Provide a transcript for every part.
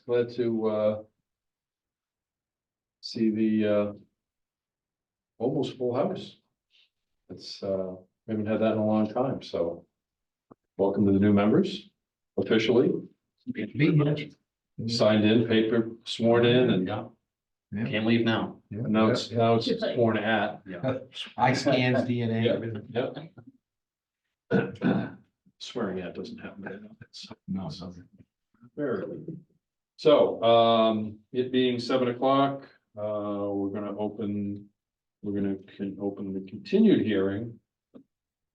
Glad to see the almost full house. It's we haven't had that in a long time, so welcome to the new members officially. Signed in, paper sworn in, and Can't leave now. now it's sworn at. I scans DNA. Yep. Swearing at doesn't happen. No, it doesn't. Very good. So, it being 7 o'clock, we're gonna open the continued hearing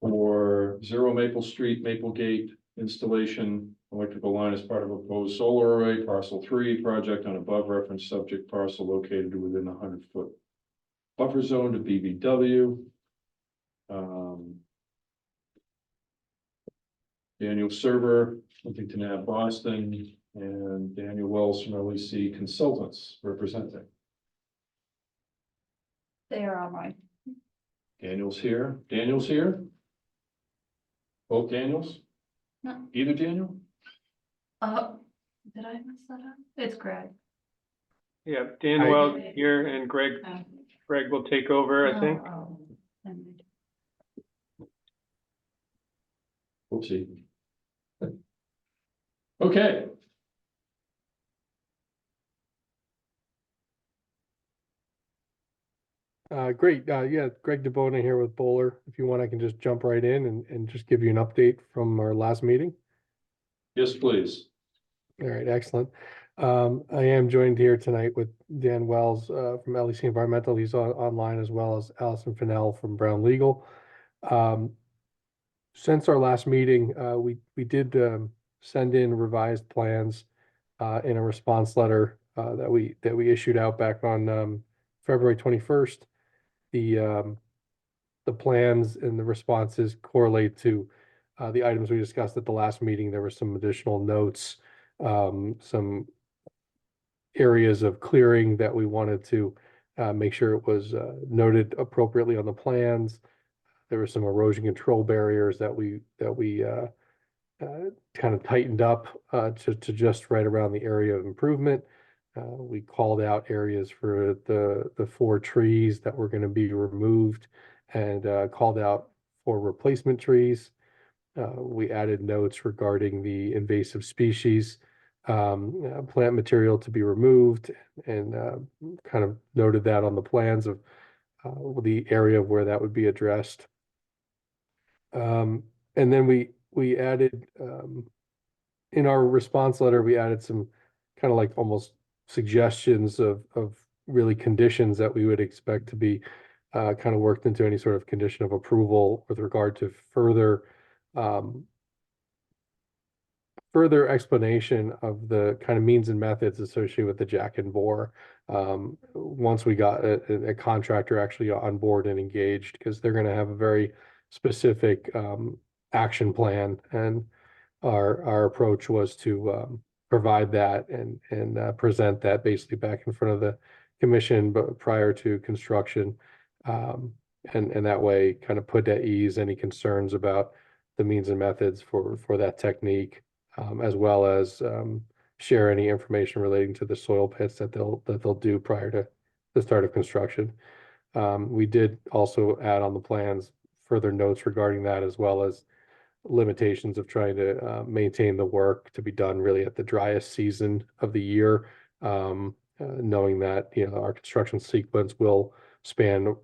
for Zero Maple Street, Maplegate installation, electrical line as part of a proposed solar array, parcel 3 project on above referenced subject parcel located within a 100-foot buffer zone to BBW. Daniel Server, Huntington Ave, Boston, and Daniel Wells from LEC Consultants representing. They are online. Daniel's here. Daniel's here? Both Daniels? No. Either Daniel? Did I mess that up? It's Greg. Yeah, Dan Wells here and Greg will take over, I think. Oopsie. Okay. Great. Yeah, Greg DeBona here with Bowler. If you want, I can just jump right in and just give you an update from our last meeting. Yes, please. All right, excellent. I am joined here tonight with Dan Wells from LEC Environmental. He's online, as well as Allison Fennell from Brown Legal. Since our last meeting, we did send in revised plans in a response letter that we issued out back on February 21st. The plans and the responses correlate to the items we discussed at the last meeting. There were some additional notes, some areas of clearing that we wanted to make sure it was noted appropriately on the plans. There were some erosion control barriers that we kind of tightened up to just right around the area of improvement. We called out areas for the 4 trees that were going to be removed, and called out 4 replacement trees. We added notes regarding the invasive species plant material to be removed, and kind of noted that on the plans of the area where that would be addressed. And then we added in our response letter, we added some kind of like almost suggestions of really conditions that we would expect to be kind of worked into any sort of condition of approval with regard to further explanation of the kind of means and methods associated with the jack and bore. Once we got a contractor actually on board and engaged, because they're going to have a very specific action plan, and our approach was to provide that and present that basically back in front of the commission, but prior to construction, and that way kind of put at ease any concerns about the means and methods for that technique, as well as share any information relating to the soil pits that they'll do prior to the start of construction. We did also add on the plans further notes regarding that, as well as limitations of trying to maintain the work to be done really at the driest season of the year, knowing that our construction sequence will span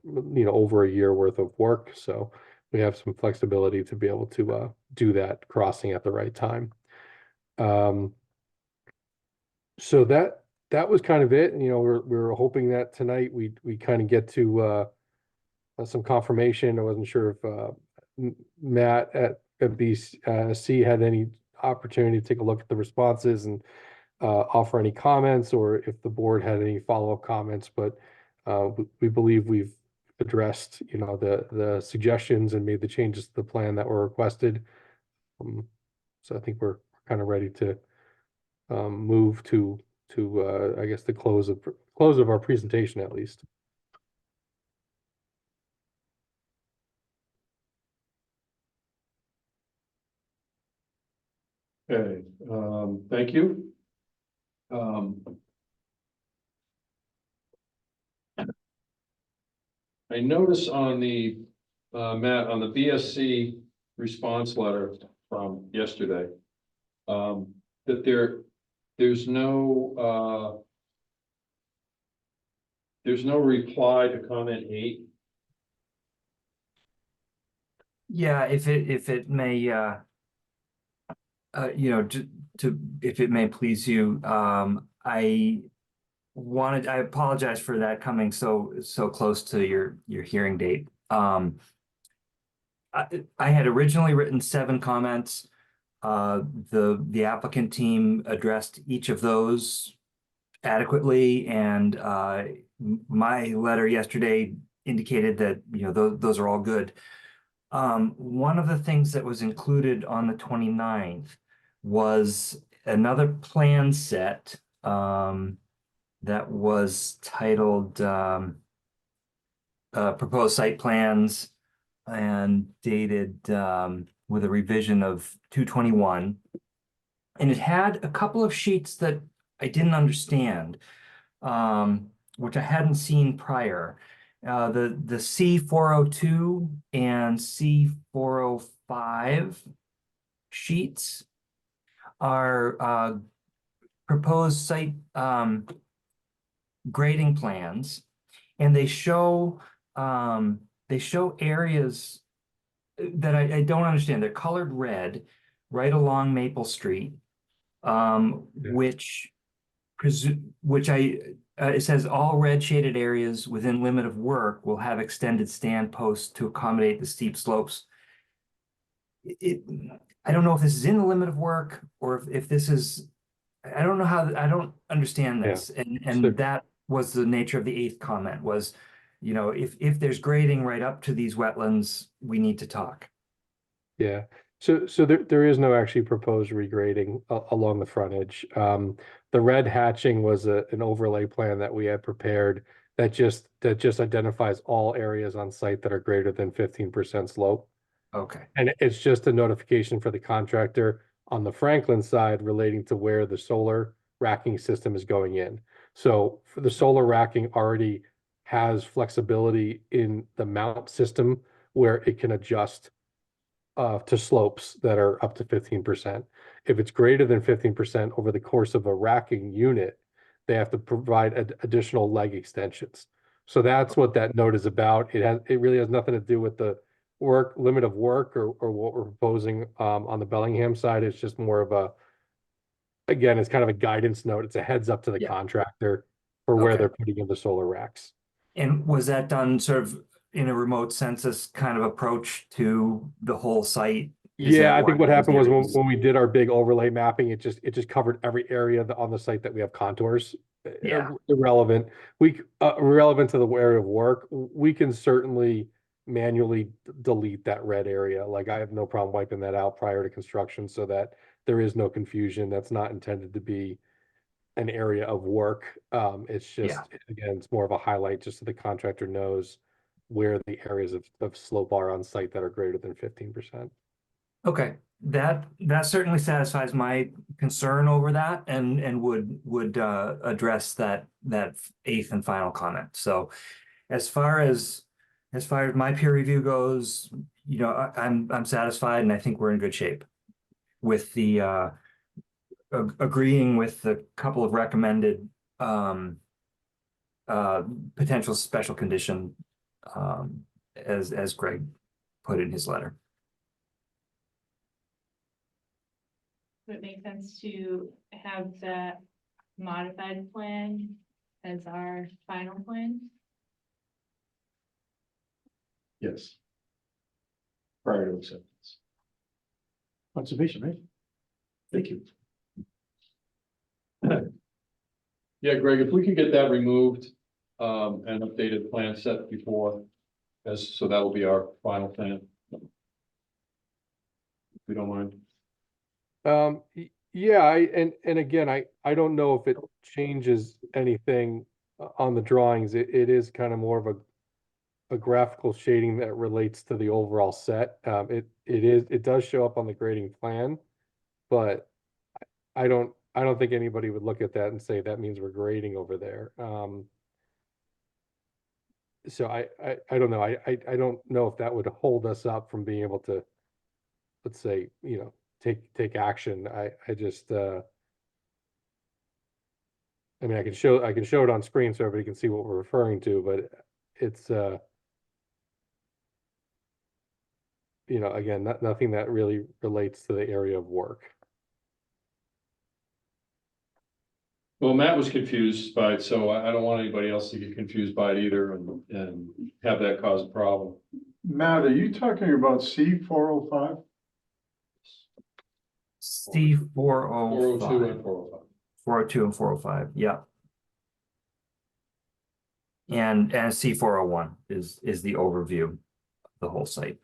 over a year worth of work, so we have some flexibility to be able to do that crossing at the right time. So that was kind of it. We're hoping that tonight we kind of get to some confirmation. I wasn't sure if Matt at BC had any opportunity to take a look at the responses and offer any comments, or if the board had any follow-up comments, but we believe we've addressed the suggestions and made the changes to the plan that were requested. So I think we're kind of ready to move to I guess the close of our presentation, at least. Okay, thank you. Um. I notice on the, Matt, on the BSC response letter from yesterday. That there's no, there's no reply to comment 8. Yeah, if it may, you know, if it may please you, I apologize for that coming so close to your hearing date. I had originally written 7 comments. The applicant team addressed each of those adequately, and my letter yesterday indicated that, you know, those are all good. One of the things that was included on the 29th was another plan set that was titled proposed site plans and dated with a revision of 2/21. And it had a couple of sheets that I didn't understand, which I hadn't seen prior. The C402 and C405 sheets are proposed site grading plans, and they show areas that I don't understand. They're colored red right along Maple Street, which it says all red shaded areas within limit of work will have extended stand posts to accommodate the steep slopes. I don't know if this is in the limit of work or if this is, I don't know how, I don't understand this. So- And that was the nature of the 8th comment was, you know, if there's grading right up to these wetlands, we need to talk. Yeah, so there is no actually proposed regrading along the frontage. The red hatching was an overlay plan that we had prepared that just identifies all areas on site that are greater than 15% slope. Okay. And it's just a notification for the contractor on the Franklin side relating to where the solar racking system is going in. So for the solar racking already has flexibility in the mount system where it can adjust to slopes that are up to 15%. If it's greater than 15% over the course of a racking unit, they have to provide additional leg extensions. So that's what that note is about. It really has nothing to do with the limit of work or what we're proposing on the Bellingham side. It's just more of again, it's kind of a guidance note. It's a heads up to the Yeah. contractor for where Okay. they're putting in the solar racks. And was that done sort of in a remote census kind of approach to the whole site? Is Yeah, that I think why what happened was those when we did our big overlay mapping, it just covered every area on the site that we have contours. Yeah. Irrelevant. Relevant to the area of work, we can certainly manually delete that red area. Like I have no problem wiping that out prior to construction so that there is no confusion. That's not intended to be an area of work. It's just, Yeah. again, it's more of a highlight just so the contractor knows where the areas of slope are on site that are greater than 15%. Okay, that certainly satisfies my concern over that and would address that 8th and final comment. So as far as my peer review goes, you know, I'm satisfied and I think we're in good shape with the agreeing with the couple of recommended potential special condition as Greg put in his letter. Would it make sense to have that modified plan as our final plan? Yes. Prior to acceptance. Conservation, right? Thank you. Yeah, Greg, if we could get that removed, and updated plan set before, so that will be our final plan. If you don't mind. Yeah, and again, I don't know if it changes anything on the drawings. It is kind of more of a graphical shading that relates to the overall set. It does show up on the grading plan, but I don't I don't think anybody would look at that and say that means we're grading over there. So I don't know. I don't know if that would hold us up from being able to, let's say, take action. I just, I mean, I can show it on screen so everybody can see what we're referring to, but it's, again, nothing that really relates to the area of work. Well, Matt was confused by it, so I don't want anybody else to get confused by it either and have that cause a problem. Matt, are you talking about C 405? C Four oh two 405, and 405. 402 and 405, yeah. And C 401 is the overview of the whole site.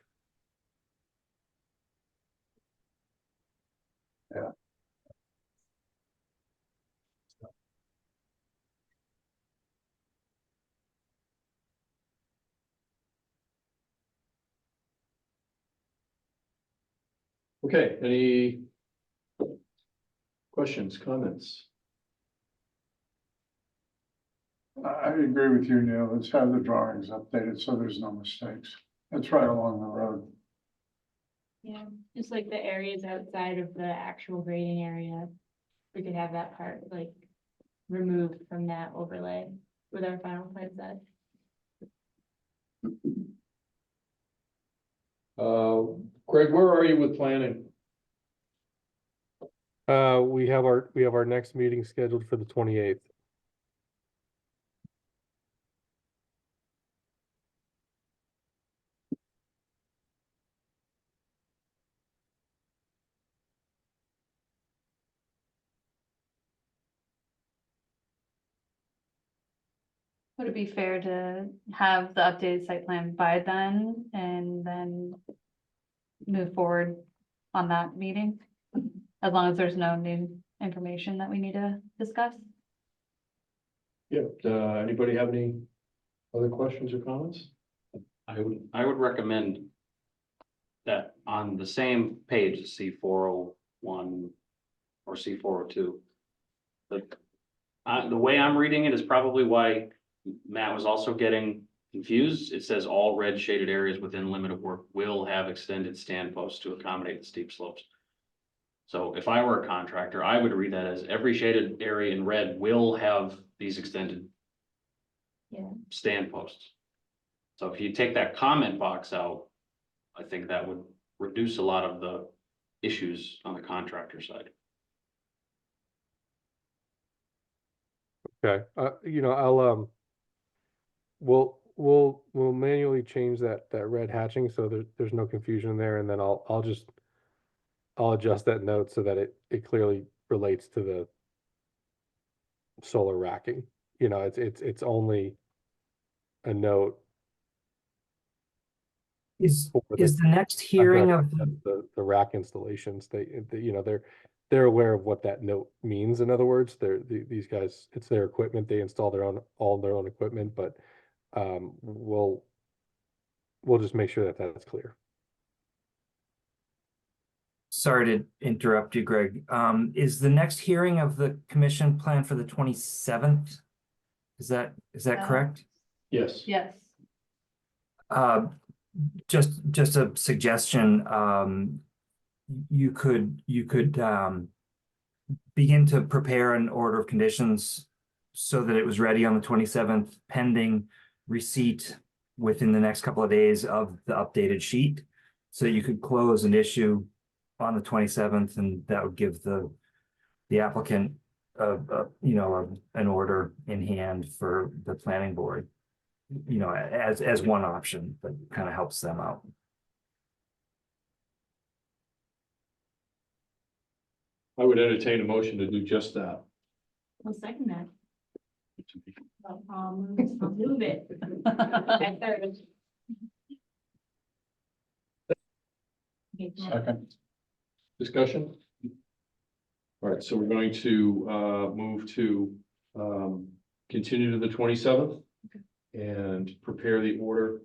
Okay, any questions, comments? I agree with you, Neil. Let's have the drawings updated so there's no mistakes. It's right along the road. Yeah, just like the areas outside of the actual grading area. We could have that part like removed from that overlay with our final plan set. Greg, where are you with planning? We have our next meeting scheduled for the 28th. Would it be fair to have the updated site plan by then and then move forward on that meeting? As long as there's no new information that we need to discuss? Yeah, anybody have any other questions or comments? I would recommend that on the same page, C 401 or C 402. The way I'm reading it is probably why Matt was also getting confused. It says all red shaded areas within limit of work will have extended stand posts to accommodate the steep slopes. So if I were a contractor, I would read that as every shaded area in red will have these extended stand posts. So if you take that comment box out, I think that would reduce a lot of the issues on the contractor side. Okay, I'll we'll manually change that red hatching so there's no confusion there, and then I'll adjust that note so that it clearly relates to the solar racking. It's only a note Is for the next hearing of the rack installations. They're aware of what that note means. In other words, these guys, it's their equipment. They install all their own equipment, but we'll just make sure that that's clear. Sorry to interrupt you, Greg. Is the next hearing of the commission plan for the 27th? Is that correct? Yes. Yes. Just a suggestion, you could begin to prepare an order of conditions so that it was ready on the 27th, pending receipt within the next couple of days of the updated sheet. So you could close an issue on the 27th, and that would give the applicant an order in hand for the planning board, as one option that kind of helps them out. I would entertain a motion to do just that. I'll second that. I'll move it. At third. Okay, Second. Discussion? All right, so we're going to move to continue to the 27th and prepare the order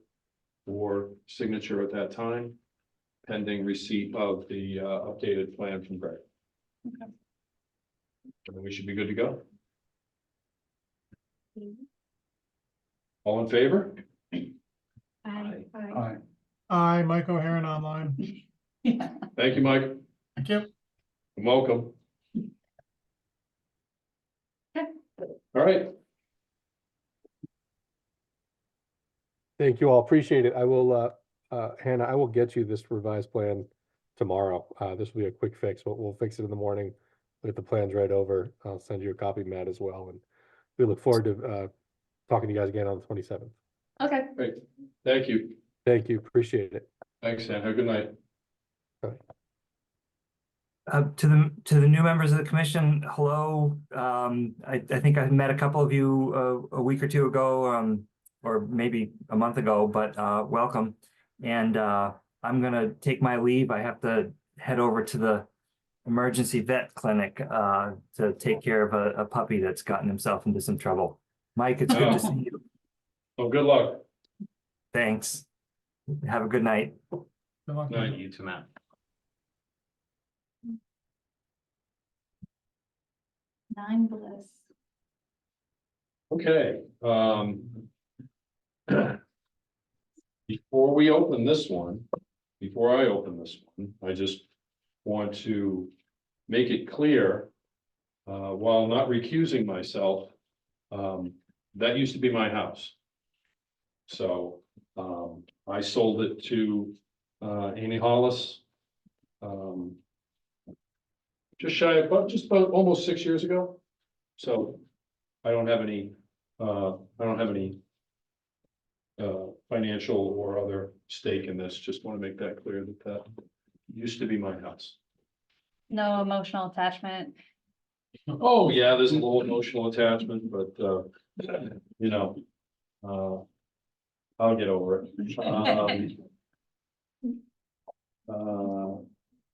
for signature at that time, pending receipt of the updated plan from Greg. And then we should be good to go. All in favor? Aye. Aye. Aye, Mike O'Haron online. Thank you, Mike. Thank you. You're welcome. Okay. All right, Thank you all. Appreciate it. I will, Hannah, I will get you this revised plan tomorrow. This will be a quick fix. We'll fix it in the morning. We'll get the plans right over. I'll send you a copy, Matt, as well. And we look forward to, talking to you guys again on the 27th. Okay, great. Thank you. Thank you. Appreciate it. Thanks, Sam. Have a good night. To the new members of the commission, hello. I think I met a couple of you a week or two ago, or maybe a month ago, but welcome. And I'm gonna take my leave. I have to head over to the emergency vet clinic to take care of a puppy that's gotten himself into some trouble. Mike, it's good to see you. Well, good luck. Thanks. Have a good night. Good luck. Night. You too, Matt. Nine Bliss. Okay, before we open this one, before I open this one, I just want to make it clear, while not recusing myself, that used to be my house. So, I sold it to, Amy Hollis, just shy of, just about almost 6 years ago. So I don't have any, financial or other stake in this. Just want to make that clear that that used to be my house. No emotional attachment. Oh, yeah, there's a little emotional attachment, but, you know, I'll get over it.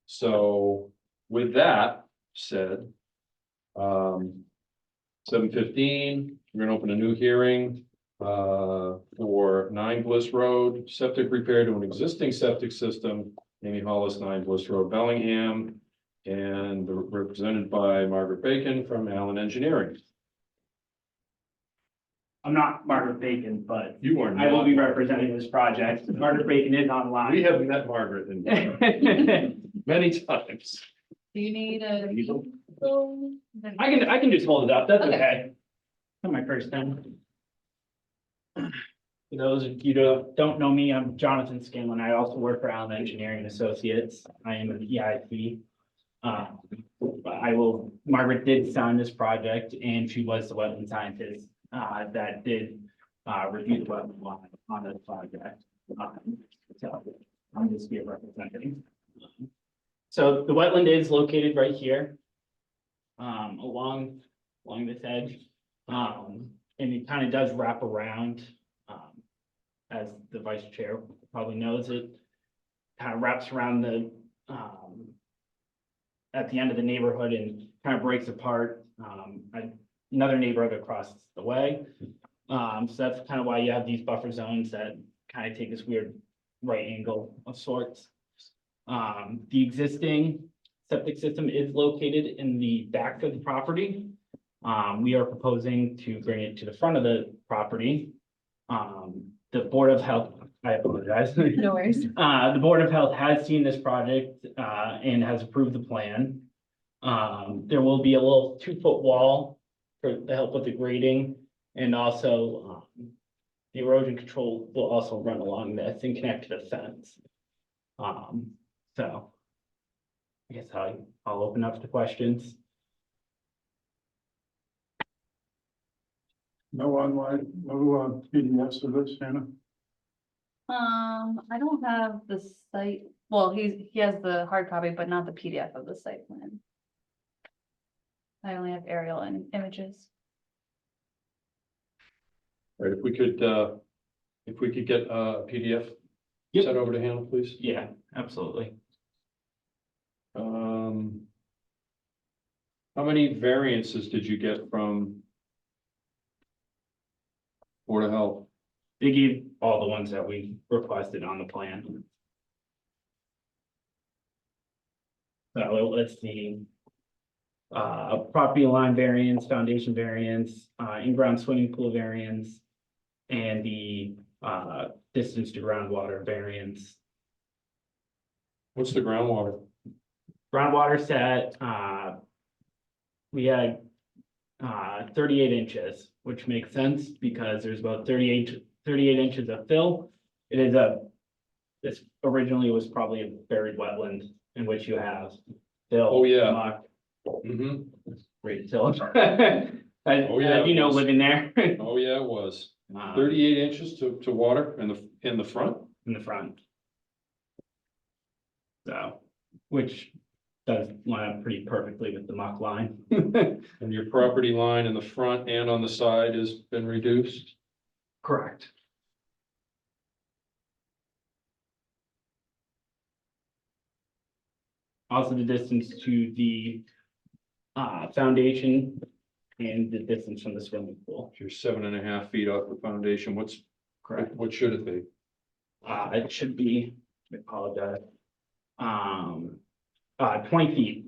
So with that said, 7:15, we're gonna open a new hearing for 9 Bliss Road, septic repair to an existing septic system, Amy Hollis, 9 Bliss Road, Bellingham, and represented by Margaret Bacon from Allen Engineering. I'm not Margaret Bacon, but You are I will be not, representing this project. Margaret Bacon is we online. have met Margaret many times. Do you need a? I can just hold it up. That's okay. Not my first time. For those of you who don't know me, I'm Jonathan Scanlon. I also work for Allen Engineering Associates. I am an EIP. Margaret did sign this project and she was the wetland scientist that did review the wetland line on this project. So I'm just here representing. So the wetland is located right here. Along this edge. And it kind of does wrap around. As the vice chair probably knows, it kind of wraps around the at the end of the neighborhood and kind of breaks apart. Another neighborhood across the way. So that's kind of why you have these buffer zones that kind of take this weird right angle of sorts. The existing septic system is located in the back of the property. We are proposing to bring it to the front of the property. The Board of Health, I apologize. No worries. The Board of Health has seen this project, and has approved the plan. There will be a little 2-foot wall to help with the grading, and also, the erosion control will also run along this and connect to the fence. So I guess I'll open up to questions. No online, no PDFs of this, Hannah? I don't have the site, well, he has the hard copy, but not the PDF of the site plan. I only have aerial and images. Right, if we could get a PDF Yep. sent over to Hannah, please. Yeah, absolutely. How many variances did you get from Board of Health? They gave all the ones that we requested on the plan. So let's see. property line variance, foundation variance, in-ground swimming pool variance, and the, distance to groundwater variance. What's the groundwater? Groundwater set, we had 38 inches, which makes sense because there's about 38 inches of fill. It is this originally was probably a buried wetland in which you have fill. Oh, yeah. muck, Mm-hmm. great fill. Oh, yeah, You know, it was. living there. Oh, yeah, it was. Um, 38 inches to water in the front? in the front. So, which does line up pretty perfectly with the muck line. And your property line in the front and on the side has been reduced? Correct. Also the distance to the foundation and the distance from the swimming pool. If you're 7.5 feet off the foundation, Correct. what should it be? It should be, I apologize. 20 feet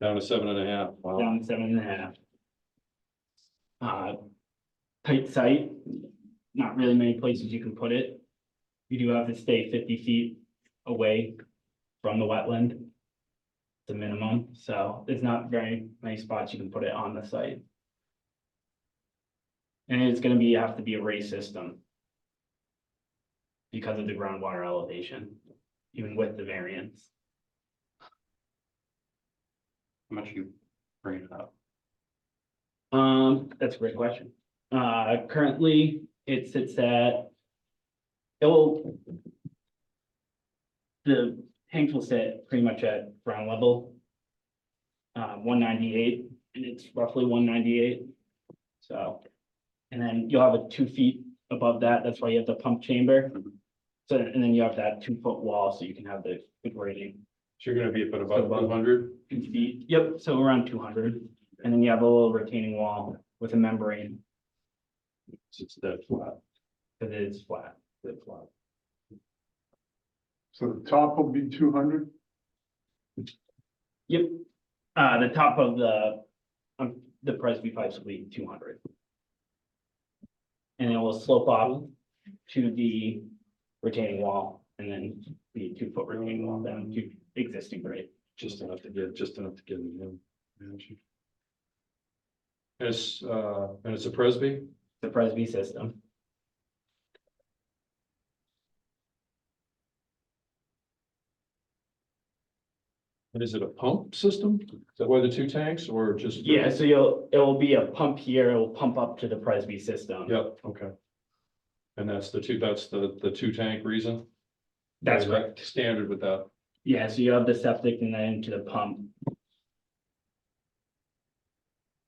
Down to 7.5. Wow. down 7.5. Tight site, not really many places you can put it. You do have to stay 50 feet away from the wetland. The minimum, so there's not very many spots you can put it on the site. And it's gonna have to be a raised system. Because of the groundwater elevation, even with the variance. How much you bring it up? That's a great question. Currently, it sits at. The tanks will sit pretty much at ground level. 198, and it's roughly 198. So, and then you'll have a 2 feet above that, that's why you have the pump chamber. So, and then you have that 2-foot wall, so you can have the grading. So you're gonna be at about 200? 2 feet, yep, so around 200, and then you have a little retaining wall with a membrane, It's dead flat. because it is flat. Dead flat. So the top will be 200? Yep, the top of the Presby pipes will be 200. And it will slope off to the retaining wall, and then the 2-foot retaining wall down to existing grade. Just enough to get it in. And it's a Presby? The Presby system. And is it a pump system? Is that why the 2 tanks or just? Yeah, so it will be a pump here, it will pump up to the Presby system. Yep, okay. And that's the 2 tank reason? That's Or is that correct. standard with that? Yeah, so you have the septic and then into the pump.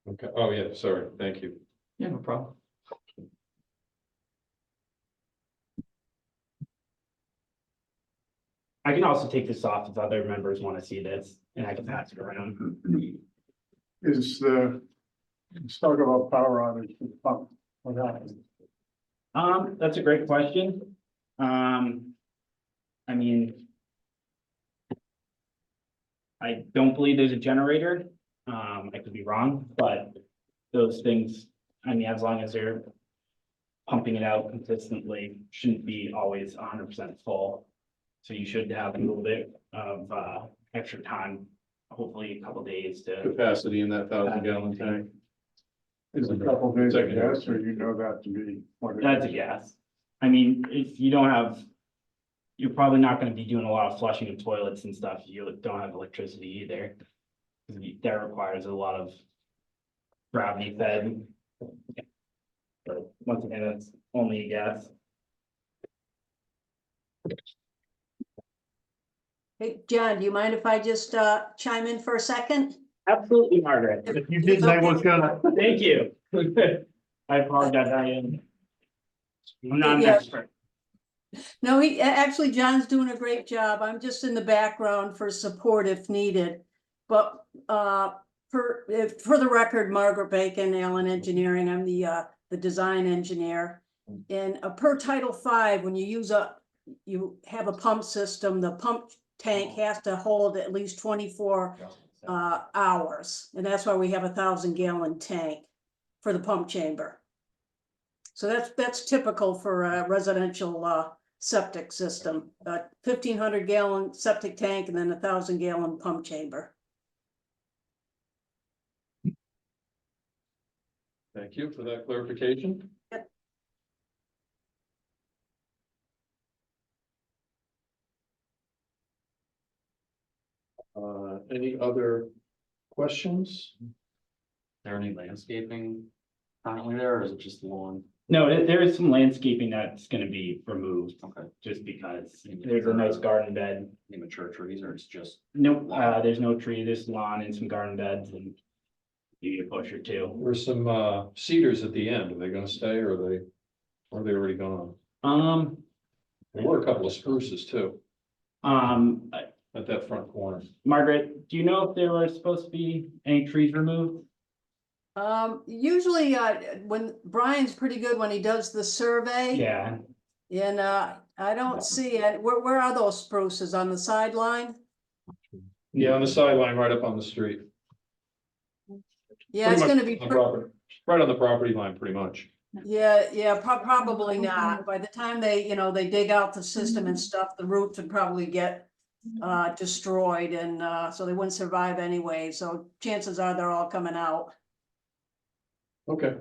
Okay, oh, yeah, sorry, thank you. Yeah, no problem. I can also take this off if other members want to see this, and I can pass it around. Let's talk about power outage with pump. What happened? That's a great question. I mean. I don't believe there's a generator. I could be wrong, but those things, I mean, as long as they're pumping it out consistently, shouldn't be always 100% full. So you should have a little bit of extra time, hopefully a couple days to. Capacity in that 1,000-gallon tank. Is it a couple days of Secondary. gas, or you know that to be what it That's a is? guess. I mean, if you don't have. You're probably not gonna be doing a lot of flushing of toilets and stuff. You don't have electricity either. That requires a lot of gravity fed. But once again, that's only a guess. Hey, John, do you mind if I just chime in for a second? Absolutely, Margaret. You didn't, I was gonna. Thank you. I apologize, I'm not an Yeah. expert. No, actually, John's doing a great job. I'm just in the background for support if needed. But for the record, Margaret Bacon, Allen Engineering, I'm the design engineer. And per Title V, when you have a pump system, the pump tank has to hold at least 24 hours, and that's why we have 1,000-gallon tank for the pump chamber. So that's typical for a residential septic system, 1,500-gallon septic tank and then 1,000-gallon pump chamber. Thank you for that clarification. Yep. Any other questions? Is there any landscaping currently there, or is it just lawn? No, there is some landscaping that's gonna be removed, Okay. just because there's a nice garden bed. Any mature trees, or it's just? Nope, there's no tree, there's lawn and some garden beds and maybe a bush or two. There's some cedars at the end. Are they gonna stay or are they already gone? There were a couple of spruces too, at that front corner. Margaret, do you know if there were supposed to be any trees removed? Usually, when Brian's pretty good when he does the survey. Yeah, And I don't see it. Where are those spruces? On the sideline? Yeah, on the sideline, right up on the street. Yeah, it's Pretty gonna be, much on the property- Right on the property line, pretty much. yeah, probably not. By the time they dig out the system and stuff, the roots would probably get destroyed and so they wouldn't survive anyway. So chances are they're all coming out. Okay.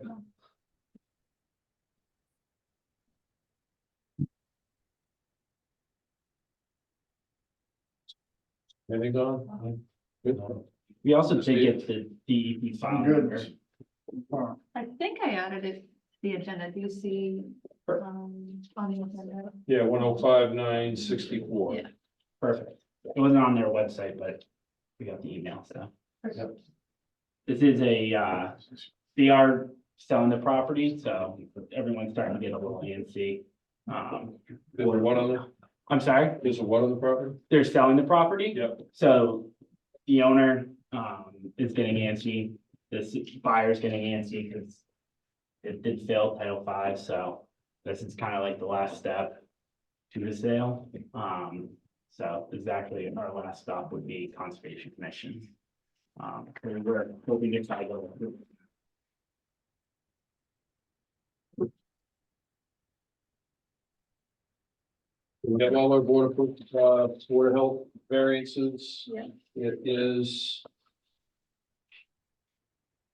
Anything on? Good. we also did get the DEP file number. Good. I think I added it to the agenda. Do you see, on the agenda? Yeah, 105,964. Yeah. Perfect. It wasn't on their website, but we got the email, so. Yep. This is they are selling the property, so everyone's starting to get a little antsy. Is there one on the, I'm sorry, is there one on the property? they're selling the property? Yep. So the owner is getting antsy, the buyer's getting antsy because it did fail Title V, so this is kind of like the last step to the sale. So exactly our last stop would be Conservation Commission. We're hoping to try to. We have all our board of health variances. Yeah. It is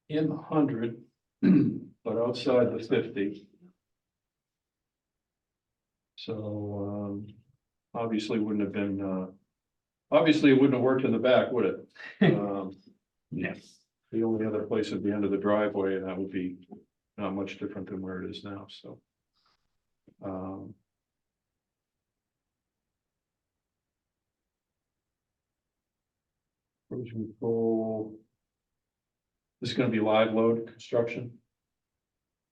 in the 100, but outside the 50. So, obviously wouldn't have been, obviously it wouldn't have worked in the back, would it? Yes. The only other place at the end of the driveway, and that would be not much different than where it is now, so. Erosion control. This is gonna be live load construction,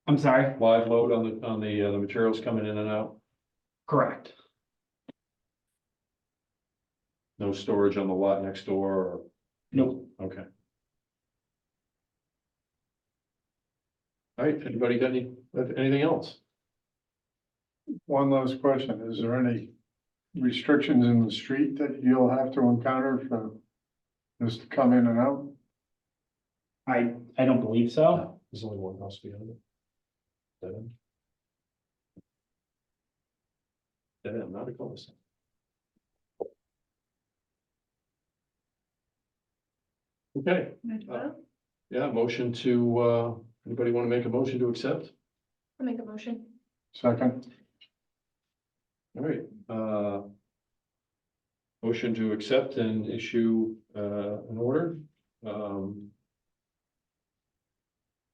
I'm sorry, live load on the materials coming in and out, correct. no storage on the lot next door, or, Nope. okay. All right, anybody got anything else? One last question, is there any restrictions in the street that you'll have to encounter for this to come in and out? I don't believe so. No, there's only one house behind it. Dead end. Dead end, not a cul-de-sac. Okay, yeah, motion to, anybody want to make a motion to accept? I'll make a motion. Second, All right, motion to accept and issue, an order.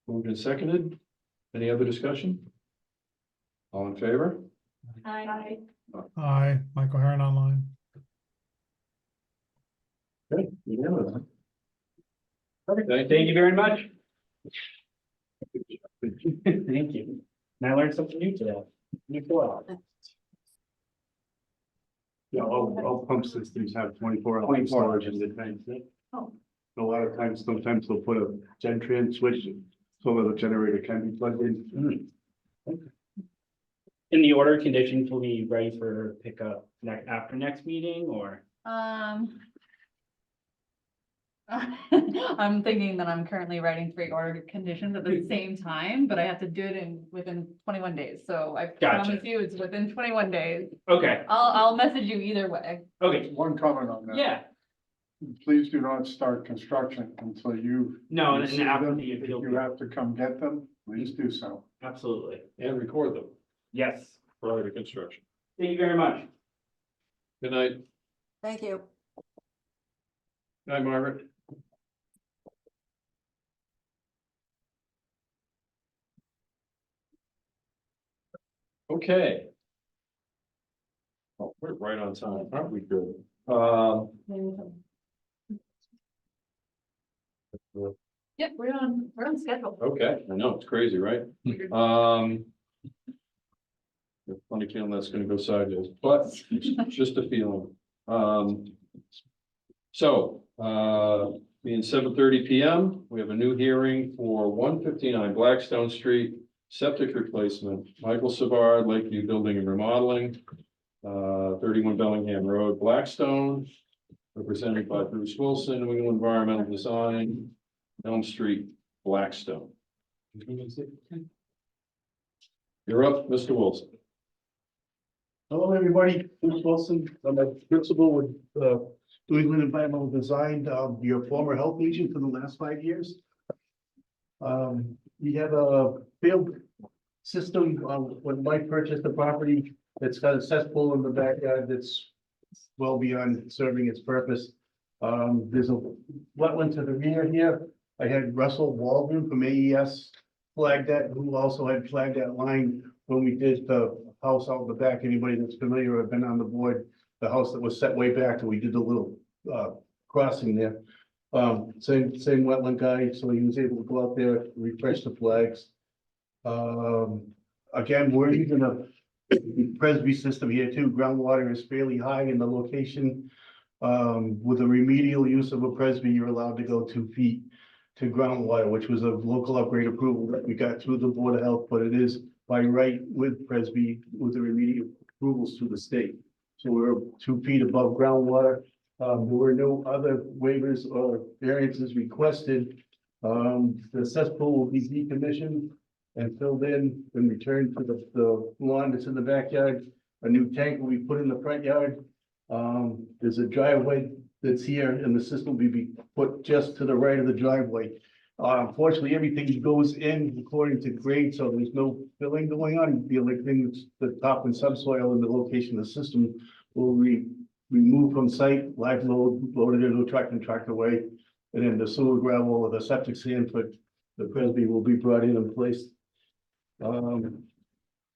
Moved and seconded. Any other discussion? All in favor? Aye. Hi, Michael Heron online. Okay, unanimous. Perfect, thank Thank you very much. Thank you. And I learned something new today. Yeah, all pump systems have 24 hour 24 storage in the tank. Oh. A lot of times, sometimes they'll put a Gentran switch so that the generator can be plugged in. In the order conditions, will be ready for pickup after next meeting or? I'm thinking that I'm currently writing 3 order conditions at the same time, but I have to do it within 21 days. So I Gotcha. promise you it's within 21 days. Okay, I'll message you either way. okay, One comment on that. yeah, Please do not start construction until you. no, and receive after them. the If appeal, you have to come get them, please do so. absolutely, And record them yes, prior to construction. thank you very much. Good night. Thank you. Night, Margaret. Okay. Oh, we're right on time, aren't we good? Yep, we're on schedule. Okay, I know, it's crazy, right? Funny feeling that's gonna go sideways, but it's just a feeling. Being 7:30 PM, we have a new hearing for 159 Blackstone Street, septic replacement, Michael Savard, Lakeview Building and Remodeling, 31 Bellingham Road, Blackstone, represented by Bruce Wilson, New England Environmental Design, Elm Street, Blackstone. You're up, Mr. Wilson. Hello, everybody. Bruce Wilson. I'm a principal with New England Environmental Design, your former health agent for the last 5 years. We have a field system when Mike purchased the property. It's got a cesspool in the backyard that's well beyond serving its purpose. There's a wetland to the rear here. I had Russell Waldron from AES flag that, who also had flagged that line when we did the house out in the back. Anybody that's familiar or been on the board, the house that was set way back, and we did the little crossing there. Same wetland guy, so he was able to go out there, refresh the flags. Again, we're using a Presby system here too. Groundwater is fairly high in the location. With a remedial use of a Presby, you're allowed to go 2 feet to groundwater, which was a local upgrade approval that we got through the Board of Health, but it is by right with Presby, with the remedial approvals through the state. So we're 2 feet above groundwater. There were no other waivers or variances requested. The cesspool will be decommissioned and filled in and returned to the lawn that's in the backyard. A new tank will be put in the front yard. There's a driveway that's here, and the system will be put just to the right of the driveway. Unfortunately, everything goes in according to grade, so there's no filling going on. The only thing that's the top and subsoil and the location of the system will remove from site, live load, loaded into a truck and trucked away. And then the sewer gravel or the septic sand for the Presby will be brought in and placed.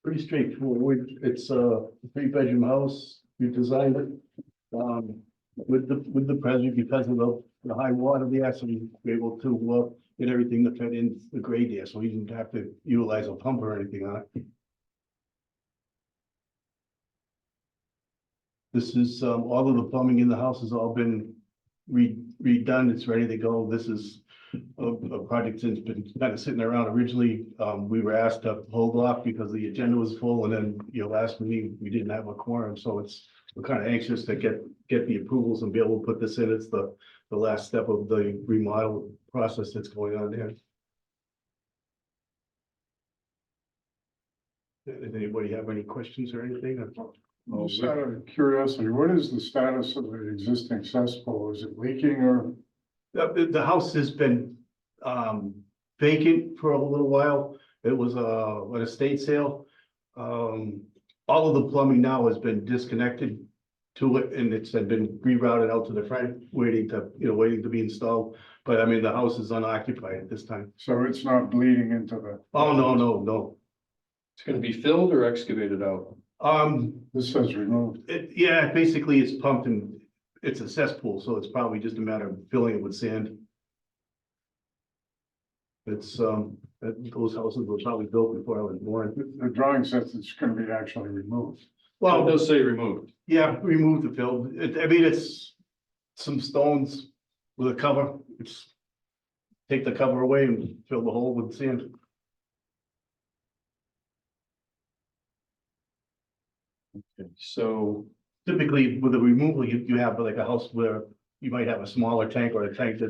Pretty straightforward. It's a 3-bedroom house. We've designed it with the Presby because of the high water there, so we're able to get everything to fit in the grade there, so we didn't have to utilize a pump or anything on it. This is all of the plumbing in the house has all been redone. It's ready to go. This is a project that's been kind of sitting around. Originally, we were asked to hold off because the agenda was full, and then, last meeting, we didn't have a quorum, so we're kind of anxious to get the approvals and be able to put this in. It's the last step of the remodel process that's going on there. Does anybody have any questions or anything? Just out of curiosity, what is the status of the existing cesspool? Is it leaking or? The house has been vacant for a little while. It was an estate sale. All of the plumbing now has been disconnected to it, and it's been rerouted out to the front, waiting to be installed. But I mean, the house is unoccupied at this time. So it's not bleeding into the? Oh, no. It's gonna be filled or excavated out? This says removed. Yeah, basically it's pumped and it's a cesspool, so it's probably just a matter of filling it with sand. It's, those houses were probably built before I was born. The drawing says it's gonna be actually removed. Well, it does say removed. Yeah, remove the fill. I mean, it's some stones with a cover. It's take the cover away and fill the hole with sand. Okay, so Typically with the removal, you have like a house where you might have a smaller tank or a tank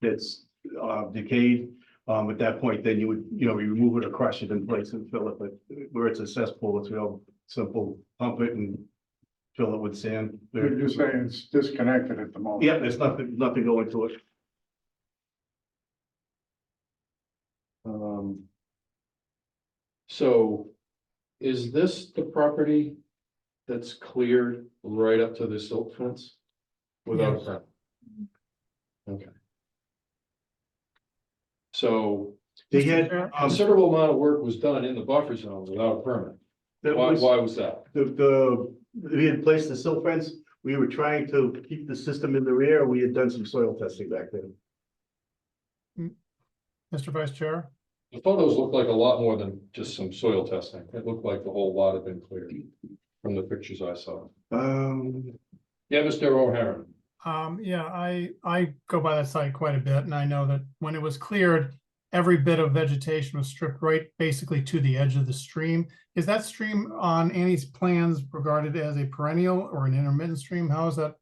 that's decayed. At that point, then you would, you remove it or crush it in place and fill it, but where it's a cesspool, it's real simple, pump it and fill it with sand. You're saying it's disconnected at the moment? Yeah, there's nothing going to it. So is this the property that's cleared right up to the silt fence? Without a Yes. permit? Okay. So They Mr. had, Chair? considerable amount of work was done in the buffer zone without a permit. Why was that? we had placed the silt fence, we were trying to keep the system in the rear, we had done some soil testing back then. Mr. Vice Chair? The photos look like a lot more than just some soil testing. It looked like the whole lot had been cleared from the pictures I saw. Yeah, Mr. O'Hara. Yeah, I go by that site quite a bit, and I know that when it was cleared, every bit of vegetation was stripped right basically to the edge of the stream. Is that stream on Annie's plans regarded as a perennial or an intermittent stream? How is that?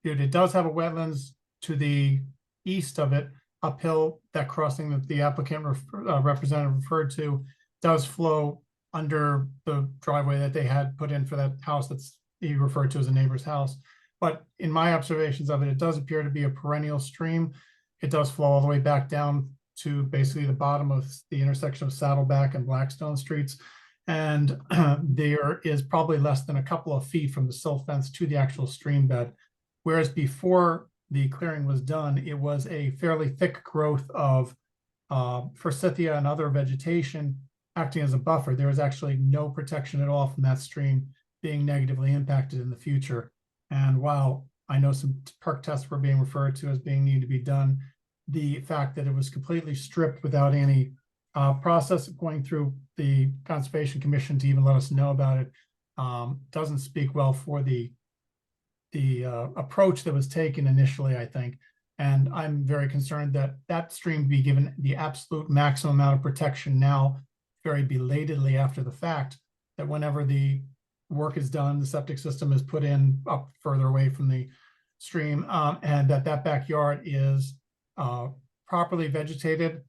It does have a wetlands to the east of it, uphill. That crossing that the applicant representative referred to does flow under the driveway that they had put in for that house that's he referred to as a neighbor's house. But in my observations of it, it does appear to be a perennial stream. It does flow all the way back down to basically the bottom of the intersection of Saddleback and Blackstone Streets. And there is probably less than a couple of feet from the silt fence to the actual stream bed. Whereas before the clearing was done, it was a fairly thick growth of forsythia and other vegetation acting as a buffer. There was actually no protection at all from that stream being negatively impacted in the future. And while I know some perk tests were being referred to as being needed to be done, the fact that it was completely stripped without any process of going through the Conservation Commission to even let us know about it doesn't speak well for the approach that was taken initially, I think. And I'm very concerned that that stream be given the absolute maximum amount of protection now, very belatedly after the fact, that whenever the work is done, the septic system is put in up further away from the stream, and that backyard is properly vegetated,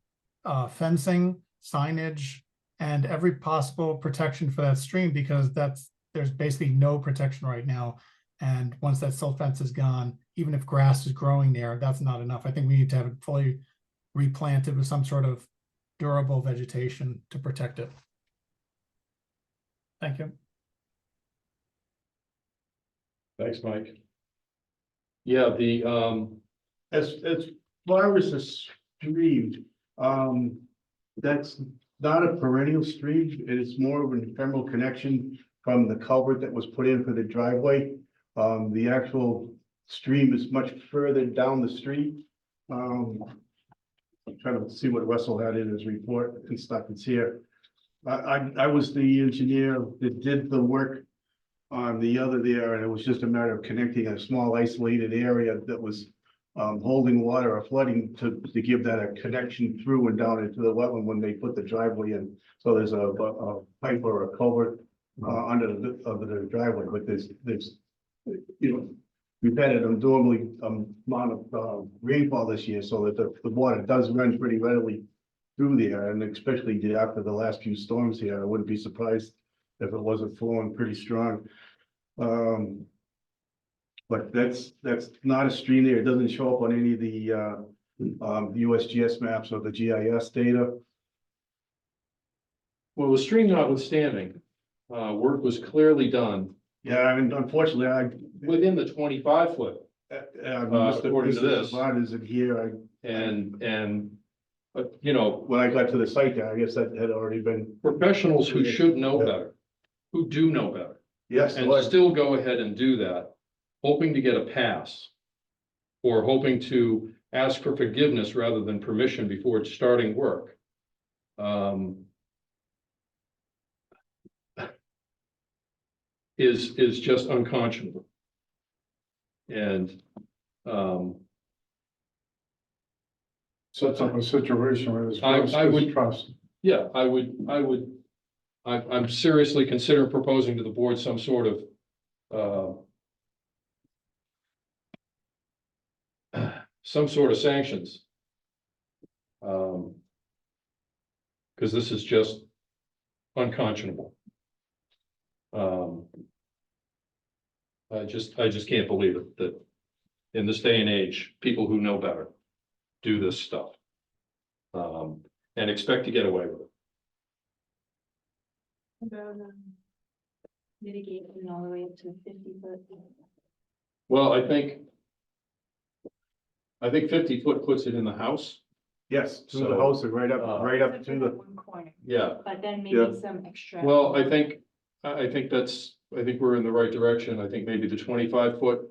fencing, signage, and every possible protection for that stream, because there's basically no protection right now. And once that silt fence is gone, even if grass is growing there, that's not enough. I think we need to have it fully replanted with some sort of durable vegetation to protect it. Thank you. Thanks, Mike. Yeah, As far as the stream, that's not a perennial stream. It is more of an ephemeral connection from the culvert that was put in for the driveway. The actual stream is much further down the street. I'm trying to see what Russell had in his report and stuff. It's here. I was the engineer that did the work on the other there, and it was just a matter of connecting a small isolated area that was holding water or flooding to give that a connection through and down into the wetland when they put the driveway in. So there's a pipe or a culvert under the driveway, but there's we've had an abnormally amount of rainfall this year, so that the water does run pretty readily through there, and especially after the last few storms here, I wouldn't be surprised if it wasn't flowing pretty strong. But that's not a stream there. It doesn't show up on any of the USGS maps or the GIS data. well, the stream notwithstanding, work was clearly done Yeah, I mean, unfortunately, within the 25-foot. According to this. Lot isn't here. And you know, When I got to the site there, I guess that had already been, professionals who should know better, who do know better, yes, and still go ahead and do that, hoping to get a pass, or hoping to ask for forgiveness rather than permission before starting work. Is just unconscionable. And Sets up a situation where there's I would- distrust. yeah, I'm seriously considering proposing to the board some sort of some sort of sanctions. Because this is just unconscionable. I just can't believe it, that in this day and age, people who know better do this stuff. And expect to get away with it. About, mitigation all the way up to 50 foot. Well, I think 50 foot puts it in the house. Yes, to the So, house and right up Except to for the, that one corner, Yeah, but then Yeah. maybe some extra. well, I think we're in the right direction. I think maybe the 25 foot.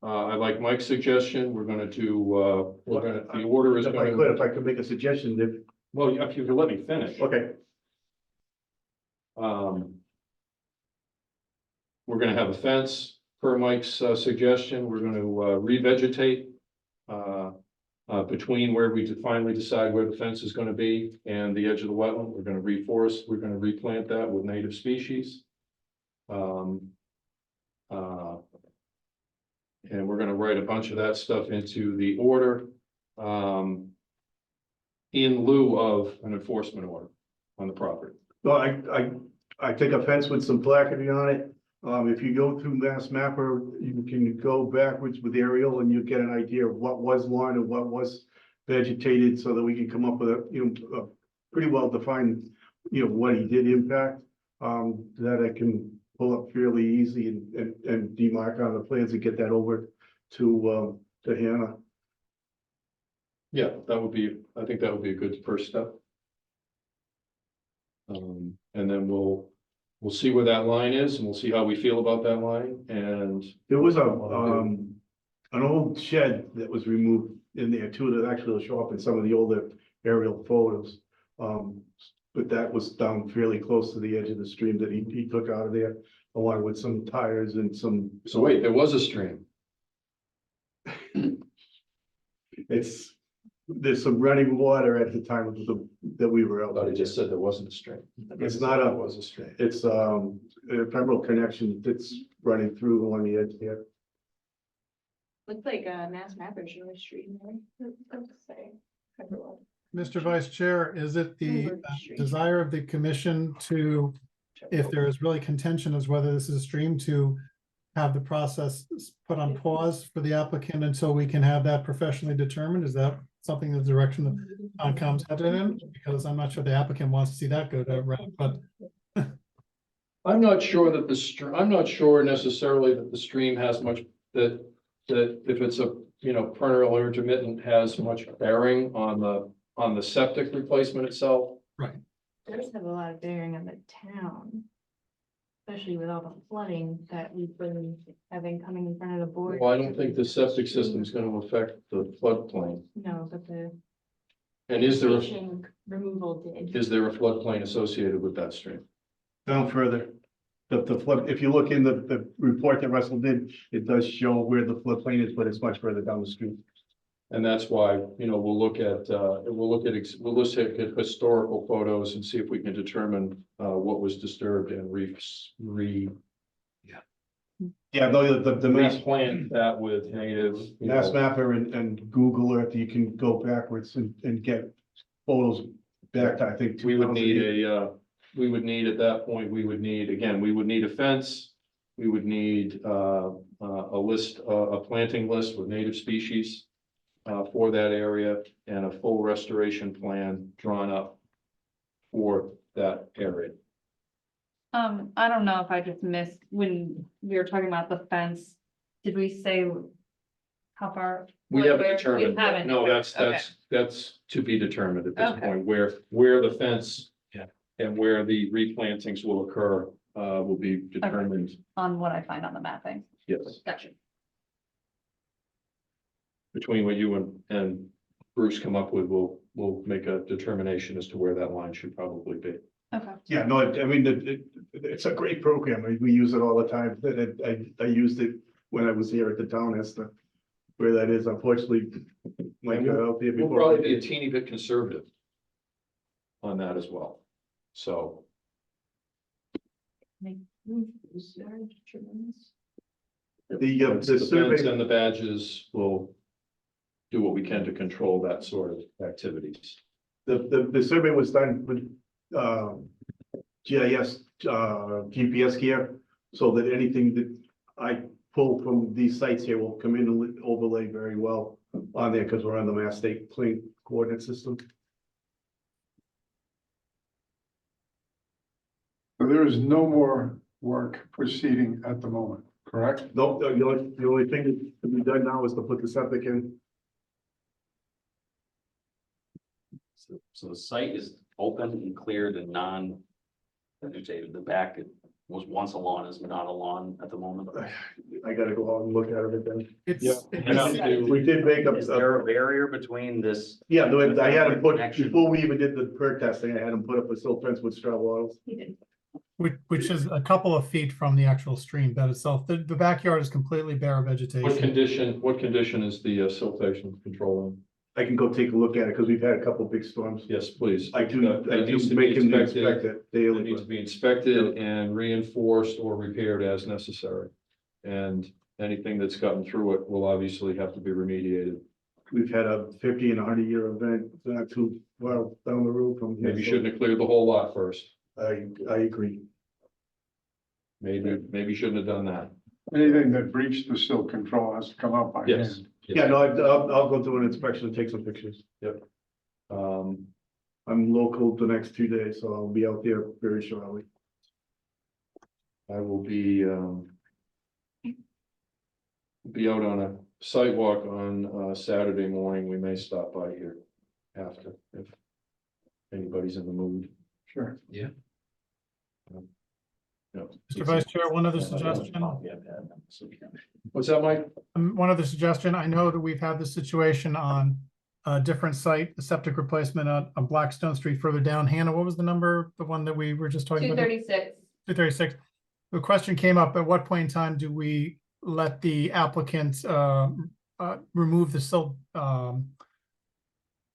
I like Mike's suggestion. We're gonna do, the order is if I could make a suggestion, if, well, if you could let me finish. okay, We're gonna have a fence per Mike's suggestion. We're gonna revegetate between where we finally decide where the fence is gonna be and the edge of the wetland. We're gonna reforest, we're gonna replant that with native species. And we're gonna write a bunch of that stuff into the order in lieu of an enforcement order on the property. well, I take a fence with some placards on it. If you go through Mass Mapper, you can go backwards with aerial and you get an idea of what was lawn and what was vegetated so that we can come up with a pretty well defined, what he did impact. That I can pull up fairly easy and demark on the plans and get that over to Hannah. Yeah, I think that would be a good first step. And then we'll see where that line is and we'll see how we feel about that line and. There was an old shed that was removed in there too, that actually will show up in some of the older aerial photos. But that was down fairly close to the edge of the stream that he took out of there, along with some tires and some. So wait, there was a stream. There's some running water at the time that we were I out. thought he just said there wasn't a stream. It's not There was a stream. It's a ephemeral connection that's running through along the edge here. Looks like a Mass Mapper show street, right? Let's say. Mr. Vice Chair, is it the Over the street. desire of the commission to, if there is really contention as whether this is a stream, to have the process put on pause for the applicant until we can have that professionally determined? Is that something the direction that Concom's headed in? Because I'm not sure the applicant wants to see that go that route, but I'm not sure that I'm not sure necessarily that the stream has much, that if it's a, perennial or intermittent has much bearing on the septic replacement itself. It does have a lot of bearing on the town. Especially with all the flooding that we've been having coming in front of the board. Well, I don't think the septic system is gonna affect the floodplain. No, but the And is there station removal did. a floodplain associated with that stream? Down further, the flood, if you look in the report that Russell did, it does show where the floodplain is, but it's much further down the street. And that's why, we'll look at historical photos and see if we can determine what was disturbed and Yeah, no, the Mass replant that with native. Mass Mapper and Google Earth, you can go backwards and get photos back to, I think. We would need 2008. at that point, we would need a fence. We would need a planting list with native species for that area and a full restoration plan drawn up for that area. I don't know if I just missed when we were talking about the fence. Did we say how far? We Like haven't where- we determined. haven't, No, okay. that's to be determined at this Okay. point, where the fence. Yeah. And where the replantings will occur, will be determined, On what I find on the mapping. yes, Gotcha. between what you and Bruce come up with, we'll make a determination as to where that line should probably be. Okay. Yeah, no, I mean, it's a great program. We use it all the time. I used it when I was here at the town as to where that is. Unfortunately, Mike got out there We'll before. probably be a teeny bit conservative on that as well, so. The The fence survey, and the badges will do what we can to control that sort of activities. The survey was done with, GIS, GPS here, so that anything that I pull from these sites here will come in and overlay very well on there, because we're on the Mass State Plane Coordinate System. So there is no more work proceeding at the moment, correct? Nope, the only thing that can be done now is to put the septic in. So the site is open and cleared and non-vegetated. The back was once a lawn, is not a lawn at the moment. I gotta go out and look at it again. It's, We did make up. Is there a barrier between this? Yeah, I had him put, Connection. before we even did the perk testing, I had him put up a silt fence with straw wattles. which is a couple of feet from the actual stream bed itself. The backyard is completely bare of What vegetation. condition is the siltation control in? I can go take a look at it, because we've had a couple big storms. Yes, please. I do It needs to be make him inspected. inspect it It daily. needs to be inspected and reinforced or repaired as necessary. And anything that's gotten through it will obviously have to be remediated. We've had a 50 and 100-year event, not too well down the road from here. Maybe you so shouldn't have cleared the whole lot first. I agree. Maybe you shouldn't have done that. Anything that breached the silt control has to come out by Yes. hand. Yeah, no, I'll go do an inspection and take some pictures. Um, I'm local the next 2 days, so I'll be out there very shortly. I will be out on a sidewalk on Saturday morning. We may stop by here after if anybody's in the mood. Sure. Yeah. Mr. Vice Chair, one other suggestion. What's that, Mike? One other suggestion, I know that we've had this situation on a different site, the septic replacement on Blackstone Street further down. Hannah, what was the number, the one that we were just talking about? 236. 236. The question came up, at what point in time do we let the applicant remove the silt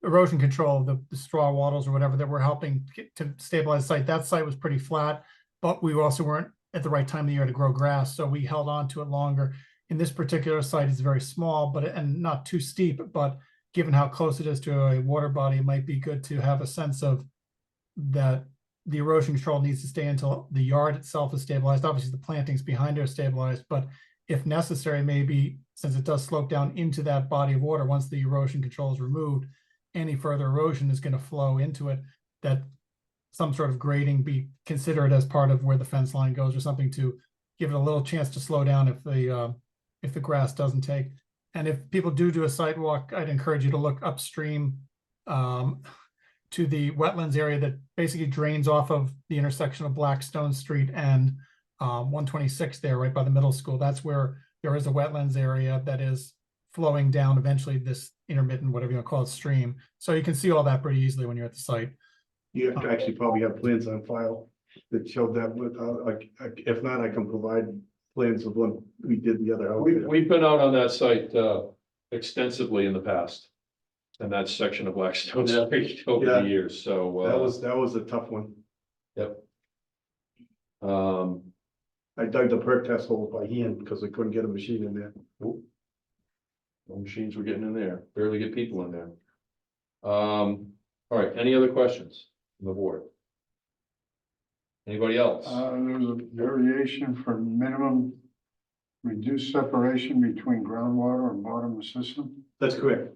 erosion control, the straw wattles or whatever that were helping to stabilize the site? That site was pretty flat, but we also weren't at the right time of the year to grow grass, so we held on to it longer. In this particular site, it's very small, and not too steep, but given how close it is to a water body, it might be good to have a sense of that the erosion control needs to stay until the yard itself is stabilized. Obviously, the plantings behind it are stabilized, but if necessary, maybe since it does slope down into that body of water, once the erosion control is removed, any further erosion is going to flow into it, that some sort of grading be considered as part of where the fence line goes or something to give it a little chance to slow down if the grass doesn't take. And if people do a sidewalk, I'd encourage you to look upstream to the wetlands area that basically drains off of the intersection of Blackstone Street and 126 there, right by the middle school. That's where there is a wetlands area that is flowing down eventually this intermittent, whatever you want to call it, stream. So you can see all that pretty easily when you're at the site. You actually probably have plans on file that showed that, with, if not, I can provide plans of when we did the other house. We've been out on that site extensively in the past. And that section of Blackstone Street over Yeah. the years, so. That was a tough one. Yep. I dug the perk test hole by hand because I couldn't get a machine in there. No machines were getting in there, barely get people in there. All right, any other questions from the board? Anybody else? There's a variation for minimum reduced separation between groundwater and bottom of the system. That's correct.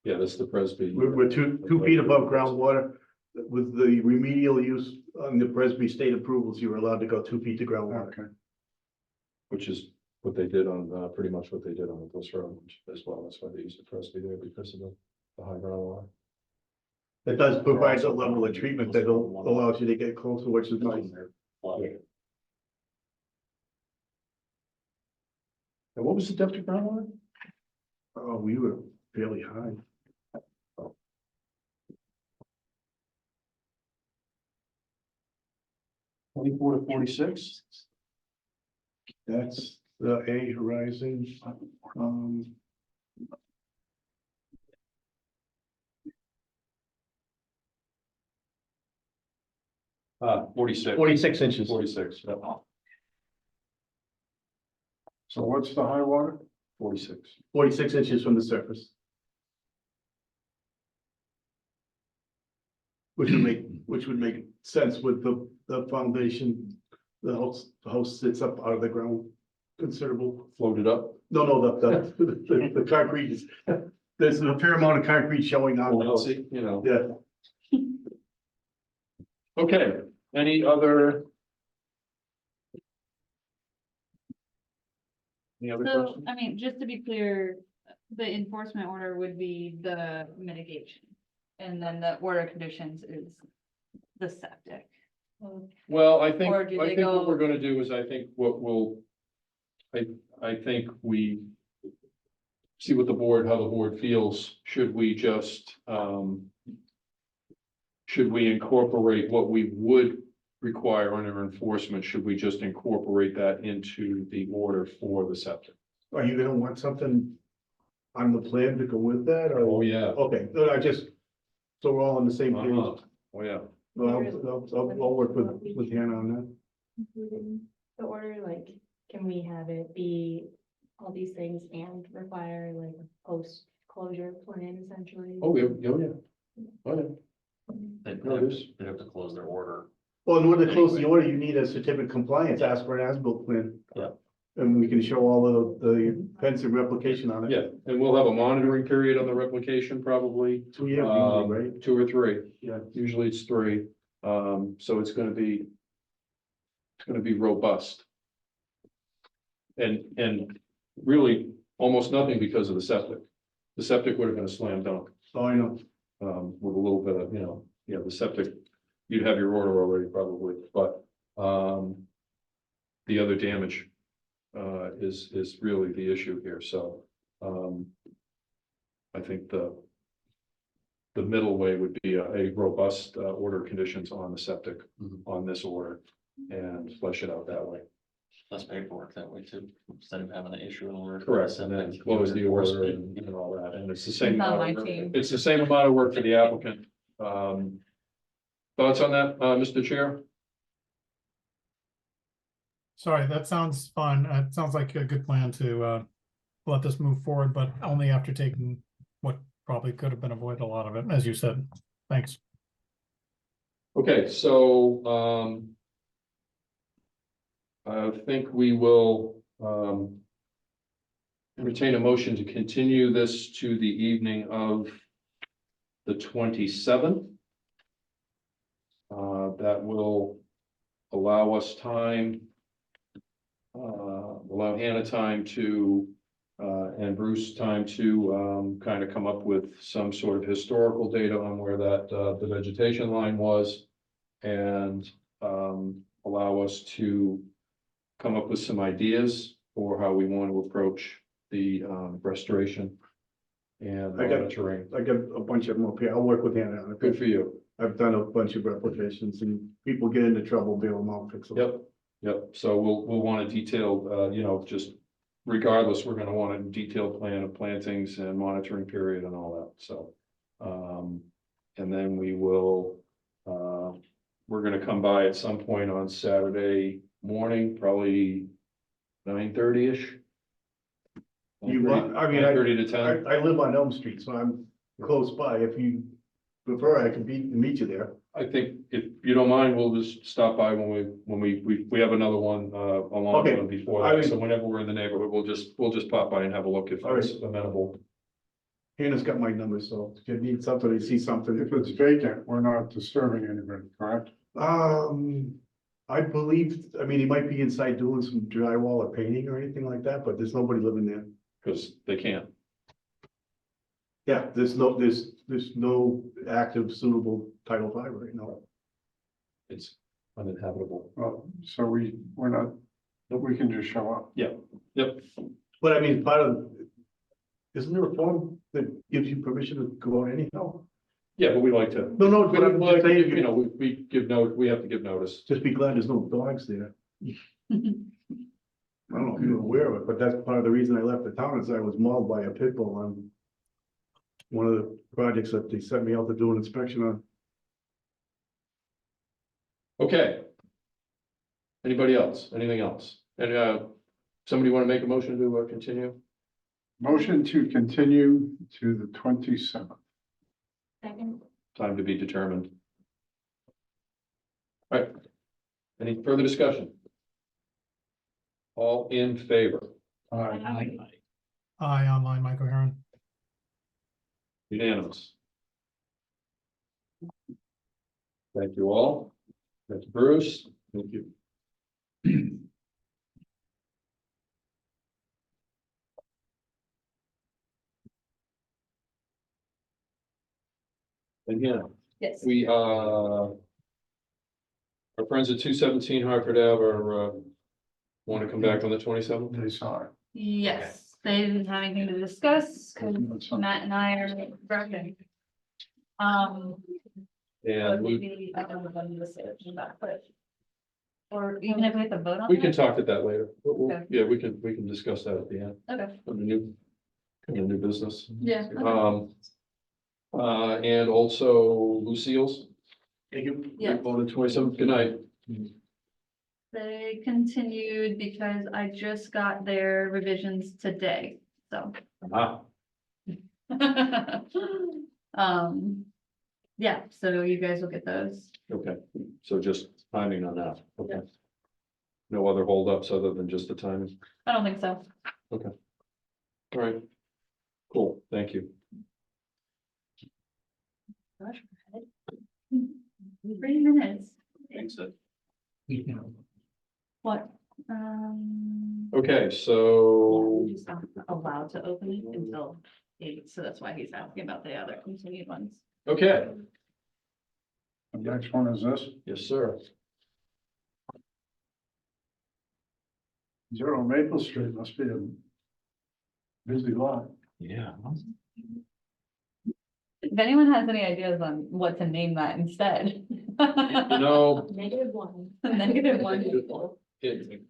Yeah, that's the Presby. We're 2 feet above groundwater. With the remedial use on the Presby state approvals, you were allowed to go 2 feet to groundwater. Okay. Which is what they did on, pretty much what they did on the Bliss Road as well. That's why they used the Presby there because of the high groundwater. It does provide a level of treatment that allows you to get closer, which is nice. And what was the depth of groundwater? Oh, we were fairly high. 24 to 46? That's the A horizon. 46. 46 inches. 46, yeah. So what's the high water? 46. 46 inches from the surface. which would make sense with the foundation. The house sits up out of the ground considerable. Floated up. No, the concrete is, there's a fair amount of concrete showing on the house. You know, Yeah, okay, any other? Any other So, questions? I mean, just to be clear, the enforcement order would be the mitigation. And then the order of conditions is the septic. Well, I think, Or do I they think what go- we're gonna do is, I think what we'll, I think we see what the board, how the board feels. Should we just, should we incorporate what we would require under enforcement? Should we just incorporate that into the order for the septic? are you gonna want something on the plan to go with that, or? Oh, yeah. Okay, no, so we're all on the same page. Uh-huh. Oh, yeah. Well, I'll work with Hannah on that. Including the order, like, can we have it be all these things and require like a post-closure plan essentially? Oh, yeah, oh, yeah. Oh, yeah. No, there's- They have to close their order. Well, in order to close the order, you need a certificate of compliance, ask for an as-built plan. Yeah. And we can show all the fence and replication on it. Yeah, and we'll have a monitoring period on the replication, probably. 2 years, usually, right? 2 or 3. Yeah. Usually it's 3. So it's gonna be robust. And really almost nothing because of the septic. The septic would have been a slam dunk, Oh, I know. with a little bit of, the septic, you'd have your order already probably, but, the other damage, is really the issue here, so, I think the middle way would be a robust, order of conditions on the septic, on this order, and flesh it out that way. Less paperwork that way too, instead of having to issue an order. Correct, and then close the order and all that, and it's the same. It's on amount my of- team. It's the same amount of work for the applicant. Thoughts on that, Mr. Chair? Sorry, that sounds fun. It sounds like a good plan to let this move forward, but only after taking what probably could have been avoided a lot of it, as you said. Thanks. Okay, so, I think we will, entertain a motion to continue this to the evening of the 27th. That will allow us time, allow Hannah time to, and Bruce time to, kind of come up with some sort of historical data on where that, the vegetation line was. And, allow us to come up with some ideas for how we want to approach the, restoration and I got- monitoring. I got a bunch of them up here. I'll work with Hannah on it. Good for you. I've done a bunch of replications and people get into trouble, bail them out, fix them. Yep. So we'll want a detailed, just regardless, we're gonna want a detailed plan of plantings and monitoring period and all that, so. And then we will, we're gonna come by at some point on Saturday morning, probably 9:30-ish. You want- I mean, 9:30 to 10. I live on Elm Street, so I'm close by. If you prefer, I can meet you there. I think if you don't mind, we'll just stop by when we have another one, a long Okay. one before I that. mean- So whenever we're in the neighborhood, we'll just pop by and have a look if All right. it's amenable. Hannah's got my number, so if you need something, you see something. If it's vacant, we're not disturbing anybody, correct? I believe, I mean, he might be inside doing some drywall or painting or anything like that, but there's nobody living there. Because they can't. Yeah, there's no active suitable Title V right now. It's uninhabitable. Well, so we're not, we can just show up. Yep. But I mean, isn't there a form that gives you permission to go out anyhow? Yeah, but we like to, No, but I'm just saying, we give note, we have to give notice. just be glad there's no dogs there. I don't know if you're aware of it, but that's part of the reason I left the town is I was mauled by a pit bull on one of the projects that they sent me out to do an inspection on. Okay. Anybody else? Anything else? And, somebody want to make a motion to continue? Motion to continue to the 27th. Second, Time to be determined. All right. Any further discussion? All in favor? Aye. Aye, online, Michael Heron. Unanimous. Thank you all. Thank you, Bruce. Thank you. And yeah, Yes. we, our friends at 217 Hartford Ave are, want to come back on the 27th? They saw it. Yes, they didn't have anything to discuss, because That's something. Matt and I are working. But And we, maybe, I don't know when to say it, but. Or even if we have to vote on we can that? talk at that later. Okay. Yeah, we can discuss that at the end, Okay, on the new business. yeah. Okay. And also Lucille's. Thank you. Yeah. On the 27th, good night. They continued because I just got their revisions today, so. Ah, Yeah, so you guys will get those. okay, so just timing on that, okay. No other holdups other than just the timing, I don't think so. all right. Cool, thank you. Gosh, 3 minutes. Thanks, Ed. What? Okay, so, We're just not allowed to open it until 8, so that's why he's asking about the other continued ones. okay, The next one is this, yes, sir. 0 Maple Street, must be a busy lot. Yeah. If anyone has any ideas on what to name that instead. You know, -1. -1 people. it-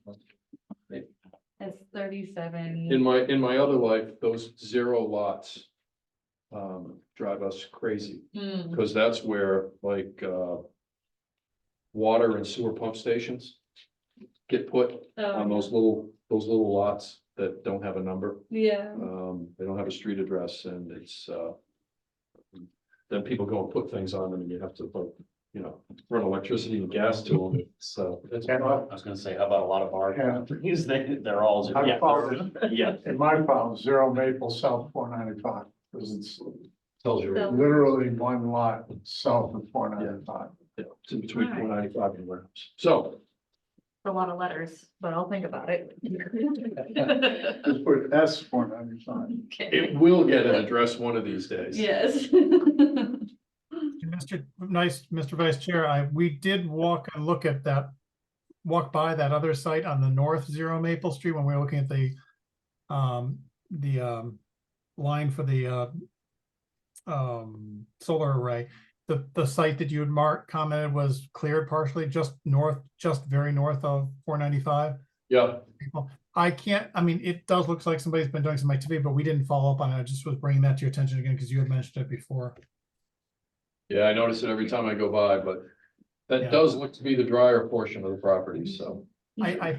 It's 37. in my other life, those 0 lots drive us crazy. Mm, Because that's where like water and sewer pump stations get put on those little lots that don't have a number. Yeah. They don't have a street address and it's then people go and put things on them and you have to, like, you know, run electricity and gas to them. So it's a problem. I was gonna say, how about a lot of our Yeah. properties, they're all. I followed Yeah. In my file, 0 Maple South 495, because it's Tells you, So- literally one lot south of 495. it's in between Alright. 495 and warehouse. So, A lot of letters, but I'll think about it. Just put S 495. Okay. it will get an address one of these days. Yes. Mr. Vice Chair, we did walk by that other site on the north 0 Maple Street when we were looking at the line for the solar array. The site that you had commented was cleared partially, just very north of 495. Yeah, I mean, it does look like somebody's been doing some activity, but we didn't follow up on it. I just was bringing that to your attention again, because you had mentioned it before. yeah, I notice it every time I go by, but that Yeah. does look to be the drier portion of the property, so. I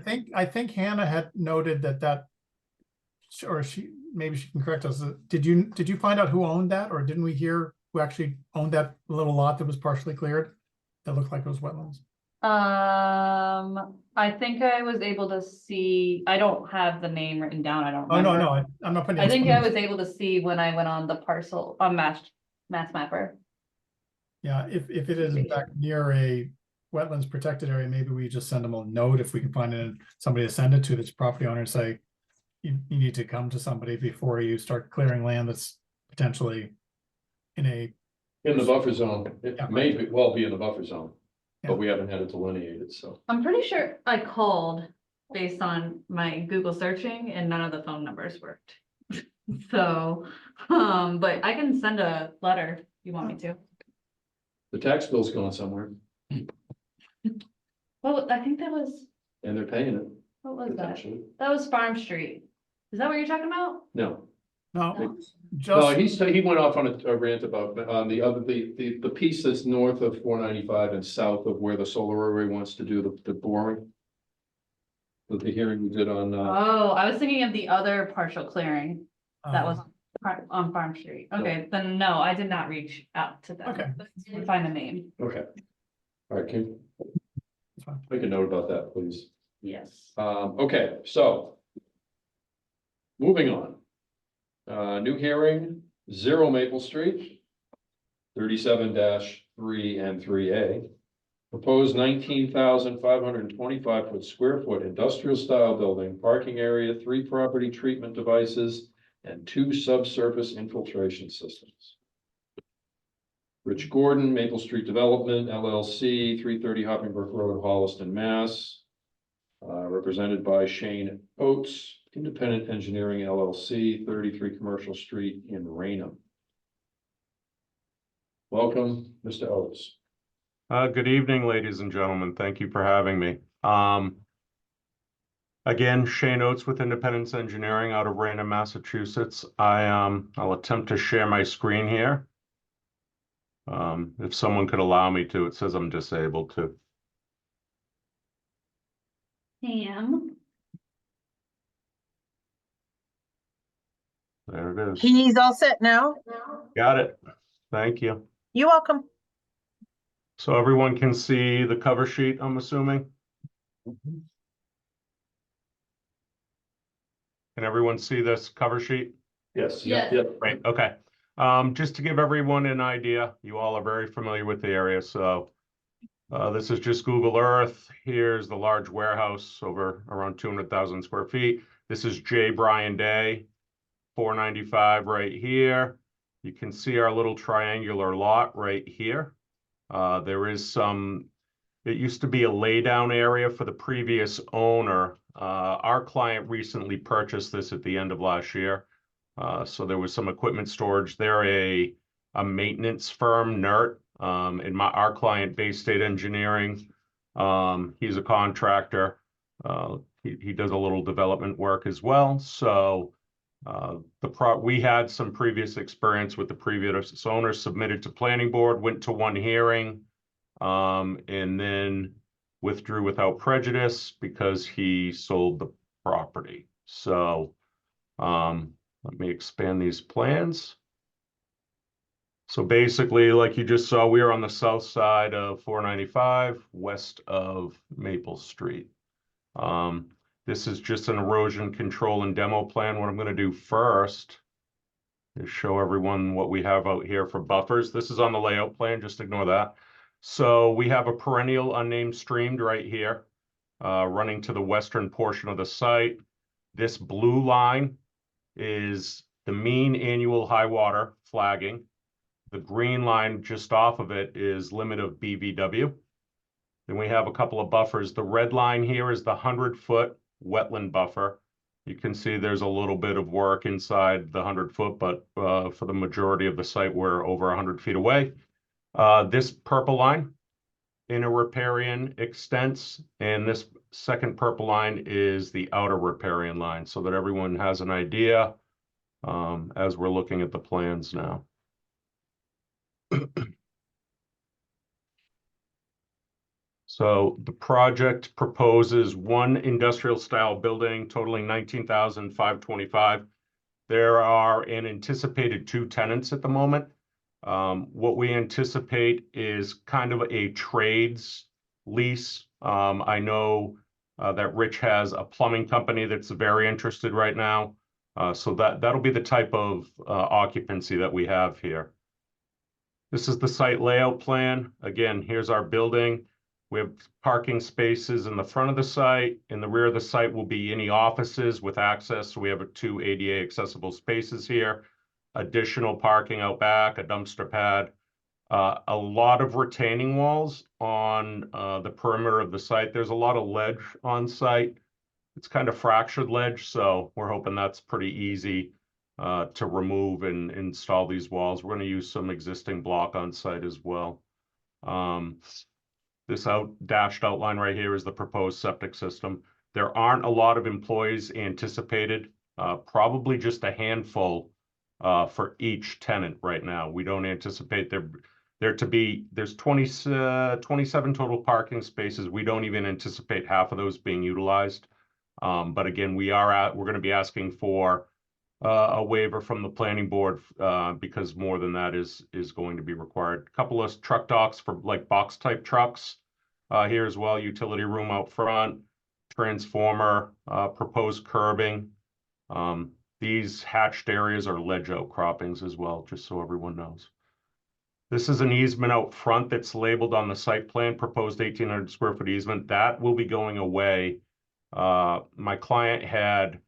think Hannah had noted that, or maybe she can correct us. Did you find out who owned that, or didn't we hear who actually owned that little lot that was partially cleared? That looked like it was wetlands. I think I was able to see, I don't have the name written down, I don't Oh, no, remember. I'm not putting. I think I was able to see when I went on the parcel, on Mass Mapper. Yeah, if it is in fact near a wetlands protected area, maybe we just send them a note if we can find somebody to send it to, that's property owner, and say, you need to come to somebody before you start clearing land that's potentially in In the buffer zone, it Yeah. may well be in the buffer zone, Yeah. but we haven't had it delineated, so. I'm pretty sure I called based on my Google searching and none of the phone numbers worked. So, but I can send a letter if you want me to. The tax bill's going somewhere Well, I think that was, and they're paying it what was that? potentially. That was Farm Street. Is that what you're talking about? No, no, No. just, he went off on a rant about, the piece that's north of 495 and south of where the solar array wants to do the boring. With the hearing we did on, Oh, I was thinking of the other partial clearing that was on Farm Street. Okay, then no, I did not reach out to them. Okay. To find the name. okay. All right, fine. Make a note about that, please. Yes. Okay, so. Moving on. New hearing, 0 Maple Street. 37-3 and 3A. Proposed 19,525 square foot industrial style building, parking area, 3 property treatment devices, and 2 subsurface infiltration systems. Rich Gordon, Maple Street Development LLC, 330 Hoppingbrook Road, Holliston, Mass. Represented by Shane Oates, Independent Engineering LLC, 33 Commercial Street in Raynham. Welcome, Mr. Oates. Good evening, ladies and gentlemen. Thank you for having me. Again, Shane Oates with Independence Engineering out of Raynham, Massachusetts. I'll attempt to share my screen here. If someone could allow me to, it says I'm disabled to. There it is. He's all set now. Got it. Thank you. You're welcome. So everyone can see the cover sheet, I'm assuming? Can everyone see this cover sheet? Yes. Yes. Yep. Right, okay. Just to give everyone an idea, you all are very familiar with the area, so this is just Google Earth. Here's the large warehouse over around 200,000 square feet. This is J. Bryan Day, 495 right here. You can see our little triangular lot right here. There is some, it used to be a laydown area for the previous owner. Our client recently purchased this at the end of last year. So there was some equipment storage. They're a maintenance firm, NERT, and our client, Bay State Engineering. He's a contractor. He does a little development work as well. So we had some previous experience with the previous owner, submitted to planning board, went to 1 hearing, and then withdrew without prejudice because he sold the property. So let me expand these plans. So basically, like you just saw, we are on the south side of 495, west of Maple Street. This is just an erosion control and demo plan. What I'm going to do first is show everyone what we have out here for buffers. This is on the layout plan, just ignore that. So we have a perennial unnamed stream right here, running to the western portion of the site. This blue line is the mean annual high water flagging. The green line just off of it is limit of BVW. Then we have a couple of buffers. The red line here is the 100-foot wetland buffer. You can see there's a little bit of work inside the 100-foot, but for the majority of the site, we're over 100 feet away. This purple line, inner riparian extents, and this second purple line is the outer riparian line, so that everyone has an idea as we're looking at the plans now. So the project proposes 1 industrial style building totaling 19,525. There are an anticipated 2 tenants at the moment. What we anticipate is kind of a trades lease. I know that Rich has a plumbing company that's very interested right now. So that'll be the type of occupancy that we have here. This is the site layout plan. Again, here's our building. We have parking spaces in the front of the site. In the rear of the site will be any offices with access. So we have 2 ADA accessible spaces here. Additional parking out back, a dumpster pad. A lot of retaining walls on the perimeter of the site. There's a lot of ledge on site. It's kind of fractured ledge, so we're hoping that's pretty easy to remove and install these walls. We're going to use some existing block on site as well. This dashed outline right here is the proposed septic system. There aren't a lot of employees anticipated, probably just a handful for each tenant right now. We don't anticipate there's 27 total parking spaces. We don't even anticipate half of those being utilized. But again, we're going to be asking for a waiver from the planning board because more than that is going to be required. A couple of truck docks for like box type trucks. here as well, utility room out front, transformer, proposed curbing. These hatched areas are ledge outcroppings as well, just so everyone knows. This is an easement out front that's labeled on the site plan, proposed 1,800 square foot easement. That will be going away. My client had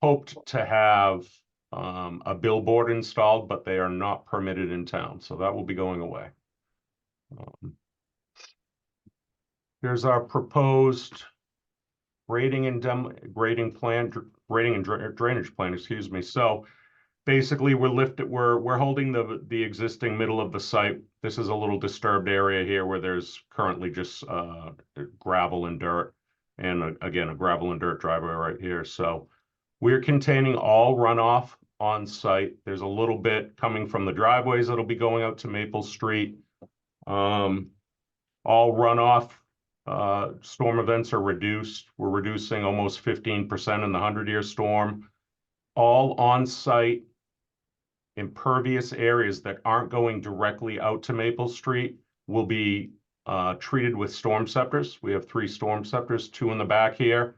hoped to have a billboard installed, but they are not permitted in town, so that will be going away. Here's our proposed grading and drainage plan, excuse me. So basically, we're holding the existing middle of the site. This is a little disturbed area here where there's currently just gravel and dirt, and again, a gravel and dirt driveway right here. So we're containing all runoff on site. There's a little bit coming from the driveways that'll be going out to Maple Street. All runoff storm events are reduced. We're reducing almost 15% in the 100-year storm. All on-site impervious areas that aren't going directly out to Maple Street will be treated with storm scepters. We have 3 storm scepters, 2 in the back here,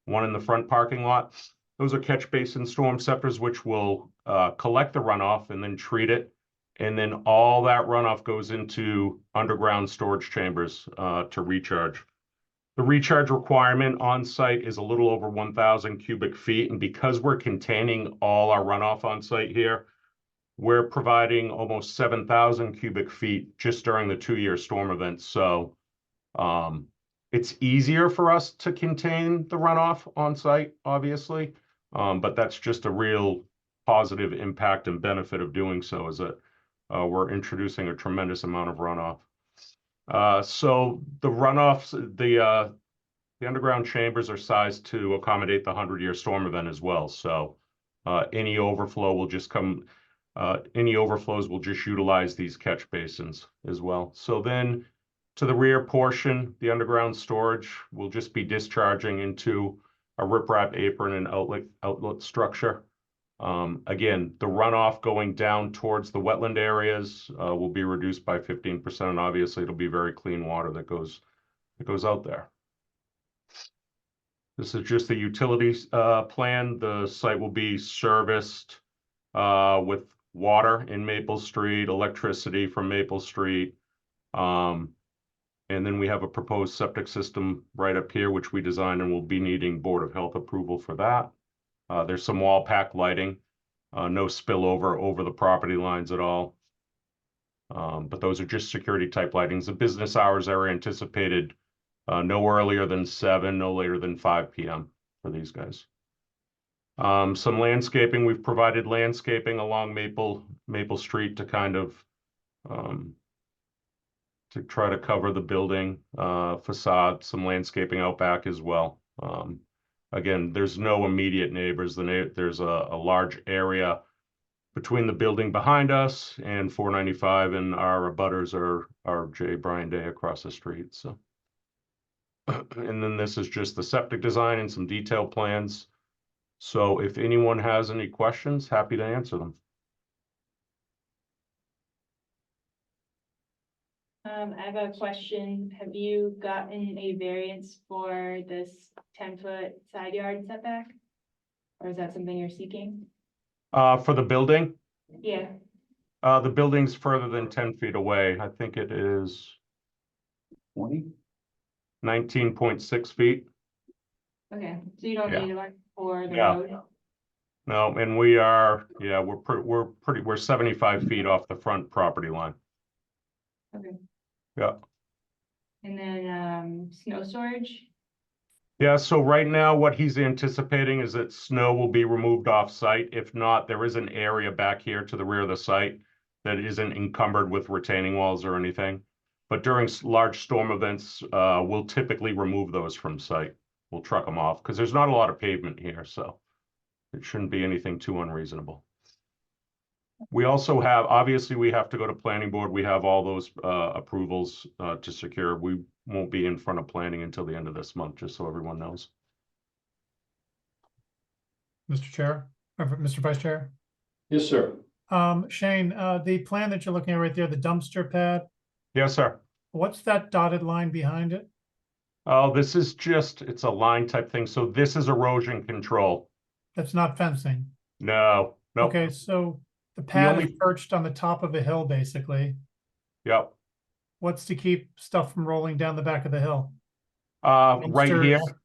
1 in the front parking lot. Those are catch basin storm scepters, which will collect the runoff and then treat it. And then all that runoff goes into underground storage chambers to recharge. The recharge requirement on site is a little over 1,000 cubic feet. And because we're containing all our runoff on site here, we're providing almost 7,000 cubic feet just during the 2-year storm event. So it's easier for us to contain the runoff on site, obviously. But that's just a real positive impact and benefit of doing so, is that we're introducing a tremendous amount of runoff. So the runoffs, the underground chambers are sized to accommodate the 100-year storm event as well. So any overflow will just come, any overflows will just utilize these catch basins as well. So then to the rear portion, the underground storage will just be discharging into a riprap apron and outlet structure. Again, the runoff going down towards the wetland areas will be reduced by 15%, and obviously it'll be very clean water that goes out there. This is just the utilities plan. The site will be serviced with water in Maple Street, electricity from Maple Street. And then we have a proposed septic system right up here, which we designed, and we'll be needing Board of Health approval for that. There's some wall pack lighting, no spillover over the property lines at all. But those are just security type lightings. The business hours are anticipated no earlier than 7, no later than 5 p.m. for these guys. Some landscaping, we've provided landscaping along Maple Street to kind of to try to cover the building facade, some landscaping out back as well. Again, there's no immediate neighbors. There's a large area between the building behind us and 495, and our abutters are J. Brian Day across the street. So, and then this is just the septic design and some detailed plans. So if anyone has any questions, happy to answer them. I have a question. Have you gotten a variance for this 10-foot side yard setback? Or is that something you're seeking? For the building, Yeah, the building's further than 10 feet away. I think it is 19.6 feet. okay, so you don't Yeah. need one for the Yeah. road? No, and we are, yeah, we're 75 feet off the front property line. Okay, Yeah. and then, snow storage? Yeah, so right now, what he's anticipating is that snow will be removed off site. If not, there is an area back here to the rear of the site that isn't encumbered with retaining walls or anything. But during large storm events, we'll typically remove those from site. We'll truck them off because there's not a lot of pavement here, so it shouldn't be anything too unreasonable. We also have, obviously, we have to go to planning board. We have all those approvals to secure. We won't be in front of planning until the end of this month, just so everyone knows. Mr. Chair, or Mr. Vice Chair. Yes, sir. Shane, the plan that you're looking at right there, the dumpster pad, Yes, sir. What's that dotted line behind it? Oh, this is just, it's a line type thing. So this is erosion control. That's not fencing. No, nope. Okay, so the pad is only- perched on the top of a hill, basically. Yep. What's to keep stuff from rolling down the back of the hill? Right here. Dumpsters,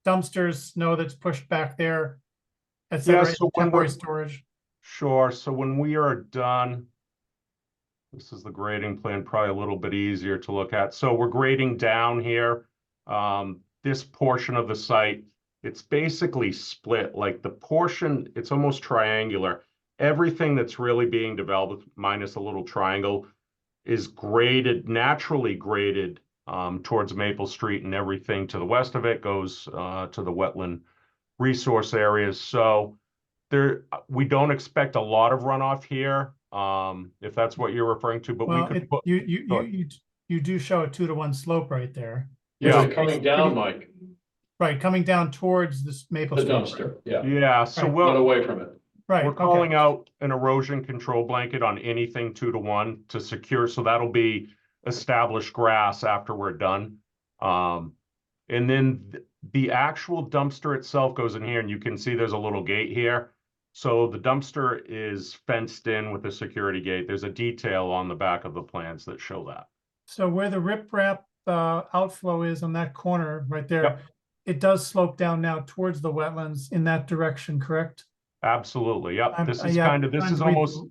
Dumpsters, snow that's pushed back there, et Yeah, cetera, so when temporary we're, storage. sure. So when we are done, this is the grading plan, probably a little bit easier to look at. So we're grading down here. This portion of the site, it's basically split, like the portion, it's almost triangular. Everything that's really being developed, minus a little triangle, is graded, naturally graded towards Maple Street, and everything to the west of it goes to the wetland resource areas. So there, we don't expect a lot of runoff here, if that's what you're referring to, but we Well, could it, put. you do show a 2-to-1 slope right there. Yeah, Which coming is down, pretty- Mike, Right, coming down towards this Maple the Street. right? dumpster, yeah, Yeah, so Right. not we'll, away from it. Right, we're okay. calling out an erosion control blanket on anything 2-to-1 to secure, so that'll be established grass after we're done. And then the actual dumpster itself goes in here, and you can see there's a little gate here. So the dumpster is fenced in with a security gate. There's a detail on the back of the plans that show that. So where the riprap outflow is on that corner right there, Yep. it does slope down now towards the wetlands in that direction, correct? Absolutely, yep. This is Yeah, kind of, this trying is to read almost,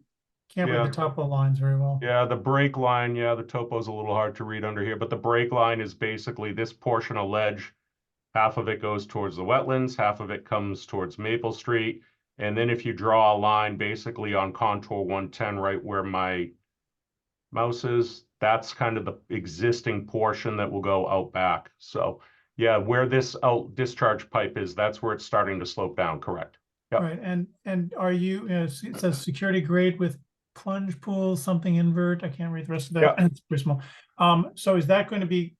Can't read yeah. the topo lines very well. yeah, the break line, yeah, the topo's a little hard to read under here, but the break line is basically this portion of ledge. Half of it goes towards the wetlands, half of it comes towards Maple Street. And then if you draw a line basically on contour 110, right where my mouse is, that's kind of the existing portion that will go out back. So yeah, where this out discharge pipe is, that's where it's starting to slope down, correct? Yep. Right, and are you, it says security grade with plunge pool, something invert, I can't read the rest of that, Yeah. it's pretty small. So is that going to be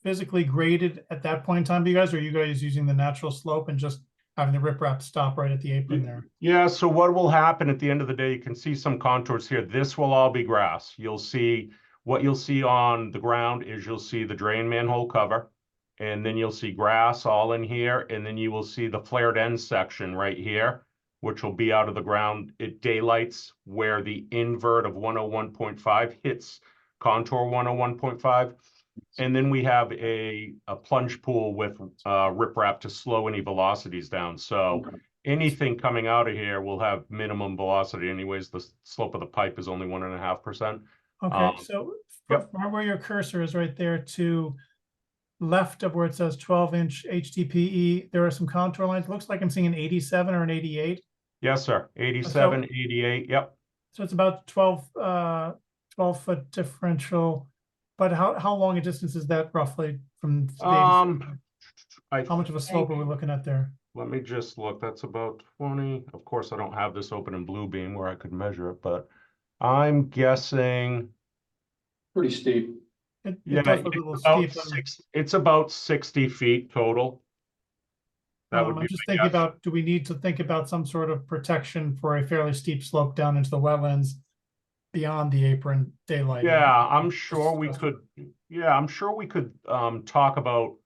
physically graded at that point in time, you guys, or are you guys using the natural slope and just having the riprap stop right at the apron there? Yeah, so what will happen at the end of the day, you can see some contours here. This will all be grass. You'll see, what you'll see on the ground is you'll see the drain manhole cover, and then you'll see grass all in here, and then you will see the flared end section right here, which will be out of the ground. It daylights where the invert of 101.5 hits contour 101.5. And then we have a plunge pool with riprap to slow any velocities down. So anything coming out of here will have minimum velocity anyways. The slope of the pipe is only 1.5%. Okay, so yep. from where your cursor is right there to left of where it says 12-inch HDPE, there are some contour lines. It looks like I'm seeing an 87 or an 88. Yes, sir. 87, 88. Yep. So it's about 12-foot differential. But how long a distance is that roughly from the 87? How much of a slope are we looking at there? Let me just look. That's about 20. Of course, I don't have this open in Bluebeam where I could measure it, but I'm guessing. Pretty steep. It Yeah, does look a little steep. it's about 60 feet total. That would I'm be just my thinking guess. about, do we need to think about some sort of protection for a fairly steep slope down into the wetlands beyond the apron daylight? Yeah, I'm sure we could. Yeah, I'm sure we could talk about,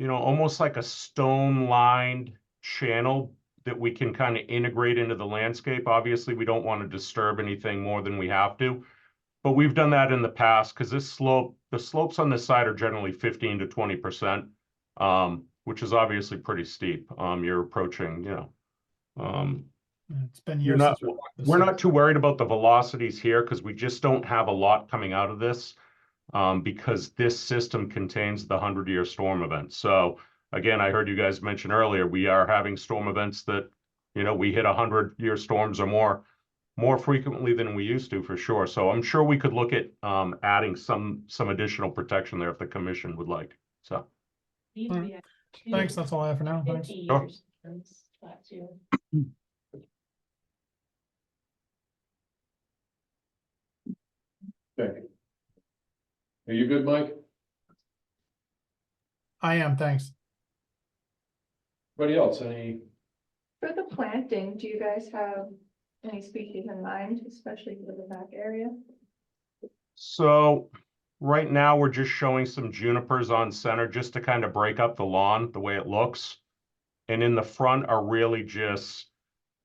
almost like a stone lined channel that we can kind of integrate into the landscape. Obviously, we don't want to disturb anything more than we have to, but we've done that in the past because the slopes on this side are generally 15 to 20%, which is obviously pretty steep. You're approaching, It's been years since we're not too worried about the velocities here because we just don't have a lot coming out of this, because this system contains the 100-year storm event. So again, I heard you guys mention earlier, we are having storm events that, we hit 100-year storms or more frequently than we used to, for sure. So I'm sure we could look at adding some additional protection there if the commission would like. So Thanks, that's all I have for now. Thanks. Sure. Okay. Are you good, Mike? I am, thanks. Anybody else? Any? For the planting, do you guys have any species in mind, especially for the back area? So Right now, we're just showing some junipers on center just to kind of break up the lawn, the way it looks. And in the front are really just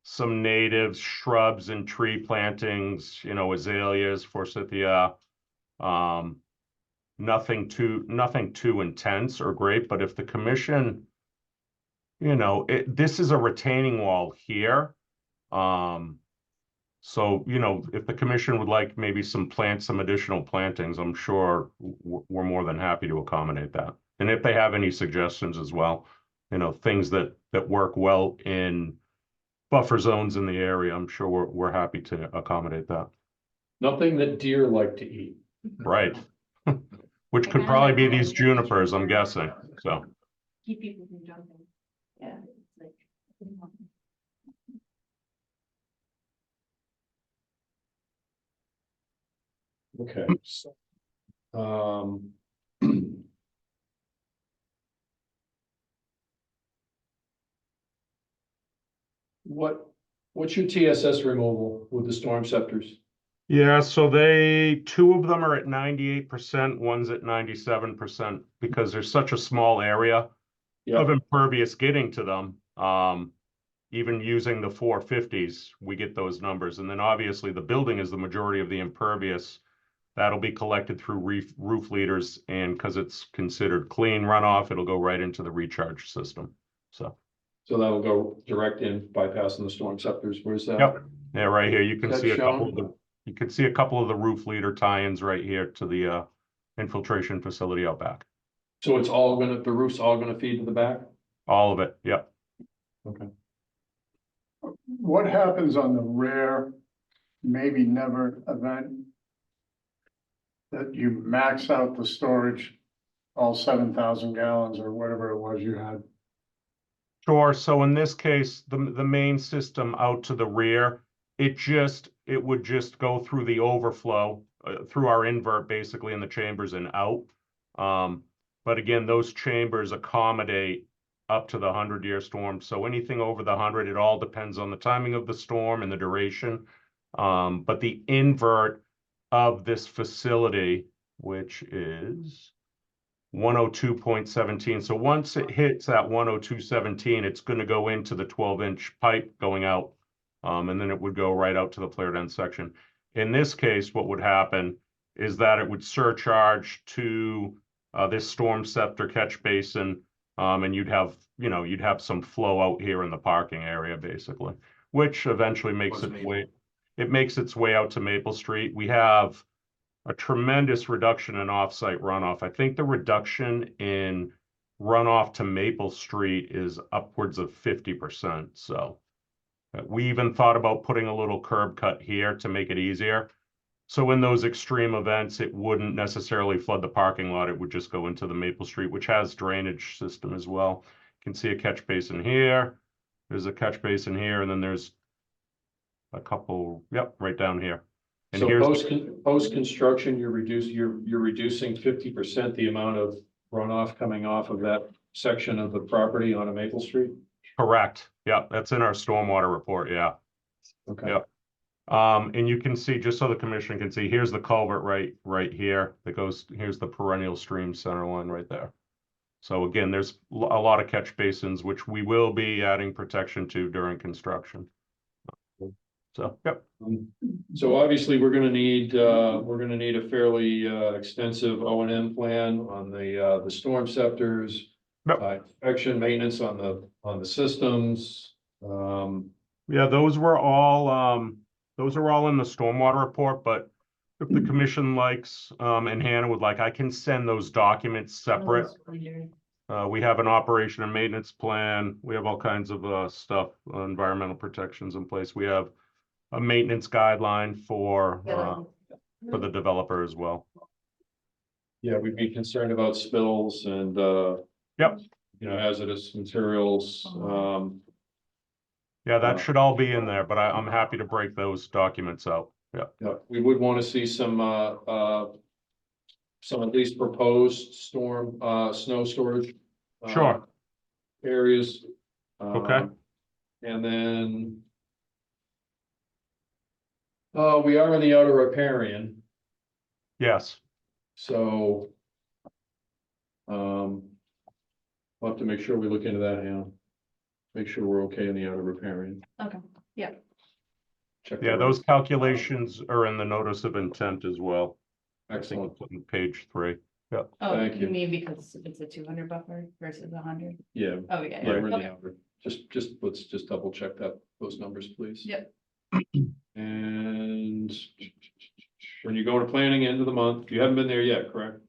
some native shrubs and tree plantings, you know, azaleas, forsythia. Nothing too intense or great, but if the commission, you know, this is a retaining wall here. So, you know, if the commission would like maybe some additional plantings, I'm sure we're more than happy to accommodate that. And if they have any suggestions as well, you know, things that work well in buffer zones in the area, I'm sure we're happy to accommodate that. Nothing that deer like to eat. Right. Which I could kinda probably like be the these idea of junipers, I'm tree guessing, so. Keep people from jumping. Yeah, it's like. Okay. So, what's your TSS removal with the storm scepters? Yeah, so two of them are at 98%, one's at 97%, because there's such a small area of impervious getting to them. Even using the 450s, we get those numbers. And then obviously the building is the majority of the impervious. That'll be collected through roof leaders, and because it's considered clean runoff, it'll go right into the recharge system. So that'll go direct in bypassing the storm scepters. Where's that? yep, yeah, right here. You can Is that see a couple shown? of the roof leader tie-ins right here to the infiltration facility out back. So the roof's all gonna feed to the back? All of it, yep. Okay. What happens on the rare, maybe never event that you max out the storage, all 7,000 gallons or whatever it was you had? Sure. So in this case, the main system out to the rear, it would just go through the overflow, through our invert basically in the chambers and out. But again, those chambers accommodate up to the 100-year storm. So anything over the 100, it all depends on the timing of the storm and the duration. But the invert of this facility, which is 102.17. So once it hits that 102.17, it's going to go into the 12-inch pipe going out, and then it would go right out to the flared end section. In this case, what would happen is that it would surcharge to this storm scepter catch basin, and you'd have some flow out here in the parking area, basically, which eventually makes its way out to Maple Street. We have a tremendous reduction in offsite runoff. I think the reduction in runoff to Maple Street is upwards of 50%. So we even thought about putting a little curb cut here to make it easier. So in those extreme events, it wouldn't necessarily flood the parking lot. It would just go into the Maple Street, which has drainage system as well. You can see a catch basin here. There's a catch basin here, and then there's a couple, yep, right down here. And So here's post construction, you're reducing 50% the amount of runoff coming off of that section of the property on a Maple Street? correct. Yeah, that's in our stormwater report. Yeah. Okay. Yep. And you can see, just so the commission can see, here's the culvert right here that goes, here's the perennial stream center line right there. So again, there's a lot of catch basins, which we will be adding protection to during construction. So, yep. So obviously, we're gonna need a fairly extensive O&M plan on the storm scepters. Yep. Inspection, maintenance on the systems. Yeah, those were all in the stormwater report, but if the commission likes, and Hannah would like, I can send those documents separate. We have an operation and maintenance plan. We have all kinds of stuff, environmental protections in place. We have a maintenance guideline for the developer as well. Yeah, we'd be concerned about spills and Yep. hazardous materials. Yeah, that should all be in there, but I'm happy to break those documents out. Yeah. Yeah, we would want to see some at least proposed storm snow storage. Sure. Areas. Okay. And then we are in the outer riparian. Yes. So. We'll have to make sure we look into that, Hannah. Make sure we're okay in the outer riparian. Okay, yeah. Check Yeah, the those rates. calculations are in the notice of intent as well. Excellent. It's on page 3. Oh, Thank you. you mean because it's a 200 buffer versus 100? Yeah, Oh, yeah. yeah, we're in the Okay. outer. Let's just double check those numbers, please. Yep. And when you go to planning end of the month, you haven't been there yet, correct?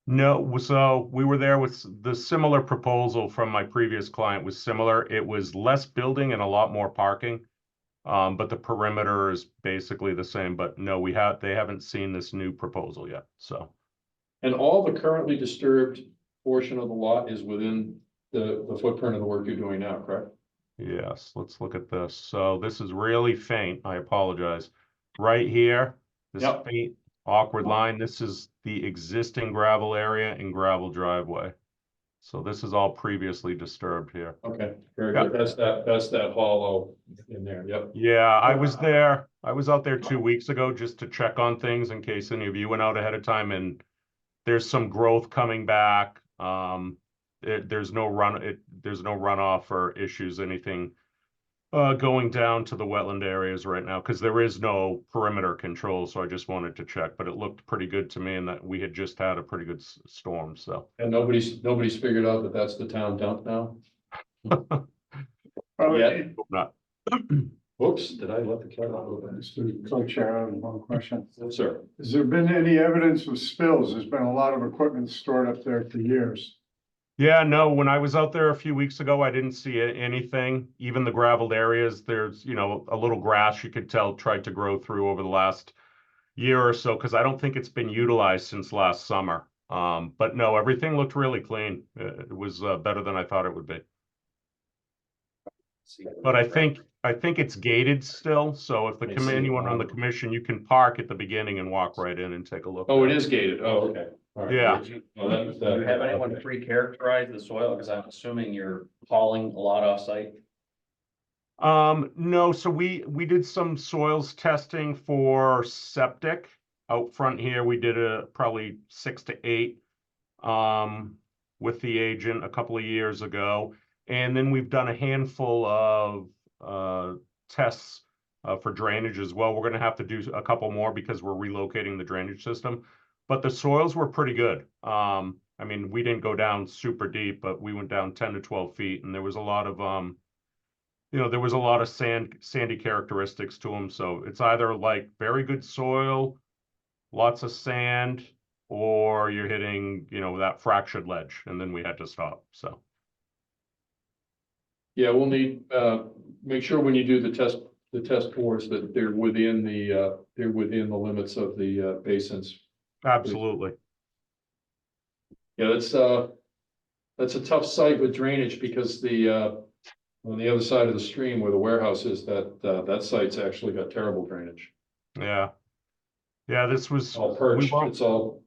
No, so we were there with the similar proposal from my previous client was similar. It was less building and a lot more parking. But the perimeter is basically the same, but no, they haven't seen this new proposal yet, so. And all the currently disturbed portion of the lot is within the footprint of the work you're doing now, correct? Yes, let's look at this. So this is really faint. I apologize. Right here, this Yep. faint awkward line, this is the existing gravel area and gravel driveway. So this is all previously disturbed here. Okay, very Yeah. good. That's that hollow in there, yep. Yeah, I was there. I was out there 2 weeks ago just to check on things in case any of you went out ahead of time, and there's some growth coming back. There's no runoff or issues, anything going down to the wetland areas right now, because there is no perimeter control. So I just wanted to check, but it looked pretty good to me, and that we had just had a pretty good storm. So And nobody's figured out that that's the town dump now? Well, Yeah. not. Whoops, did I let the cat out of the bag? Mr. Co-Chair, I have one question. Yes, sir. Has there been any evidence of spills? There's been a lot of equipment stored up there for years. Yeah, no, when I was out there a few weeks ago, I didn't see anything. Even the graveled areas, there's, a little grass you could tell tried to grow through over the last year or so, because I don't think it's been utilized since last summer. But no, everything looked really clean. It was better than I thought it would be. But I think it's gated still, so if anyone on the commission, you can park at the beginning and walk right in and take a look. Oh, it is gated. Oh, okay. All right. Yeah. Do you have anyone pre-characterize the soil? Because I'm assuming you're hauling a lot off-site. No, so we did some soils testing for septic out front here. We did probably 6 to 8 with the agent a couple of years ago. And then we've done a handful of tests for drainage as well. We're going to have to do a couple more because we're relocating the drainage system. But the soils were pretty good. I mean, we didn't go down super deep, but we went down 10 to 12 feet, and there was a lot of there was a lot of sandy characteristics to them. So it's either like very good soil, lots of sand, or you're hitting, that fractured ledge, and then we had to stop. So. Yeah, we'll need, make sure when you do the test pours that they're within the limits of the basins. Absolutely. Yeah, that's a tough site with drainage because on the other side of the stream where the warehouse is, that site's actually got terrible drainage. Yeah. Yeah, this was All perched, it's all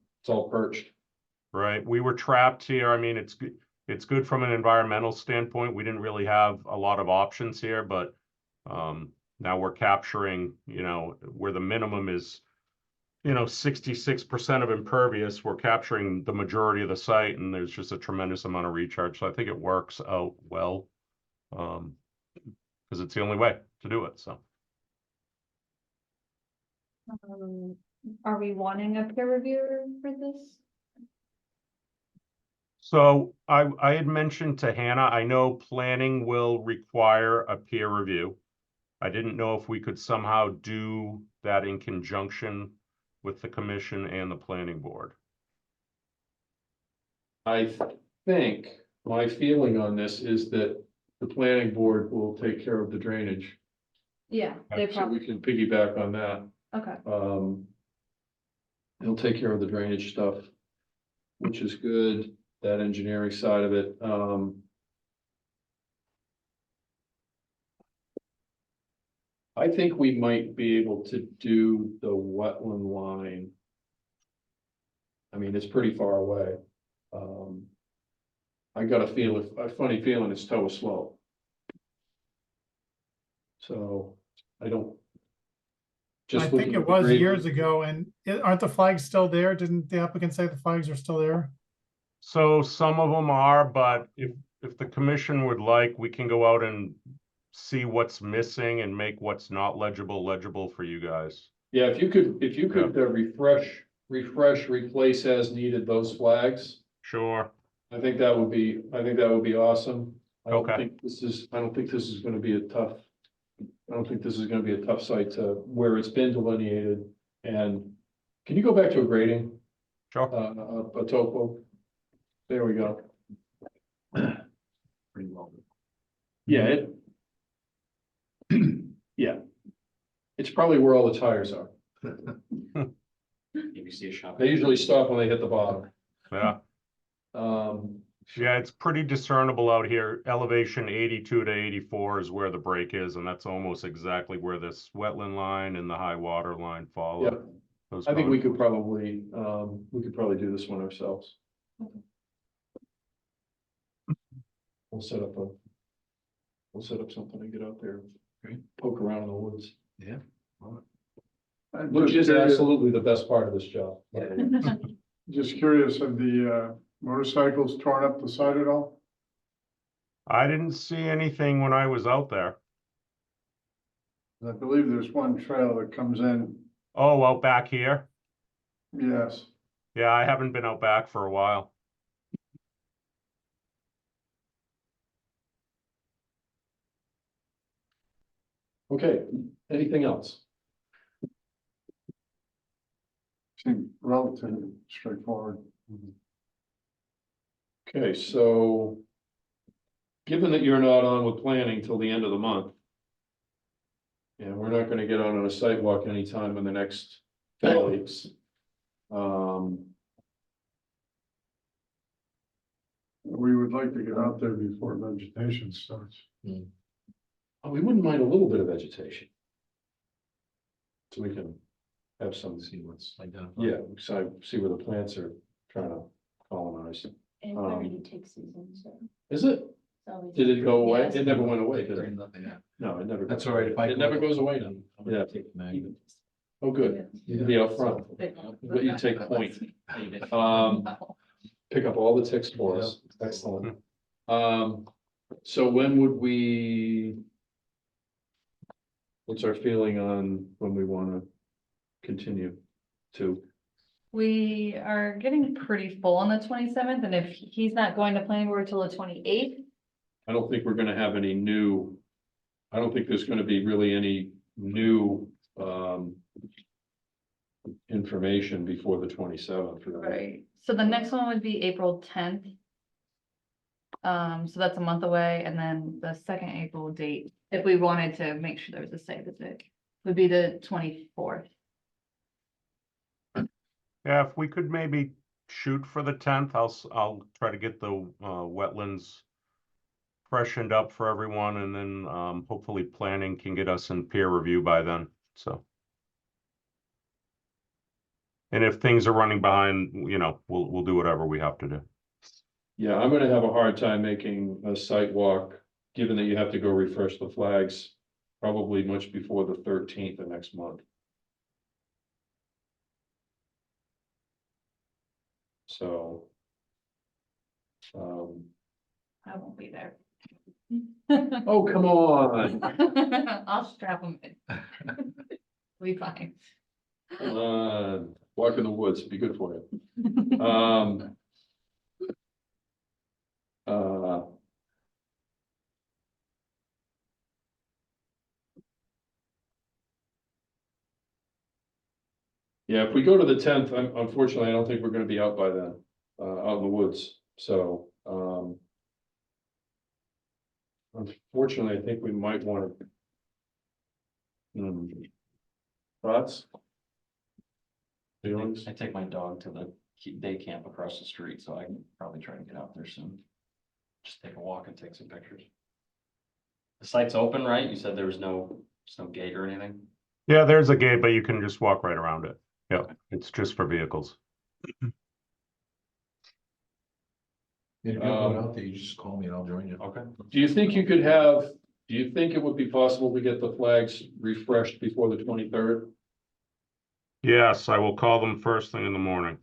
perched. right. We were trapped here. I mean, it's good from an environmental standpoint. We didn't really have a lot of options here, but now we're capturing, where the minimum is, 66% of impervious. We're capturing the majority of the site, and there's just a tremendous amount of recharge. So I think it works out well, because it's the only way to do it. So. Are we wanting a peer reviewer for this? So I had mentioned to Hannah, I know planning will require a peer review. I didn't know if we could somehow do that in conjunction with the commission and the planning board. I think my feeling on this is that the planning board will take care of the drainage. Yeah, they So we can piggyback on that. okay. He'll take care of the drainage stuff, which is good, that engineering side of it. I think we might be able to do the wetland line. I mean, it's pretty far away. I got a funny feeling it's toe slope. So I don't Just I think looking it at the was grade- years ago, and aren't the flags still there? Didn't the applicant say the flags are still there? So some of them are, but if the commission would like, we can go out and see what's missing and make what's not legible for you guys. Yeah, if you could refresh, replace as needed those flags, Sure. I think that would be awesome. I don't Okay. think this is gonna be a tough site to, where it's been delineated. And can you go back to a grading, Sure. a topo? There we go. Pretty well. Yeah, yeah. It's probably where all the tires are. If you see a shop. They usually stop when they hit the bottom. Yeah. Yeah, it's pretty discernible out here. Elevation 82 to 84 is where the break is, and that's almost exactly where this wetland line and the high water line follow. Yeah. Those I think we contours. could probably do this one ourselves. We'll set up something and get out there, poke around in the woods, which is absolutely the best part of this job. Just curious, have the motorcycles torn up the site at all? I didn't see anything when I was out there. I believe there's one trail that comes in, Oh, out back here? yes. Yeah, I haven't been out back for a while. Okay, anything else? Seemed relatively straightforward. Okay, so given that you're not on with planning till the end of the month, and we're not gonna get on a sidewalk anytime in the next 4 weeks. We would like to get out there before vegetation starts. We wouldn't mind a little bit of vegetation. So we can have some, see what's identified. Yeah, so see where the plants are trying to colonize. And it's already tick season, so. Is it? it's always- Did it go away? Yes. It never went away, did it? No, it never. That's all right. If I It never goes away now. Yeah. Oh, good. You can be out front. But you take point. Pick up all the ticks for us. Excellent. So when would we? What's our feeling on when we want to continue to? We are getting pretty full on the 27th, and if he's not going to planning board till the 28th, I don't think we're gonna have any new. I don't think there's gonna be really any new information before the 27th. right? So the next one would be April 10th. So that's a month away, and then the second April date, if we wanted to make sure there was a site visit, would be the 24th. Yeah, if we could maybe shoot for the 10th, I'll try to get the wetlands freshened up for everyone, and then hopefully planning can get us in peer review by then, so. And if things are running behind, we'll do whatever we have to do. Yeah, I'm gonna have a hard time making a site walk, given that you have to go refresh the flags. Probably much before the 13th of next month. So. I won't be there. Oh, come on. I'll strap them in. We fine. Walk in the woods, be good for you. Yeah, if we go to the 10th, unfortunately, I don't think we're gonna be out by then, out in the woods, so, unfortunately, I think we might wanna. Thoughts? Feelings? I take my dog to the day camp across the street, so I can probably try to get out there soon. Just take a walk and take some pictures. The site's open, right? You said there's no gate or anything? Yeah, there's a gate, but you can just walk right around it. Yeah, it's just for vehicles. If you're going out there, you just call me and I'll join you. Okay. Do you think it would be possible to get the flags refreshed before the 23rd? Yes, I will call them first thing in the morning.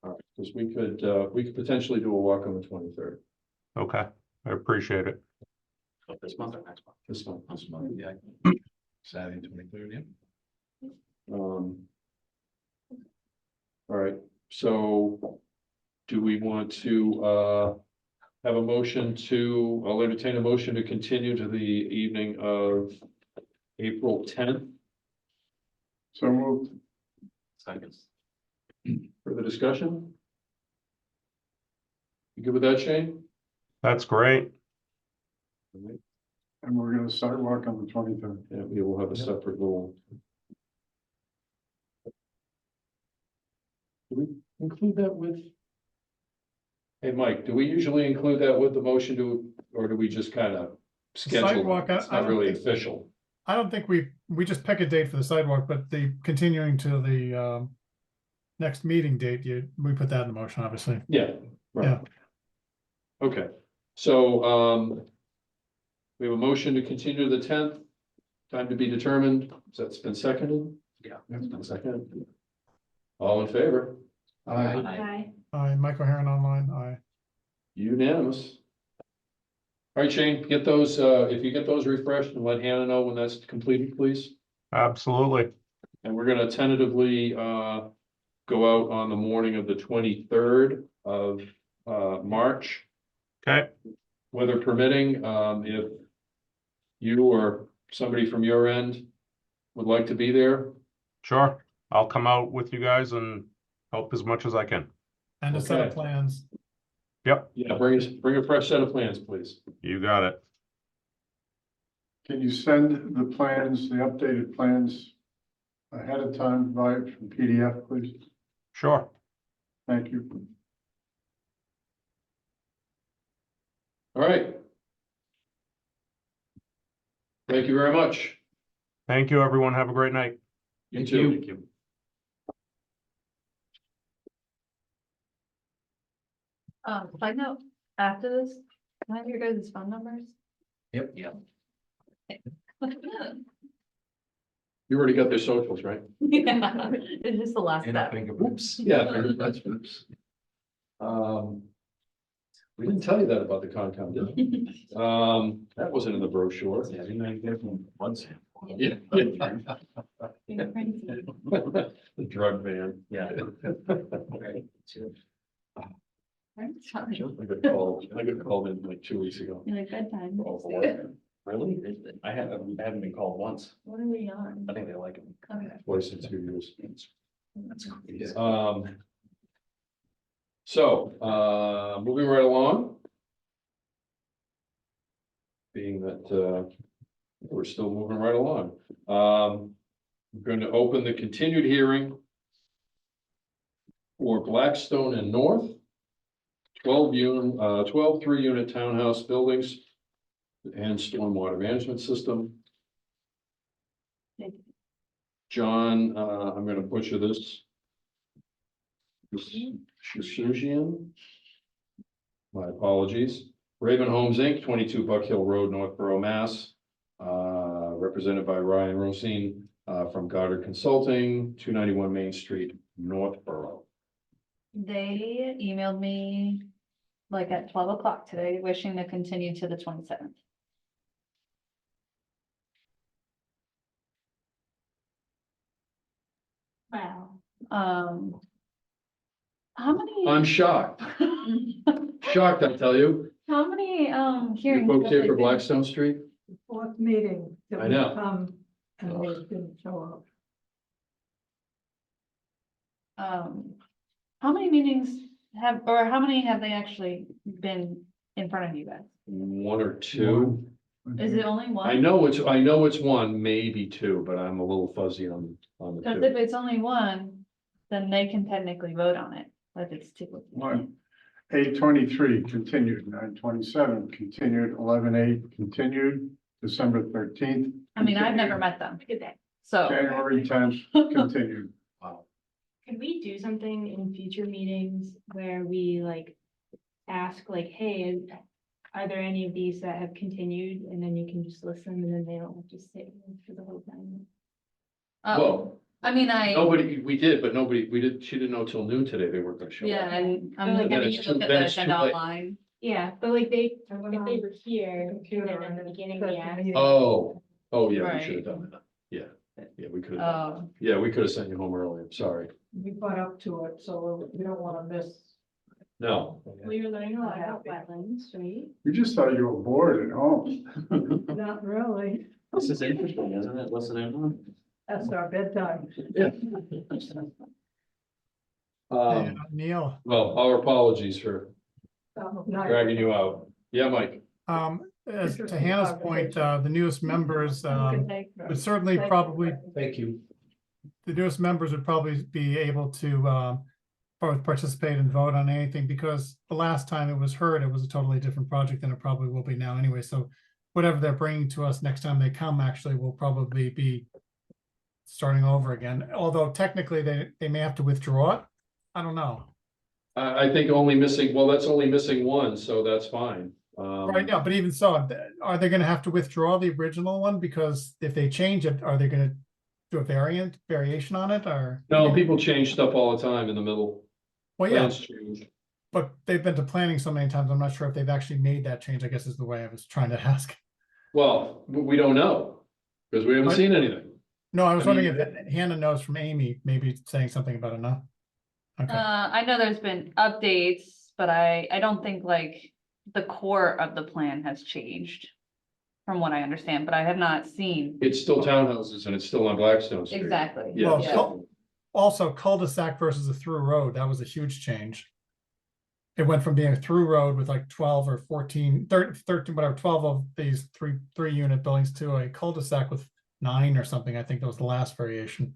Because we could potentially do a walk on the 23rd. Okay, I appreciate it. So this month or next month? This month, yeah. Saturday, 23rd, yeah. All right, so do we want to have a motion to, I'll entertain a motion to continue to the evening of April 10th? So moved. Seconds. Further discussion? You good with that, Shane? That's great. All right. And we're gonna sidewalk on the 23rd. Yeah, we will have a separate little. Do we include that with? Hey, Mike, do we usually include that with the motion to, or do we just kind of schedule sidewalk, it? It's I not don't really think- official. I don't think we just pick a date for the sidewalk, but the continuing to the next meeting date, we put that in the motion, obviously. Yeah, right. Yeah. Okay, so, we have a motion to continue to the 10th, time to be determined. That's been seconded? Yeah. It's been seconded. All in favor? Hi. Michael Heron online, aye. Unanimous. All right, Shane, get those, if you get those refreshed and let Hannah know when that's completed, please. Absolutely. And we're gonna tentatively, go out on the morning of the 23rd of, March. Okay, Weather permitting, if you or somebody from your end would like to be there. sure. I'll come out with you guys and help as much as I can. And a set of Okay. plans. Yep, Yeah, bring a fresh set of plans, please. you got it. Can you send the plans, the updated plans ahead of time by from PDF, please? Sure. Thank you. All right. Thank you very much. Thank you, everyone. Have a great night. You too. Thank you. Side note, after this, can I have your guys' phone numbers? Yep. Yeah. You already got their socials, right? Yeah, it's just the last And our step. fingerprints. Yeah. That's oops. We didn't tell you that about the Concom, did we? That wasn't in the brochure. Yeah, didn't I get from one sample? Yeah. The drug van. Yeah. I got called in like 2 weeks ago. You're like bedtime. All for work. Really? I haven't been called once. What are we on? I think they like him. Okay. Twice in 2 years. That's crazy. So, moving right along. Being that, we're still moving right along. We're going to open the continued hearing for Blackstone and North, 12 3-unit townhouse buildings and stormwater management system. John, I'm gonna butcher this. Shusian. My apologies. Raven Homes, Inc., 22 Buck Hill Road, Northborough, Mass. Represented by Ryan Rosine, from Goddard Consulting, 291 Main Street, Northborough. They emailed me like at 12 o'clock today, wishing to continue to the 27th. Wow. How many? I'm shocked, shocked, I tell you. How many, You hearings? folks have here they for been- Blackstone Street? Fourth meeting. that I we know. come And they didn't show up. How many meetings or how many have they actually been in front of you guys? 1 or 2. Is it only one? I know it's 1, maybe 2, but I'm a little fuzzy on the Because 2. if it's only one, then they can technically vote on it, but it's two. 8/23 continued, 9/27 continued, 11/8 continued, December 13th. I mean, I've never met them, Look at that. so. January 10th continued. Could we do something in future meetings where we like ask like, hey, are there any of these that have continued? And then you can just listen and then they don't have to sit for the whole time. Oh, Well, I mean, Nobody, we did, but nobody, she didn't know till noon today they weren't gonna show up. yeah, and I'm And looking then at it's you too- look at then the it's too agenda late. online. Yeah, but like they, I went if they on were here, computer and in the and beginning, said we to asked. me- Oh, yeah, we should have Right. done that. Yeah, we could have. Oh, Yeah, we could have sent you home earlier. Sorry. We put up to it, so we don't wanna miss. No. We were learning a lot about wetlands, right? You just thought you were bored at home. Not really. This is interesting, isn't it? Listening. That's our bedtime. Yeah, Neil, Well, our apologies for Night. dragging you out. Yeah, Mike. as to Hannah's point, the newest members, would certainly probably, Thank you. the newest members would probably be able to, both participate and vote on anything, because the last time it was heard, it was a totally different project than it probably will be now anyway, so whatever they're bringing to us next time they come, actually will probably be starting over again, although technically they may have to withdraw it. I don't know. I think only missing, well, that's only missing one, so that's fine. Right now, but even so, are they gonna have to withdraw the original one? Because if they change it, are they gonna do a variation on it, or? No, people change stuff all the time in the middle. Well, yeah, Plans change. but they've been to planning so many times, I'm not sure if they've actually made that change, I guess is the way I was trying to ask. Well, we don't know, because we haven't Right. seen anything. No, I was I mean, wondering if Hannah knows from Amy, maybe saying something about it, no? Okay, I know there's been updates, but I don't think like the core of the plan has changed. From what I understand, but I have not seen. It's still townhouses and it's still on Blackstone Street. Exactly. Yeah. Well, Yeah. also cul-de-sac versus a through road, that was a huge change. It went from being a through road with like 12 or 14, 13, whatever, 12 of these three unit buildings to a cul-de-sac with 9 or something. I think that was the last variation.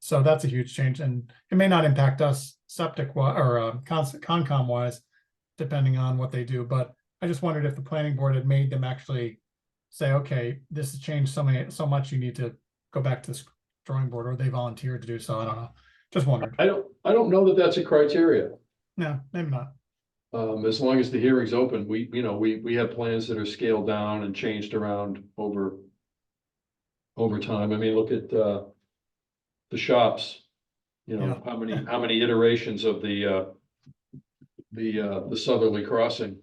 So that's a huge change, and it may not impact us septic or Concom wise, depending on what they do. But I just wondered if the planning board had made them actually say, okay, this has changed so much, you need to go back to the drawing board, or they volunteered to do so. I don't know. Just wondered. I don't know that that's a criteria. No, maybe not. As long as the hearing's open, we have plans that are scaled down and changed around over time. I mean, look at, the shops. You know, how many iterations of the southerly crossing,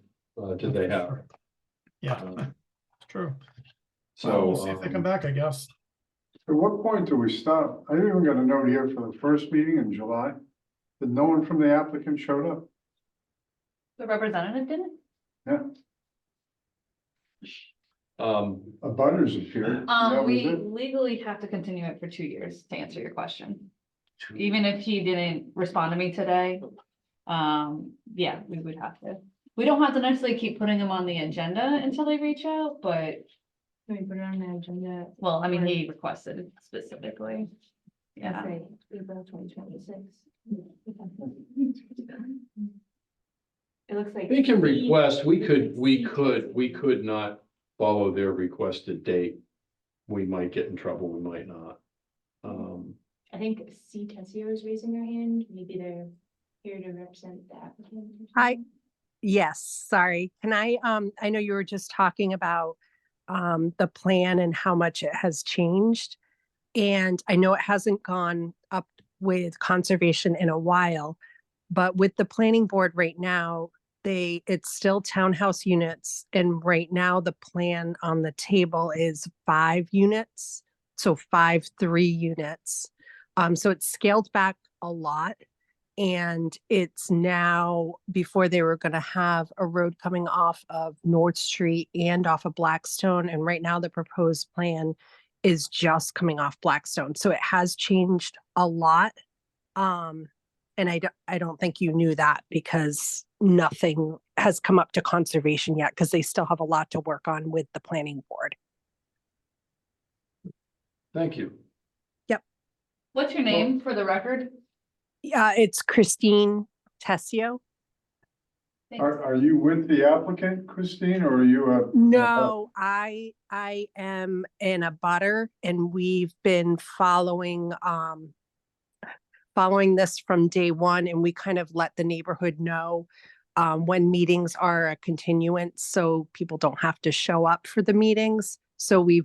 did they have? Yeah, it's true. Well, So, we'll see if they come back, I guess. At what point do we stop? I even got a note here for the first meeting in July, that no one from the applicant showed up. The representative didn't? A butters appeared. That was We it. legally have to continue it for 2 years to answer your question. Even if he didn't respond to me today, yeah, we would have to. We don't have to necessarily keep putting him on the agenda until they reach out, but, Can we put it on the agenda? well, I mean, he requested it specifically. Yeah. Say April 2026. It looks like. they can request, we could not follow their requested date. We might get in trouble, we might not. I think C Tessio is raising their hand, maybe they're here to represent the applicant. or Hi. something. Yes, sorry. Can I know you were just talking about the plan and how much it has changed. And I know it hasn't gone up with conservation in a while, but with the planning board right now, it's still townhouse units. And right now the plan on the table is 5 units. So 5 3-units. So it's scaled back a lot. And it's now, before they were going to have a road coming off of North Street and off of Blackstone. And right now the proposed plan is just coming off Blackstone. So it has changed a lot. And I don't think you knew that, because nothing has come up to conservation yet, because they still have a lot to work on with the planning board. Thank you. What's your name for the record? Yeah, it's Christine Tessio. Are you with the applicant, Christine, or are you a? No, I am in a butter, and we've been following this from day one, and we kind of let the neighborhood know when meetings are a continuance, so people don't have to show up for the meetings. So we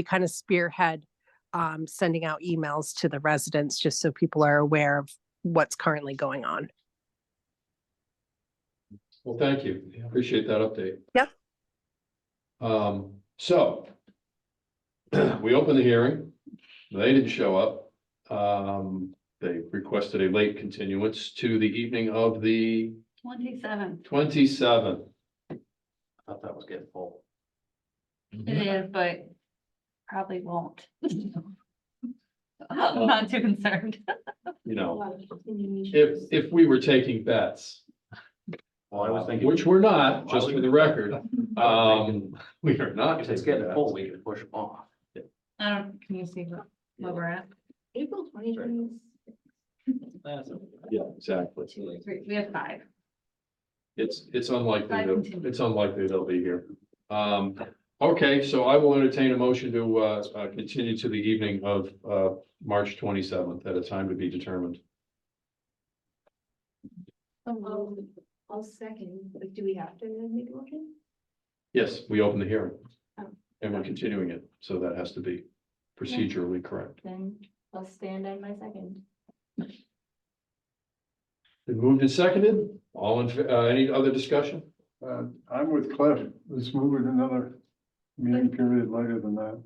kind of spearhead sending out emails to the residents, just so people are aware of what's currently going on. Well, thank you. Appreciate that update. Yep. So we opened the hearing. They didn't show up. They requested a late continuance to the evening of the 27th. 27th. I thought that was getting full. It is, but probably won't. I'm not too concerned. You know, if we were taking bets, Well, I was thinking. which we're not, just for the record, we are not. If it's taking getting bets. full, we can push them off. I don't, can you see what we're at? April 2020. Yeah, exactly. We have 5. It's unlikely, Five continue. it's unlikely they'll be here. Okay, so I will entertain a motion to continue to the evening of March 27th at a time to be determined. I'll second, like, do we have to make a motion? Yes, we open the hearing. Oh. And we're continuing it, so that has to be procedurally correct. Then I'll stand on my second. Been moved and seconded, all in, any other discussion? I'm with Cliff. Let's move it another meeting period later than that.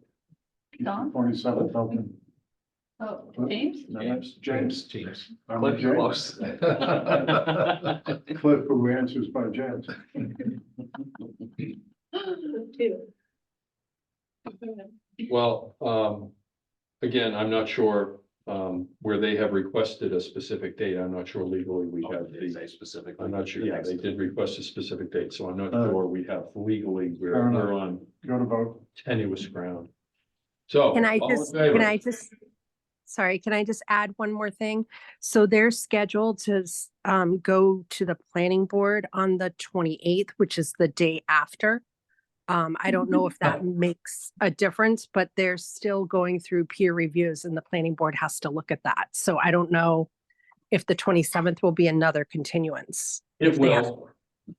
Don? 27th open. Oh, James? James. I'm Cliff, with you're James. close. Cliff, who answers by James. Well, again, I'm not sure, where they have requested a specific date. I'm not sure legally we have They say the, specifically. I'm not sure, yeah, they did request a specific date, so I'm not Uh, sure we have legally, fair enough. we're on Go to vote. tenuous ground. So. Can I all in just, favor? can I just, sorry, can I just add one more thing? So they're scheduled to go to the planning board on the 28th, which is the day after. I don't know if that makes a difference, but they're still going through peer reviews and the planning board has to look at that. So I don't know if the 27th will be another continuance. It if they have- will,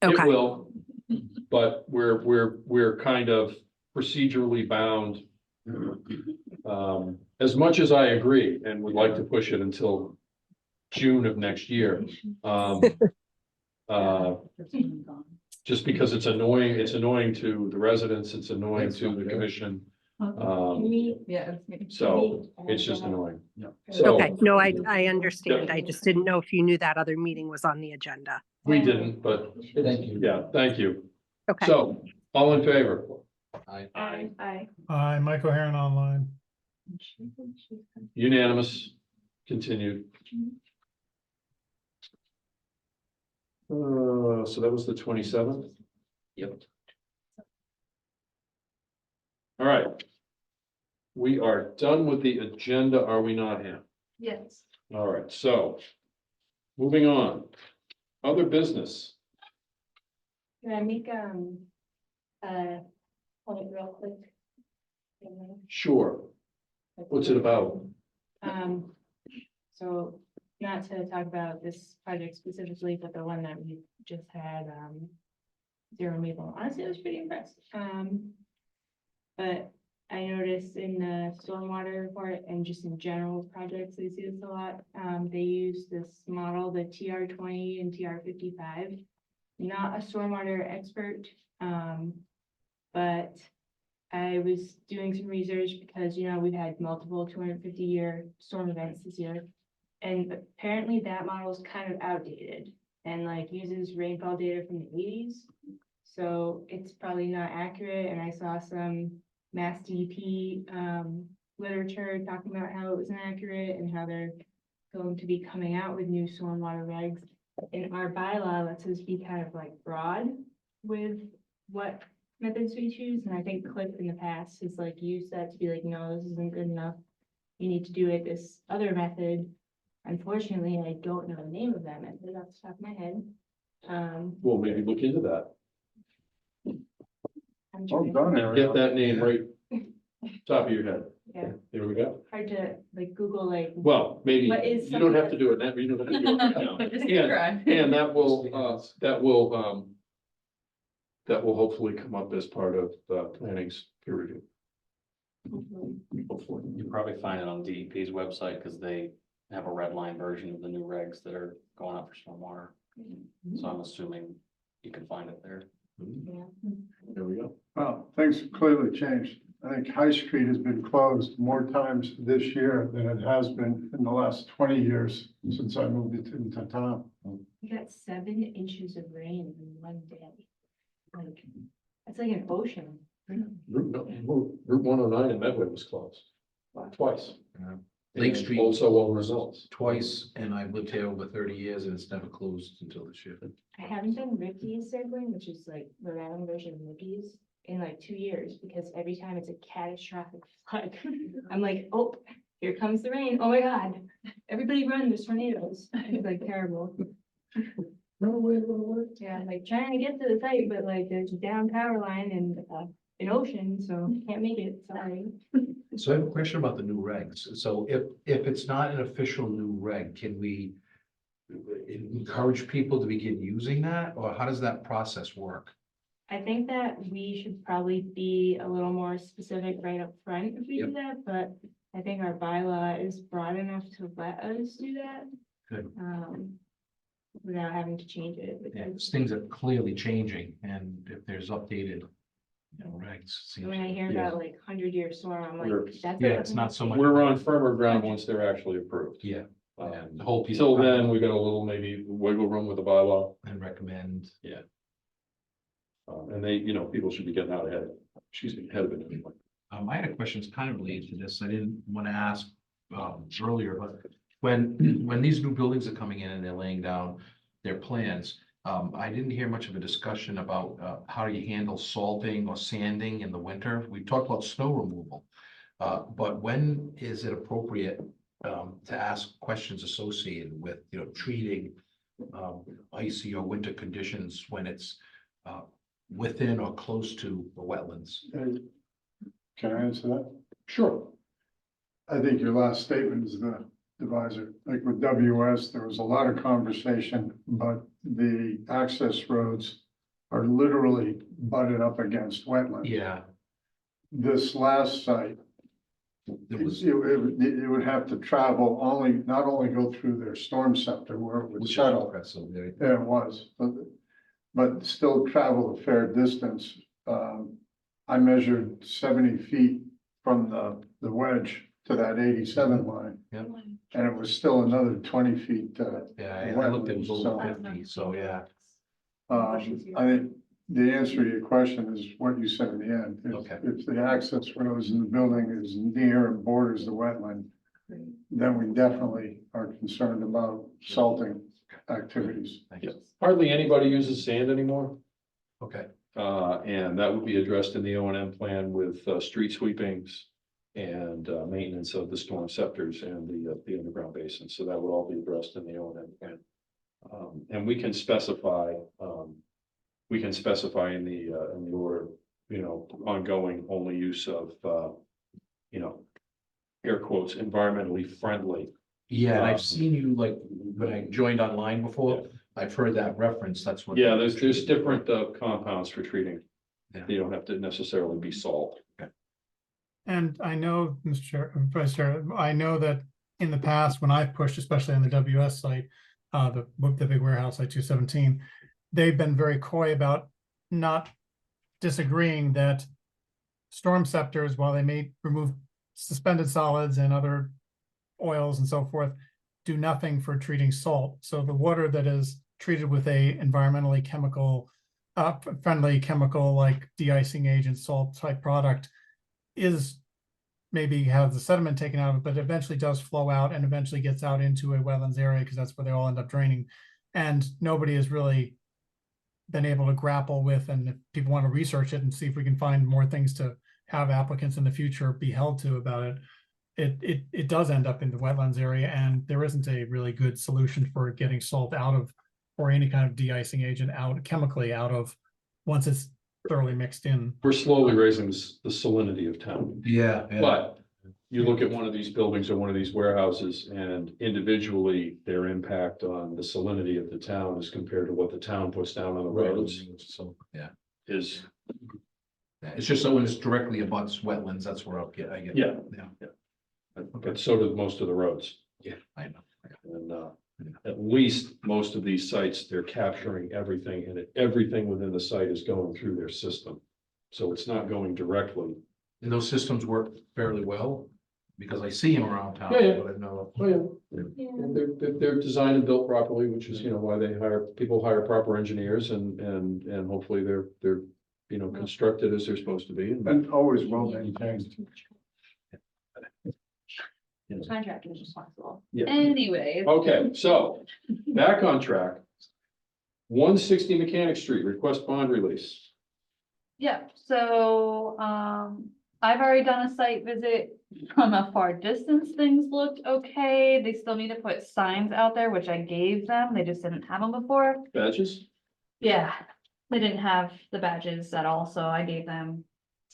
it Okay. will, but we're kind of procedurally bound. As much as I agree and would like to push it until June of next year. Just because it's annoying to the residents, it's annoying to the commission. Yeah. So it's just annoying. So Okay, no, I understand. I just didn't know if you knew that other meeting was on the agenda. we didn't, but Thank you. yeah, thank you. Okay. So, all in favor? Aye. Hi, Mike O'Haron online. Unanimous, continued. So that was the 27th? Yep. All right. We are done with the agenda, are we not, Ham? Yes. All right, so moving on. Other business. Can I make, point real quick? Sure. What's it about? So not to talk about this project specifically, but the one that we just had, Zero Maple, honestly, I was pretty impressed. But I noticed in the stormwater report and just in general projects, I see this a lot. They use this model, the TR20 and TR55. Not a stormwater expert, but I was doing some research because, you know, we've had multiple 250-year storm events this year. And apparently that model is kind of outdated and like uses rainfall data from the 80s. So it's probably not accurate. And I saw some Mass DEP literature talking about how it was inaccurate and how they're going to be coming out with new stormwater regs. In our bylaw lets us be kind of like broad with what methods we choose. And I think Cliff in the past has like used that to be like, no, this isn't good enough. You need to do it this other method. Unfortunately, I don't know the name of that method off the top of my head. We'll maybe look into that. I'm Well trying, done, Eric. Get that name right top of your head. yeah, There we go. hard to like Google like. Well, maybe What is you don't have to something do it now. You don't have to do it right now. Just And- try. And that will hopefully come up as part of the planning's peer review. hopefully. You probably find it on DEP's website because they have a red line version of the new regs that are going up for stormwater. So I'm assuming you can find it there. There we go. Well, things have clearly changed. I think High Street has been closed more times this year than it has been in the last 20 years since I moved it into town. We got 7 inches of rain in one day. Like, that's like an ocean. Route 109 in Medway was closed twice. Lake And Street. Also well results. Twice, and I've lived here over 30 years and it's never closed until this year. I haven't done Ricky's circling, which is like the Rhode Island version of Ricky's, in like 2 years, because every time it's a catastrophic flood. I'm like, oh, here comes the rain. Oh my God, everybody run, there's tornadoes. It's like terrible. Run away, run away. Yeah, like trying to get to the site, but like there's a down power line and an ocean, so can't make it, sorry. So I have a question about the new regs. So if it's not an official new reg, can we encourage people to begin using that, or how does that process work? I think that we should probably be a little more specific right up front if we do that, but I think our bylaw is broad enough to let us do that. Good. Without having to change it. Yeah, because things are clearly changing, and if there's updated, regs. seems When I like- hear about like 100-year storm, I'm We're- like, that's. Yeah, it's not so much. We're on firmer ground once they're actually approved. Yeah, Um, the whole piece. Till then, we got a little maybe wiggle room with the bylaw. And recommend. And they, people should be getting out ahead, ahead of it anyway. I had a question that's kind of related to this. I didn't want to ask earlier, but when these new buildings are coming in and they're laying down their plans, I didn't hear much of a discussion about how you handle salting or sanding in the winter. We talked about snow removal. But when is it appropriate to ask questions associated with, treating icy or winter conditions when it's within or close to the wetlands? Can I answer that? Sure. I think your last statement is the divisor. Like with WS, there was a lot of conversation, but the access roads are literally butted up against wetlands. Yeah, This last site, there was. it would have to travel not only go through their storm scepter where it would Which is settle. impressive, yeah. Yeah, it was, but still travel a fair distance. I measured 70 feet from the wedge to that 87 line. Yep. And it was still another 20 feet. Yeah, I looked, it was over 50, so yeah. I think the answer to your question is what you said in the end. Okay. If the access roads in the building is near and borders the wetland, then we definitely are concerned about salting activities. Thank you. Hardly anybody uses sand anymore. Okay, And that would be addressed in the O&M plan with street sweepings and maintenance of the storm scepters and the underground basins. So that would all be addressed in the O&M plan. And we can specify in the order, ongoing only use of, air quotes, environmentally friendly. yeah, and Um, I've seen you, like, when I joined online before, I've heard that reference, that's what. Yeah, there's different compounds for treating. Yeah. They don't have to necessarily be salt. And I know, Mr. Chair, Vice Chair, I know that in the past, when I've pushed, especially on the WS site, the big warehouse, site 217, they've been very coy about not disagreeing that storm scepters, while they may remove suspended solids and other oils and so forth, do nothing for treating salt. So the water that is treated with a environmentally friendly chemical like de-icing agent, salt type product is maybe have the sediment taken out of it, but eventually does flow out and eventually gets out into a wetlands area because that's where they all end up draining. And nobody has really been able to grapple with, and if people want to research it and see if we can find more things to have applicants in the future be held to about it, it does end up in the wetlands area, and there isn't a really good solution for getting salt out of, or any kind of de-icing agent out, chemically out of, once it's thoroughly mixed in. We're slowly raising the salinity of town. Yeah. But you look at one of these buildings or one of these warehouses and individually their impact on the salinity of the town as compared to what the town puts down on the roads So, yeah. is It's just that when it's directly abuts wetlands, that's where I get. Yeah. Yeah, But so do most of the roads. yeah, I know. And at least most of these sites, they're capturing everything and everything within the site is going through their system. So it's not going directly. And those systems work fairly well, because I see them around town, Yeah, yeah. but I know. Oh, yeah. And they're designed and built properly, which is, why they people hire proper engineers and hopefully they're, constructed as they're supposed to be. And always well maintained. The contractor is responsible. Yeah. Anyways. Okay, so back on track. 160 Mechanic Street, request bond release. Yeah, so, I've already done a site visit. From a far distance, things looked okay. They still need to put signs out there, which I gave them. They just didn't have them before. Badges? Yeah, they didn't have the badges at all, so I gave them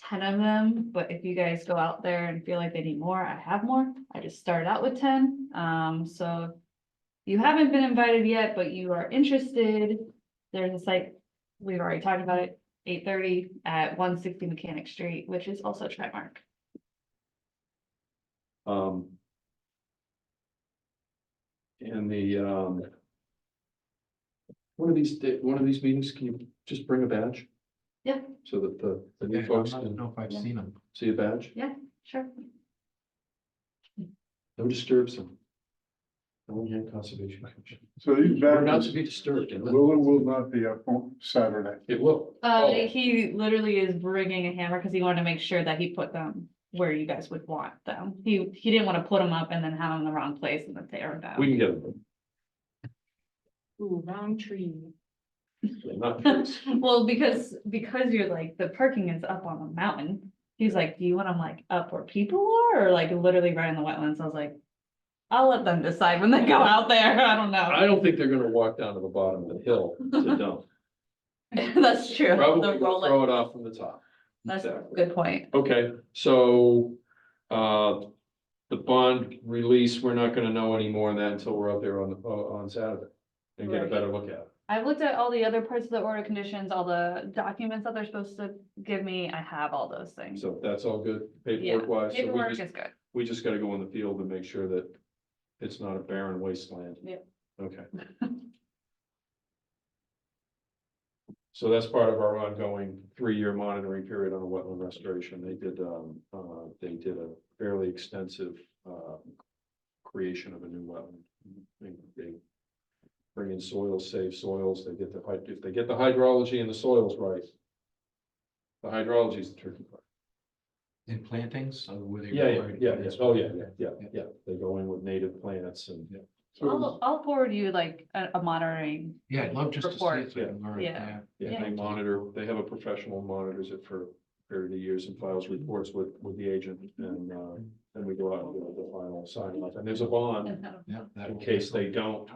10 of them. But if you guys go out there and feel like they need more, I have more. I just started out with 10. So you haven't been invited yet, but you are interested. There's a site, we've already talked about it, 8:30 at 160 Mechanic Street, which is also Trimark. And one of these meetings, can you just bring a badge? Yeah. So that the new Okay, I folks don't can know if I've seen them. see a badge, Yeah, sure. no disturbs them. Bellingham Conservation Commission. So these We're not badges to be disturbed. will or will not be up on Saturday. It will. Oh. He literally is bringing a hammer because he wanted to make sure that he put them where you guys would want them. He didn't want to put them up and then have them in the wrong place and then tear them down. We can get them. Ooh, wrong tree. They're not trees. Well, because you're like, the parking is up on the mountain. He's like, do you want them like up where people are or like literally right in the wetlands? I was like, I'll let them decide when they go out there. I don't know. I don't think they're gonna walk down to the bottom of the hill to dump. That's true. Probably They'll roll throw it. it off from the top. That's a Exactly. good point. Okay, so, the bond release, we're not gonna know any more than that until we're out there on Saturday. And get a Right. better look at it. I've looked at all the other parts of the order conditions, all the documents that they're supposed to give me. I have all those things. So that's all good, Yeah, paperwork wise. So paperwork is good. we just gotta go in the field and make sure that it's not a barren wasteland. Yep. Okay. So that's part of our ongoing 3-year monitoring period on the wetland restoration. They did a fairly extensive, creation of a new wetland. They bring in soils, save soils, if they get the hydrology and the soils right. The hydrology is the tricky part. In plantings, where they. Yeah. They go in with native plants and. I'll forward you like a monitoring. Yeah, I'd love just to see report. it so I can learn. Yeah. Yeah, they monitor, they have a professional monitors it for a period of years and files reports with the agent and, then we go out and do the final sign off. And there's a bond Yeah. that in will- case they don't,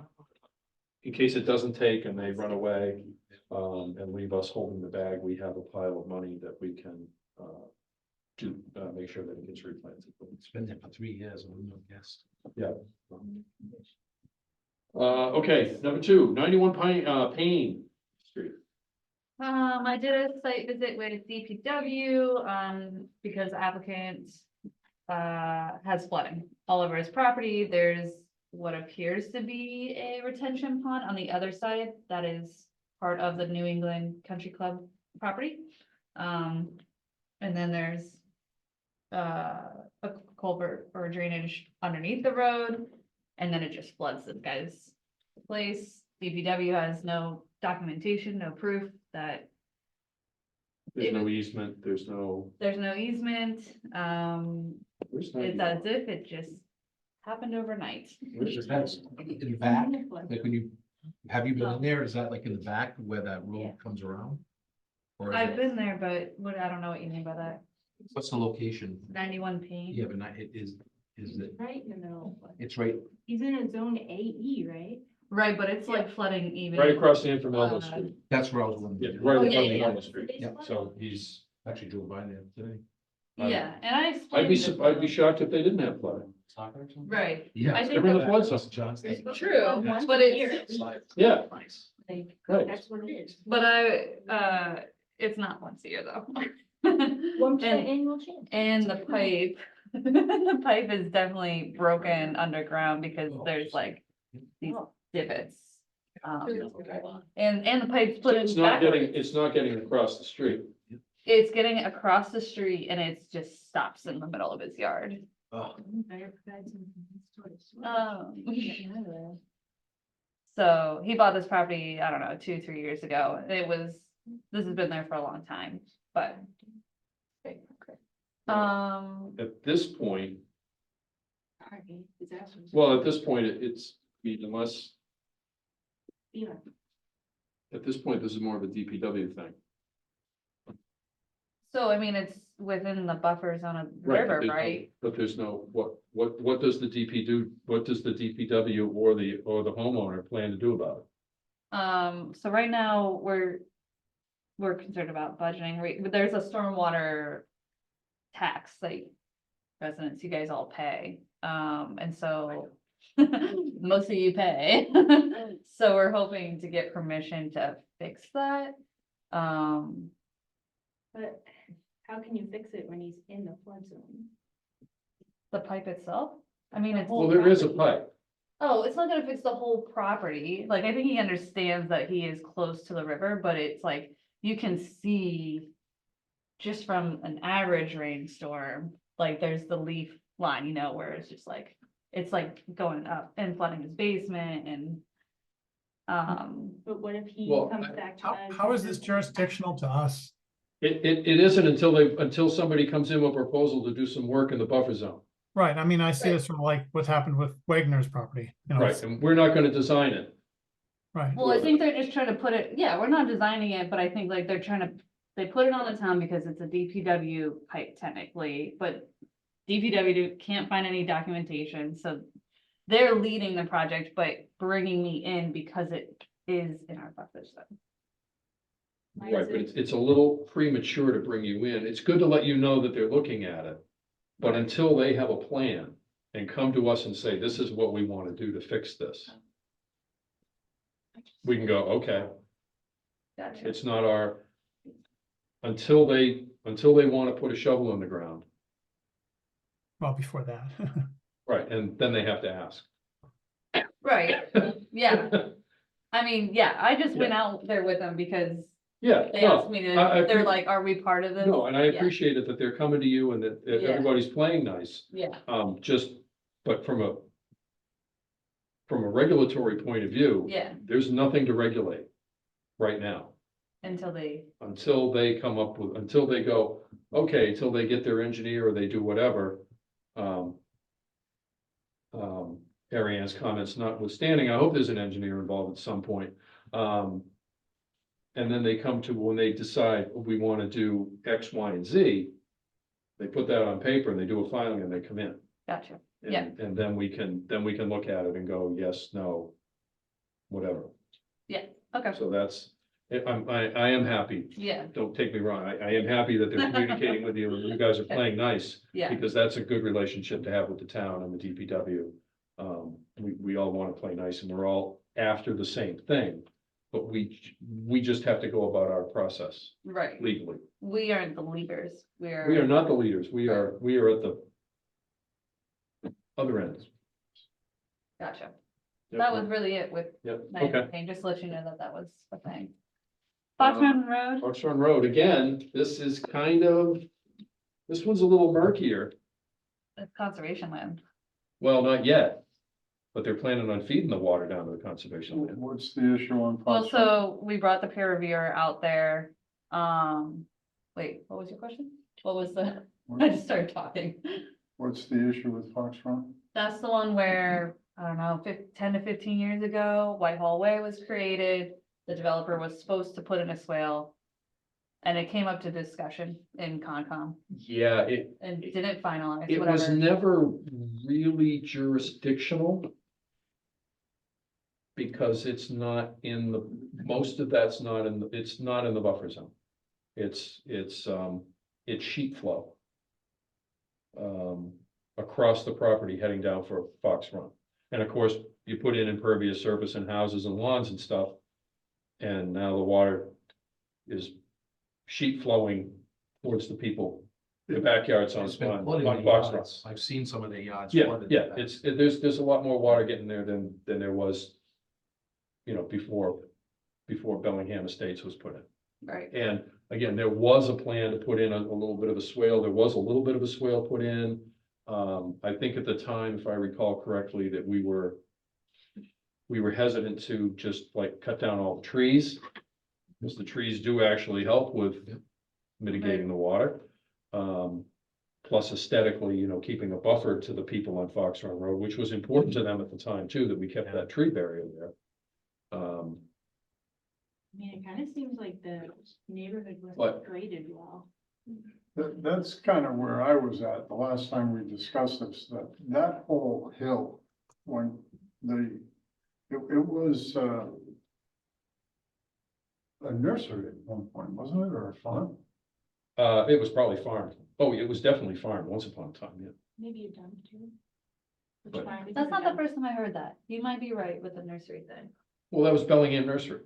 in case it doesn't take and they run away, and leave us holding the bag, we have a pile of money that we can, make sure that it gets replanted. It's been there for 3 years, I wouldn't have guessed. Yeah. Okay, number 2, 91 Payne Street. I did a site visit with DPW, because applicant has flooding all over his property. There's what appears to be a retention pond on the other side that is part of the New England Country Club property. And then there's a culvert or drainage underneath the road, and then it just floods this guy's place. DPW has no documentation, no proof that There's no easement, there's no. there's no easement. Where's that It's easement? as if it just happened overnight. Is that in the back, like when have you been in there? Is that like in the back where that Yeah. road comes around? Or is I've it- been there, but I don't know what you mean by that. What's the location? 91 Payne. Yeah, but it is it, Right in the middle. it's right, He's in a zone AE, right? Right, but it's like flooding even. Right across the end from Elbow Uh, Street. that's where I was Yeah, wondering. right Oh, in yeah, front of yeah. Elbow Street. Yeah. So he's, Actually drove by there today. Yeah, and I I'd explained. be, it to I'd be them. shocked if they didn't have flooding. Right. Yeah. I think They're in the that- flood zone. Johnston. True, but it's, Yeah, Like, Right. that's what it is. but it's not once a year though. 1% And, annual change. and the pipe, the pipe is definitely broken underground because there's like these divots. And the pipe's put in It's not backwards. it's not getting across the street. It's getting across the street and it just stops in the middle of his yard. Oh, So he bought this property, I don't know, 2-3 years ago. This has been there for a long time, but. At this point, well, at this point, it's, I mean, unless, at this point, this is more of a DPW thing. So I mean, it's within the buffer zone of the Right, but river, there's no- right? But there's no, what does the DP do, what does the DPW or the homeowner plan to do about it? So right now, we're concerned about budgeting, but there's a stormwater tax, like residents, you guys all pay, and so most of you pay. So we're hoping to get permission to fix that. But how can you fix it when he's in the flood zone? The pipe itself, I mean, it's. Well, there is a pipe. Oh, it's not gonna fix the whole property. Like, I think he understands that he is close to the river, but it's like, you can see just from an average rainstorm, like there's the leaf line, you know, where it's just like, it's like going up and flooding his basement and, But what if he Well, comes back to us? How is this jurisdictional to us? It isn't until somebody comes in with a proposal to do some work in the buffer zone. Right, I mean, I see this from like what's happened with Wagner's property, you know, Right, and we're not gonna design it. right. well, I think they're just trying to put it, yeah, we're not designing it, but I think like they're trying to, they put it on the town because it's a DPW pipe technically, but DPW can't find any documentation, so they're leading the project, but bringing me in because it is in our buffer zone. Right, but it's a little premature to bring you in. It's good to let you know that they're looking at it. But until they have a plan and come to us and say, this is what we want to do to fix this. We can go, okay, Gotcha. it's not our, until they want to put a shovel in the ground. Well, before that. Right, and then they have to ask. Right, yeah. I mean, yeah, I just went out there with them because Yeah. they no, asked me I to, they're like, are we part of this? No, and I Yeah. appreciate it that they're coming to you and that Yeah. everybody's playing nice. Yeah, But from a regulatory point of view, yeah, there's nothing to regulate right now. until they, Until they come up with, until they go, okay, until they get their engineer or they do whatever. Harry Ann's comments notwithstanding, I hope there's an engineer involved at some point. And then they come to, when they decide we want to do X, Y, and Z. They put that on paper and they do a filing and they come in. gotcha, And- Yeah. And then we can look at it and go, yes, no, whatever. okay, So that's, I am happy. yeah, Don't take me wrong. I am happy that they're communicating with you and you guys are playing nice. yeah, Because that's a good relationship to have with the town and the DPW. We all want to play nice and we're all after the same thing. But we just have to go about our process right. legally. We aren't the leaders, We are not the leaders. We are at the other end. Gotcha. Yep. That was really it with Yep, my okay. thing, just to let you know that that was a thing. Fox Mountain Road, Oxford Road, again, this one's a little murkier. it's conservation land. Well, not yet. But they're planning on feeding the water down to the conservation land. What's the issue on? Well, Fox Run? so we brought the peer reviewer out there. Wait, what was your question? What was the, I just started talking. What's the issue with Fox Run? That's the one where, I don't know, 10 to 15 years ago, Whitehall Way was created. The developer was supposed to put in a swale. And it came up to discussion in Concom Yeah, and didn't finalize, it was whatever. never really jurisdictional. Because it's not in the, most of that's not in, it's not in the buffer zone. It's sheet flow. Across the property heading down for Fox Run. And of course, you put in impervious surface and houses and lawns and stuff. And now the water is sheet flowing towards the people, the backyards on, It's been on flooding the Fox Run. yards. I've seen some of the yards. Yeah, flooded. yeah, there's a lot more water getting there than there was, you know, before Bellingham Estates was put in. Right. And again, there was a plan to put in a little bit of a swale. There was a little bit of a swale put in. I think at the time, if I recall correctly, that we were hesitant to just like cut down all the trees. Because the trees do actually help with mitigating the water. Plus aesthetically, you know, keeping a buffer to the people on Fox Run Road, which was important to them at the time too, that we kept that tree barrier there. I mean, it kind of seems like the neighborhood But- wasn't graded well. That's kind of where I was at the last time we discussed this, that whole hill, when it was, a nursery at one point, wasn't it, or a farm? It was probably farmed. Oh, it was definitely farmed once upon a time, yeah. Maybe you're done too. Which But- farm is That's it not the done? first time I heard that. You might be right with the nursery thing. Well, that was Bellingham Nursery.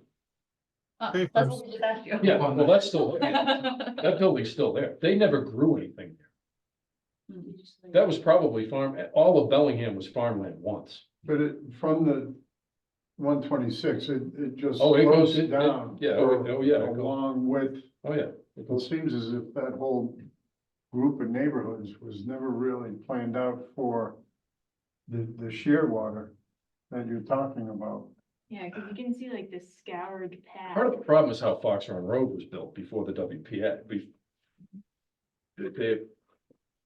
Oh, Hey, that's first. what we just asked you. Yeah, well, that's still, that building's still there. They never grew anything there. You just like- That was probably farm, all of Bellingham was farmland once. But from the 126, it just Oh, it goes, slopes down. yeah, for oh, yeah, it a goes- long width. oh, yeah. It seems as if that whole group of neighborhoods was never really planned out for the shear water that you're talking about. Yeah, because you can see like this scoured path. Part of the problem is how Fox Run Road was built before the WPA.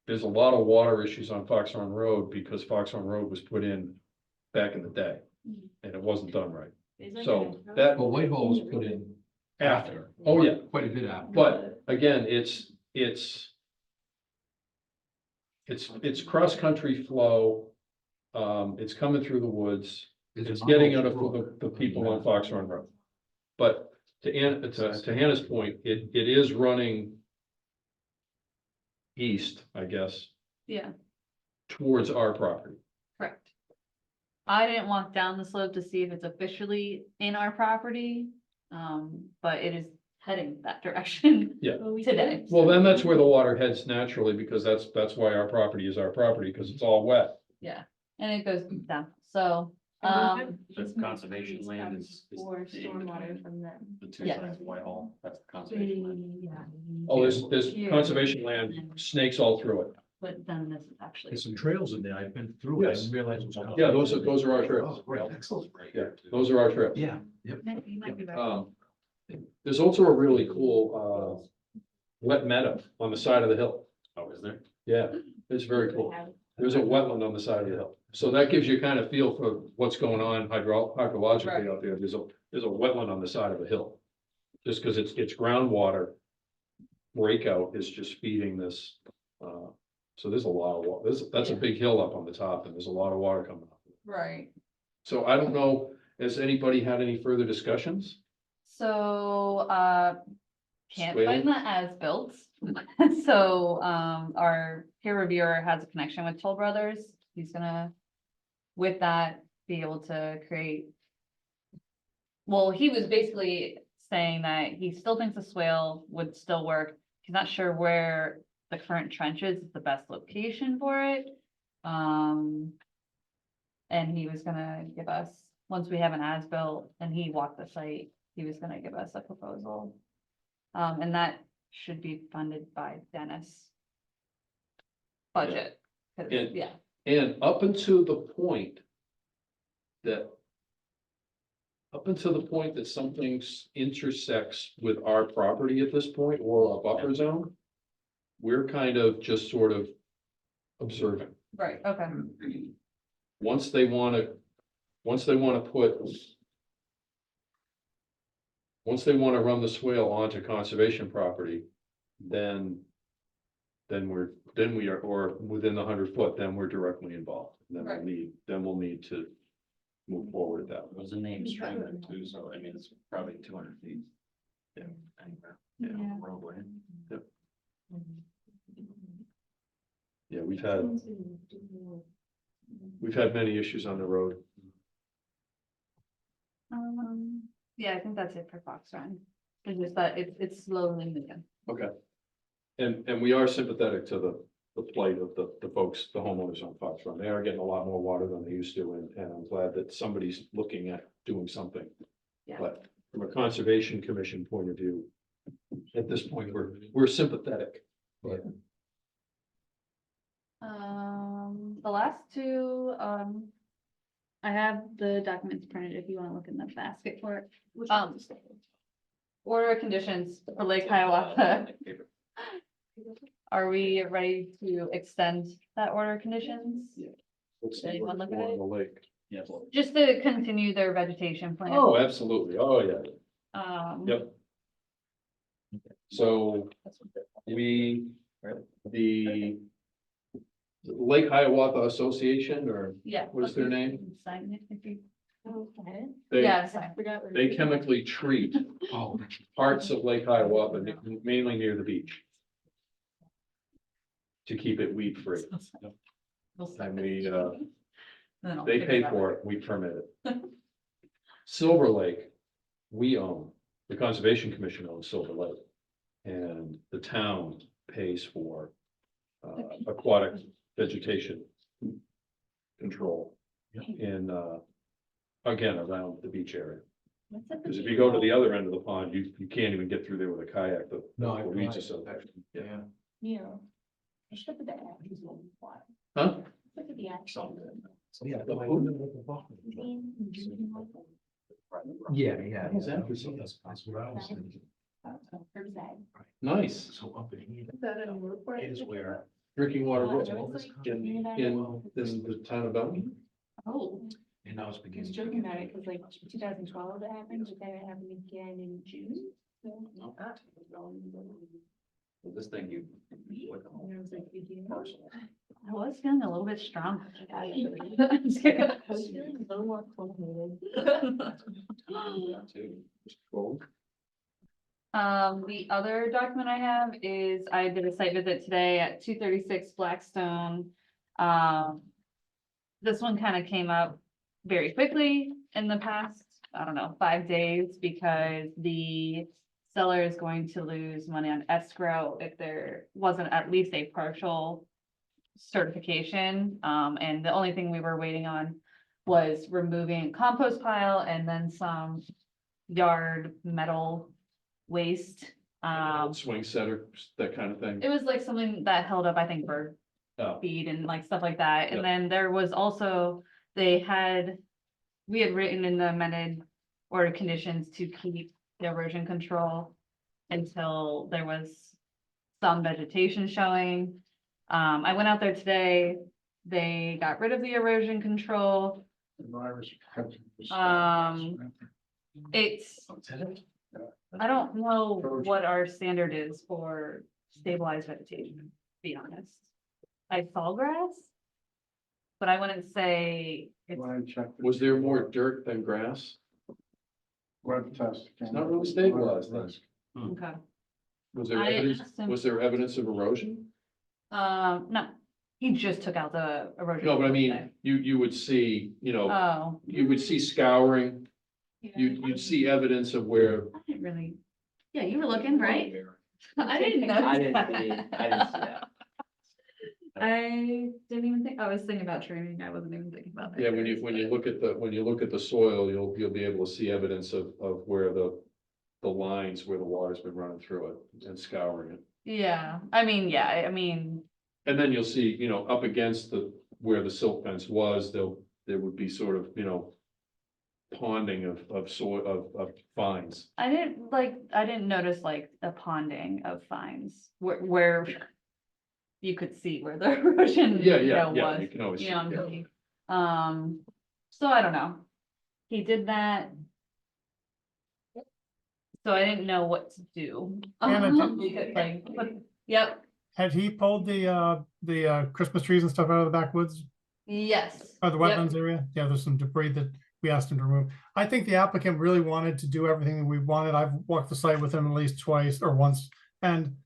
There's a lot of water issues on Fox Run Road because Fox Run Road was put in back in the day. And it wasn't done right. There's like So a- that Well, Whitehall was put in after, oh yeah, quite a bit after. but again, it's cross-country flow. It's coming through the woods. It's getting out of the people on Fox Run Road. But to Hannah's point, it is running east, I guess, Yeah, towards our property. correct. I didn't walk down the slope to see if it's officially in our property, but it is heading that direction. Yeah. Well, we Today. did. Well, then that's where the water heads naturally, because that's why our property is our property, because it's all wet. Yeah, and it goes down, so, And we have The easement conservation fees land from- is For in stormwater between from them. the two Yes. sides of Whitehall, that's the conservation land. Yeah. Oh, there's Here. conservation land, snakes all through it. but then this is actually. There's some trails in there. I've been through it. I Yes. didn't realize it was. coming. Yeah, those are our trails. Oh, great, excellent. Yeah, those are our trails. Yeah, yep. You might be right. There's also a really cool, wet meadow on the side of the hill. Oh, is there? Yeah, it's very cool. There's a wetland on the side of the hill. So that gives you kind of feel for what's going on hydrologically Right. out there. There's a wetland on the side of the hill. Just because it's groundwater breakout is just feeding this. So there's a lot of water. That's a big hill up on the top and there's a lot of water coming up. Right, So I don't know, has anybody had any further discussions? so, can't Swale? find the as-built. So, our peer reviewer has a connection with Toll Brothers. He's gonna, with that, be able to create. Well, he was basically saying that he still thinks the swale would still work. He's not sure where the current trench is the best location for it. And he was gonna give us, once we have an as-built and he walked the site, he was gonna give us a proposal. And that should be funded by Dennis. Budget, 'cause, And- yeah, And up until the point that something intersects with our property at this point or a buffer zone, we're kind of just sort of observing. right, okay, Once they wanna run the swale onto conservation property, then we are, or within the 100 foot, then we're directly involved. Then Right. we'll need to move forward that way. There's a name stream there too, so I mean, it's probably 200 feet. Yeah. Anywhere. Yeah. Roadway. Yeah, we've had many issues on the road. yeah, I think that's it for Fox Run. It's just that it's slowly moving. Okay. And we are sympathetic to the plight of the folks, the homeowners on Fox Run. They are getting a lot more water than they used to, and I'm glad that somebody's looking at doing something. Yeah. But from a conservation commission point of view, at this point, we're sympathetic. But The last two, I have the documents printed if you want to look in the basket for it. Order of conditions for Lake Hiawatha. Are we ready to extend that order of conditions? what's Did anyone look at on it? the lake? Yes. Just to continue their vegetation plan. Oh, absolutely. Oh, yeah. Yep. So the Lake Hiawatha Association, or Yeah. what is their okay. name? Sign it if you. They, Yes. they chemically treat parts of Lake Hiawatha, mainly near the beach, to keep it weed free. And they pay for it, we permit it. Silver Lake, we own, the Conservation Commission owns Silver Lake. And the town pays for aquatic vegetation control in, again, around the beach area. Because if you go to the other end of the pond, you can't even get through there with a kayak. The weeds are so thick. Yeah. Yeah. Just look at the axes. Huh? Look at the axles. Yeah. How's that for something? That's what I was thinking. Nice. So up in here Is that in your report? is where. Drinking water Oh, rules in the town of Bellingham. Oh, And now it's I was beginning. joking about it, cause like 2012 it happened, but then it happened again in June. So, This thing you. and I was like, "Did you know?" I was feeling a little bit strong. I was feeling a little more cold-headed. The other document I have is I did a site visit today at 236 Blackstone. This one kind of came up very quickly in the past, I don't know, 5 days, because the seller is going to lose money on escrow if there wasn't at least a partial certification. And the only thing we were waiting on was removing compost pile and then some yard metal waste. Swing setter, that kind of thing. It was like something that held up, I think, bird Oh. feed and like stuff like that. Yep. And then there was also, we had written in the amended order conditions to keep the erosion control until there was some vegetation showing. I went out there today, they got rid of the erosion control. It's, I don't know what our standard is for stabilized vegetation, to be honest. I saw grass, but I wouldn't say it's, Was there more dirt than grass? Web test. It's not really stabilized then. okay. Was there I evidence, asked him- was there evidence of erosion? No, he just took out the erosion. No, but I control mean, today. you would see, Oh, you would see scouring, yeah. you'd see evidence of where. I didn't really, yeah, you were looking, right? I didn't know. I didn't see that. I didn't even think, I was thinking about training, I wasn't even thinking about that. Yeah, when you look at the soil, you'll be able to see evidence of where the lines where the water's been running through it and scouring it. Yeah, I mean, And then you'll see, up against where the silt fence was, there would be sort of, ponding of soil, of fines. I didn't notice like the ponding of fines where you could see where the erosion, Yeah, was. you can always see, You know, I'm yeah. thinking, so I don't know. He did that. So I didn't know what to do. Anna, Because, like, yep, Had he pulled the Christmas trees and stuff out of the backwoods yes. or the Yep. wetlands area? Yeah, there's some debris that we asked him to remove. I think the applicant really wanted to do everything that we wanted. I've walked the site with him at least twice or once. And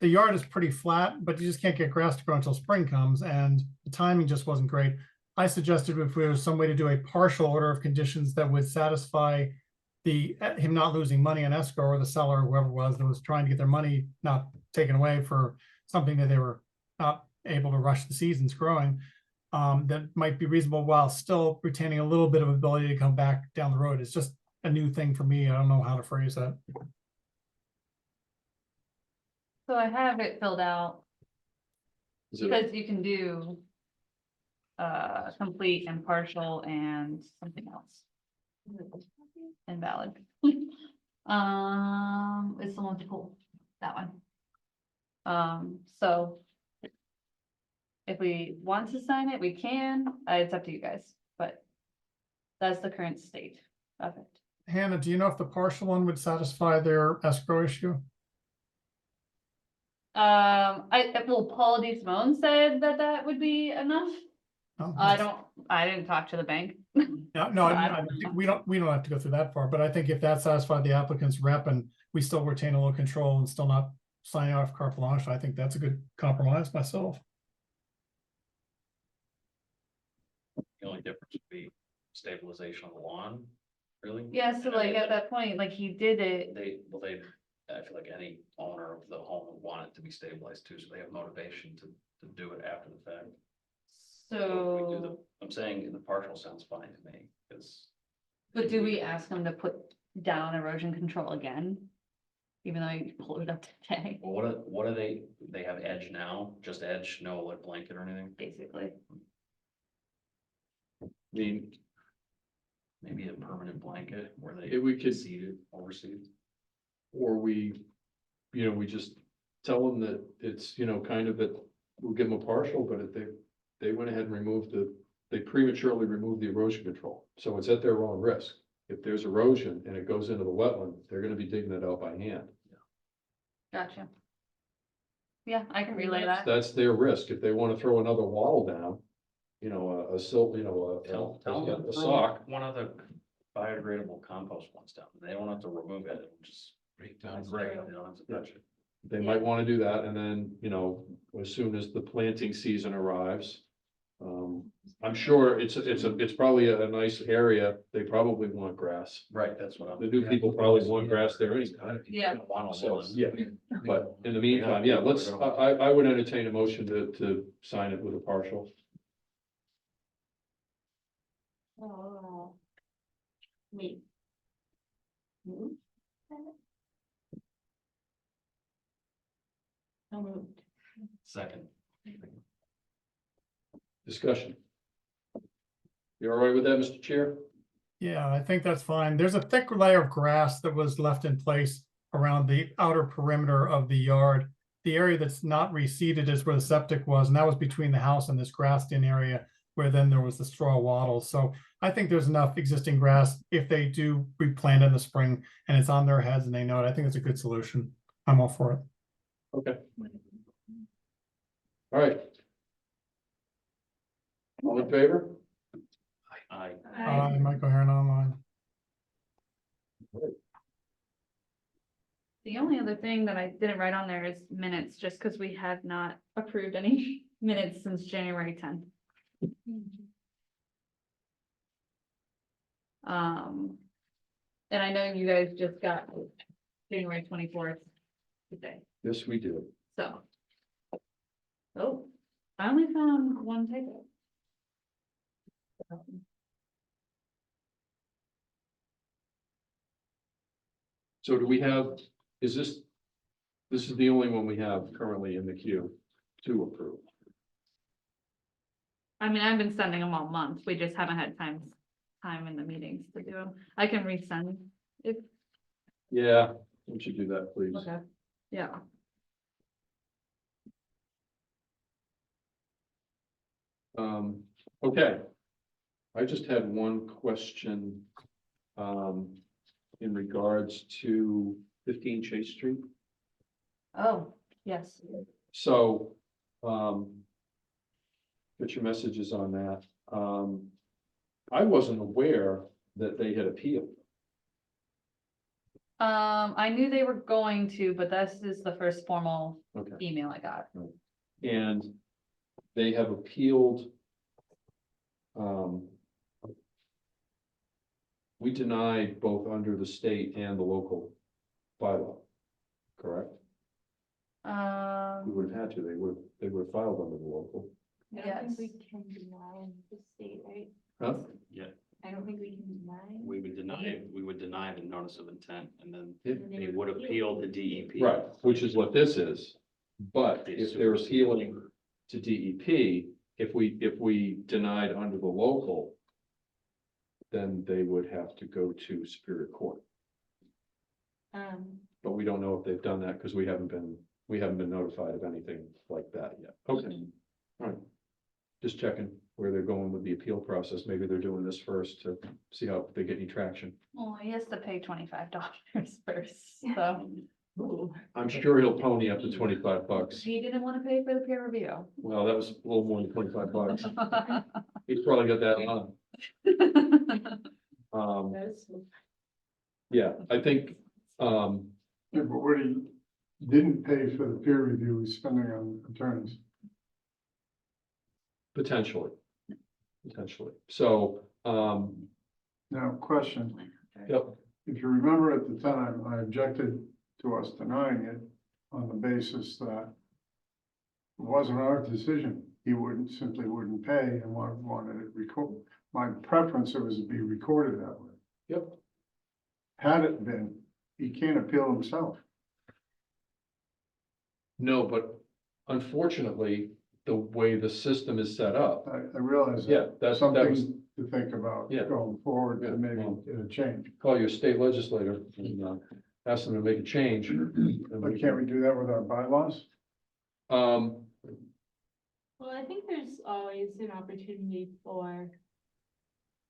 the yard is pretty flat, but you just can't get grass to grow until spring comes, and the timing just wasn't great. I suggested if there was some way to do a partial order of conditions that would satisfy him not losing money on escrow, or the seller, or whoever it was that was trying to get their money not taken away for something that they were not able to rush the seasons growing, that might be reasonable while still retaining a little bit of ability to come back down the road. It's just a new thing for me. I don't know how to phrase that. So I have it filled out Is it, because you can do complete and partial and something else. Invalid. It's the one to pull, that one. So if we want to sign it, we can, it's up to you guys, but that's the current state of it. Hannah, do you know if the partial one would satisfy their escrow issue? Well, Paul D. Simone said that that would be enough. No, I didn't talk to the bank. No, I I don't think know. we don't have to go through that far, but I think if that satisfied the applicant's rep and we still retain a little control and still not signing off carte blanche, I think that's a good compromise myself. The only difference would be stabilization of the lawn, really. Yeah, so And like at that point, like he did it, I feel like any owner of the home would want it to be stabilized too, so they have motivation to do it after the fact. If we do so, I'm saying in the partial sounds fine to me, because. but do we ask him to put down erosion control again? Even though you pulled it up today, Well, what are they have edge now, just edge, no like blanket or anything? basically. I mean, Maybe a permanent blanket where they. If we could- Seed it, overseed. or we, we just tell them that it's, kind of that we'll give them a partial, but if they went ahead and removed they prematurely removed the erosion control. So it's at their own risk. If there's erosion and it goes into the wetland, they're gonna be digging it out by hand. Gotcha. Yeah, I can relay that. That's their risk. If they wanna throw another wall down, a silt, Tell them a to sock. throw one of the biodegradable compost ones down, they don't have to remove it, it'll just. Break down. Right, they don't have to touch it. They might wanna do that, and then, as soon as the planting season arrives. I'm sure it's probably a nice area, they probably want grass. Right, that's what The new people probably want grass there anyway. Yeah. So, yeah, but in the meantime, yeah, I would entertain a motion to sign it with a partial. Oh. Me. So moved. Second. Discussion. You all right with that, Mr. Chair? Yeah, I think that's fine. There's a thick layer of grass that was left in place around the outer perimeter of the yard. The area that's not reseeded is where the septic was, and that was between the house and this grassed-in area where then there was the straw wattle. So I think there's enough existing grass if they do replant in the spring and it's on their heads and they know it. I think it's a good solution. I'm all for it. Okay. All right. All in favor? Michael Heron online. The only other thing that I didn't write on there is minutes, just because we have not approved any minutes since January 10th. And I know you guys just got January 24th today, Yes, we do. so. Oh, I only found one typo. So do we have, this is the only one we have currently in the queue to approve. I mean, I've been sending them all month, we just haven't had time in the meetings to do them. I can resend if, Yeah, we should do that, please. okay, yeah. Okay. I just had one question, in regards to 15 Chase Street. Oh, yes. So, get your messages on that. I wasn't aware that they had appealed. I knew they were going to, but this is the first formal Okay. email I got. And they have appealed. We denied both under the state and the local bylaw, correct? We would have had to, they were filed under the local. I don't Yes. think we can deny the state, right? Huh? Yeah, I don't think we can deny. we would deny the notice of intent, and then It- they would appeal the DEP. Right, which is what this is. But They if they're supersede. appealing to DEP, if we denied under the local, then they would have to go to Superior Court. But we don't know if they've done that because we haven't been notified of anything like that yet. Okay, all right. Just checking where they're going with the appeal process. Maybe they're doing this first to see how they get any traction. Well, he has to pay $25 first, so. I'm sure he'll pony up to $25. He didn't want to pay for the peer review. Well, that was a little more than $25. He's probably got that on. Yeah, I think, Yeah, but what he didn't pay for the peer review, he's spending on attorneys. potentially. So, Now, question, yep, if you remember at the time, I objected to us denying it on the basis that it wasn't our decision. He simply wouldn't pay and wanted it recorded. My preference was to be recorded that way. yep. Had it been, he can't appeal himself. No, but unfortunately, the way the system is set up, I realize yeah, that, that was, something to think about Yeah. going forward Yeah. and maybe it'll change. call your state legislator and ask them to make a change. And But we can't we do that with our bylaws? Um, Well, I think there's always an opportunity for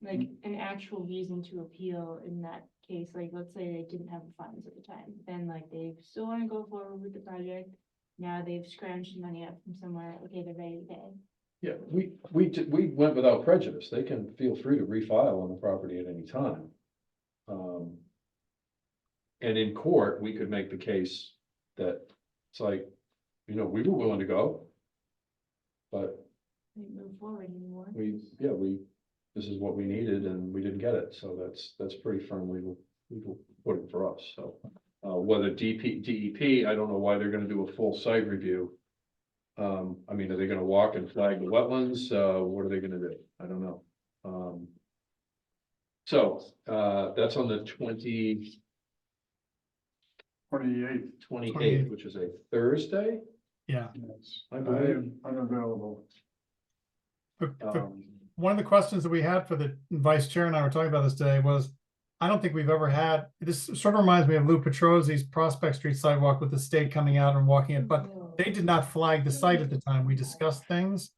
like an actual reason to appeal in that case. Like, let's say they didn't have the funds at the time, then like they still want to go forward with the project. Now they've scrounged money up from somewhere. Okay, they're ready to pay. yeah, we went without prejudice. They can feel free to refile on the property at any time. And in court, we could make the case that it's like, we were willing to go. But They move forward anymore. this is what we needed and we didn't get it, so that's pretty firm legal footing for us, so. Whether DEP, I don't know why they're gonna do a full site review. I mean, are they gonna walk and flag the wetlands? What are they gonna do? I don't know. So, that's on the 28th, 28th. which is a Thursday, Yeah. Yes, I I believe. am unavailable. One of the questions that we had for the vice chair and I were talking about this today was, I don't think we've ever had, this sort of reminds me of Lou Petrosi's Prospect Street sidewalk with the state coming out and walking it, but they did not flag the site at the time. We discussed things.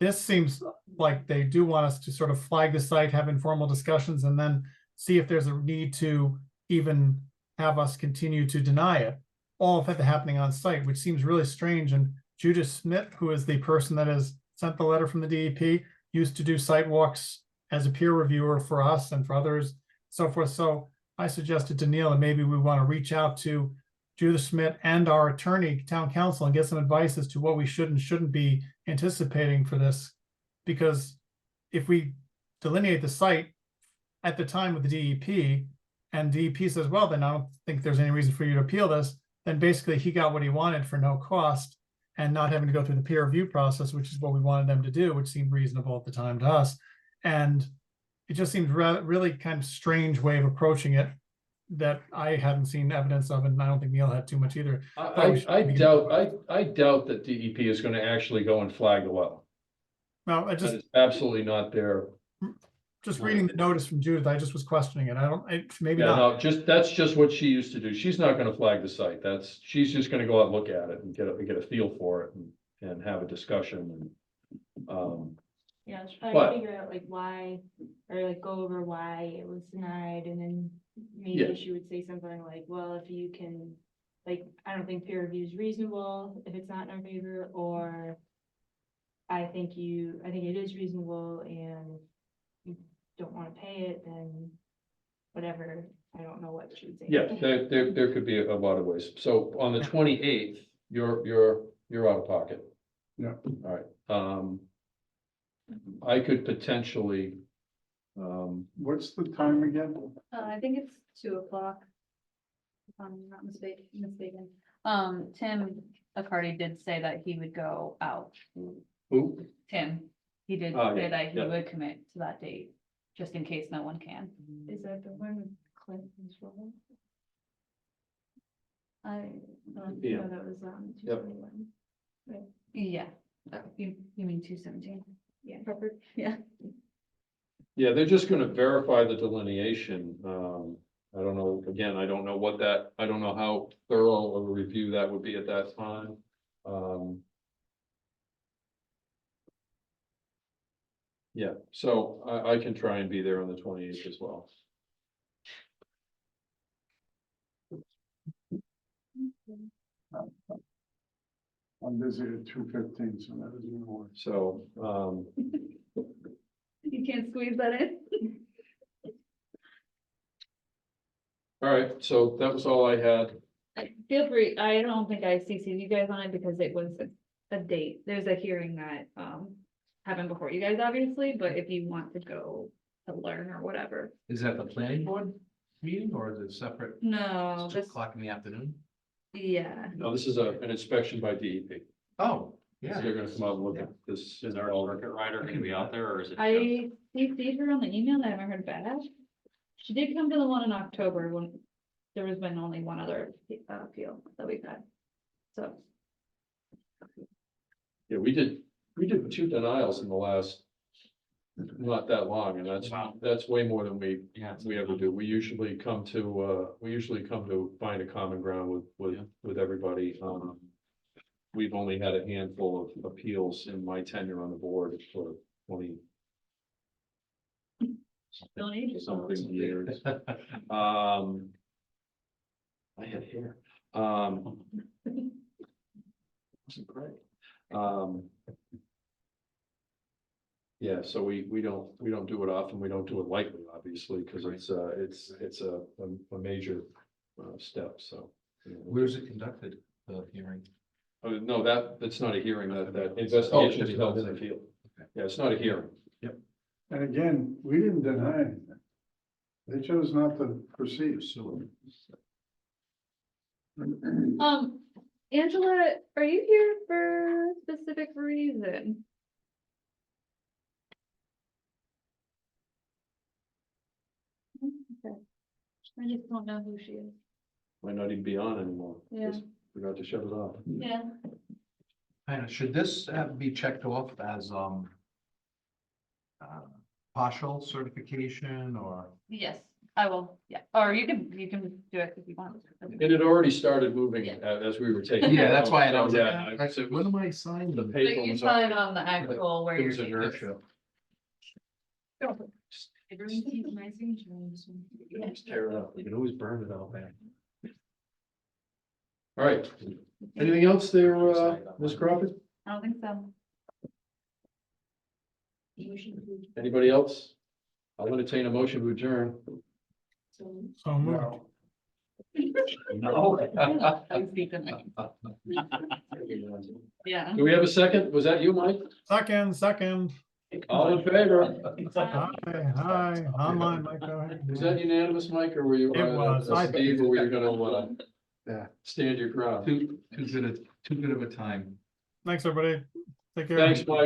This seems like they do want us to sort of flag the site, have informal discussions, and then see if there's a need to even have us continue to deny it. All of that happening on site, which seems really strange. And Judith Smith, who is the person that has sent the letter from the DEP, used to do site walks as a peer reviewer for us and for others, so forth. So I suggested to Neil that maybe we want to reach out to Judith Smith and our attorney, town council, and get some advice as to what we should and shouldn't be anticipating for this. Because if we delineate the site at the time with the DEP, and DEP says, well, then I don't think there's any reason for you to appeal this, then basically he got what he wanted for no cost and not having to go through the peer review process, which is what we wanted them to do, which seemed reasonable at the time to us. And it just seems really kind of strange way of approaching it that I hadn't seen evidence of, and I don't think Neil had too much either. I doubt that DEP is gonna actually go and flag the well. No, That is absolutely not their. just reading the notice from Judith, I just was questioning it. Maybe Yeah, not. no, that's just what she used to do. She's not gonna flag the site. She's just gonna go out and look at it and get a feel for it and have a discussion and. Yeah, I was trying But- to figure out like why, or like go over why it was denied, and then maybe Yeah. she would say something like, well, if you can, like, I don't think peer review is reasonable if it's not in our favor, or I think it is reasonable, and if you don't want to pay it, then whatever, I don't know what she would say. Yeah, there could be a lot of ways. So on the 28th, you're out of pocket. Yeah. All right, I could potentially, What's the time again? I think it's 2:00. If I'm not mistaken. Tim Accardi did say that he would go out. Who? Tim, he did Oh, say yeah, that he yeah. would commit to that date, just in case no one can. Is that the one with Clinton's role? I, Yeah. No, that was, Yep. 221. yeah, you mean 217? Yeah. Perfect, yeah. Yeah, they're just gonna verify the delineation. I don't know, again, I don't know what that, I don't know how thorough of a review that would be at that time. Yeah, so I can try and be there on the 28th as well. I'm busy at 2:15, so that doesn't work. So, You can't squeeze that in? all right, so that was all I had. Feel free, I don't think I CC'd you guys on it because it was a date, there's a hearing that, happened before you guys, obviously, but if you want to go to learn or whatever. Is that the planning board meeting or is it separate? No, It's 2 this, o'clock in the afternoon? yeah, No, this is an inspection by DEP. Oh, So yeah. they're gonna come out and look at this. Is our circuit rider gonna be out there or is it? I CC'd her on the email, I haven't heard back. She did come to the one in October when there was been only one other appeal that we've had, so. Yeah, we did 2 denials in the last, not that long, and that's way more than we ever do. We usually come to find a common ground with everybody. We've only had a handful of appeals in my tenure on the board for 20 Don't age yourself. something years. I had hair. Wasn't great. Yeah, so we don't do it often. We don't do it lightly, obviously, because it's a major step, so. Where's it conducted, the hearing? Oh, no, that's not a hearing, that investigation is just held in not- the field. Yeah, it's not a hearing. And again, we didn't deny anything. They chose not to proceed. Angela, are you here for a specific reason? Okay. I just don't know who she is. Might not even be on anymore. Yeah. Just forgot to shut it off. Yeah. Should this be checked off as, partial certification or? Yes, I will, yeah, or you can do it if you want. And it already started moving as we were taking. Yeah, that's why I was like, Yeah, I said, when am I signing? the But paper you was sign up. on the actual where It you're. was inertia. Everyone sees my signature on this one. Just tear it up. We can always burn it out back. All right. Anything else there, Ms. Crawford? I don't think so. Anybody else? I'll entertain a motion to adjourn. So moved. No. Yeah. Do we have a second? Was that you, Mike? Second. All in favor? Hi, online, Mike, go ahead. Was that unanimous, Mike, or were you? It was. Steve, or were you gonna, stand your ground? Too good of a time. Thanks, everybody. Take care. Thanks, Mike.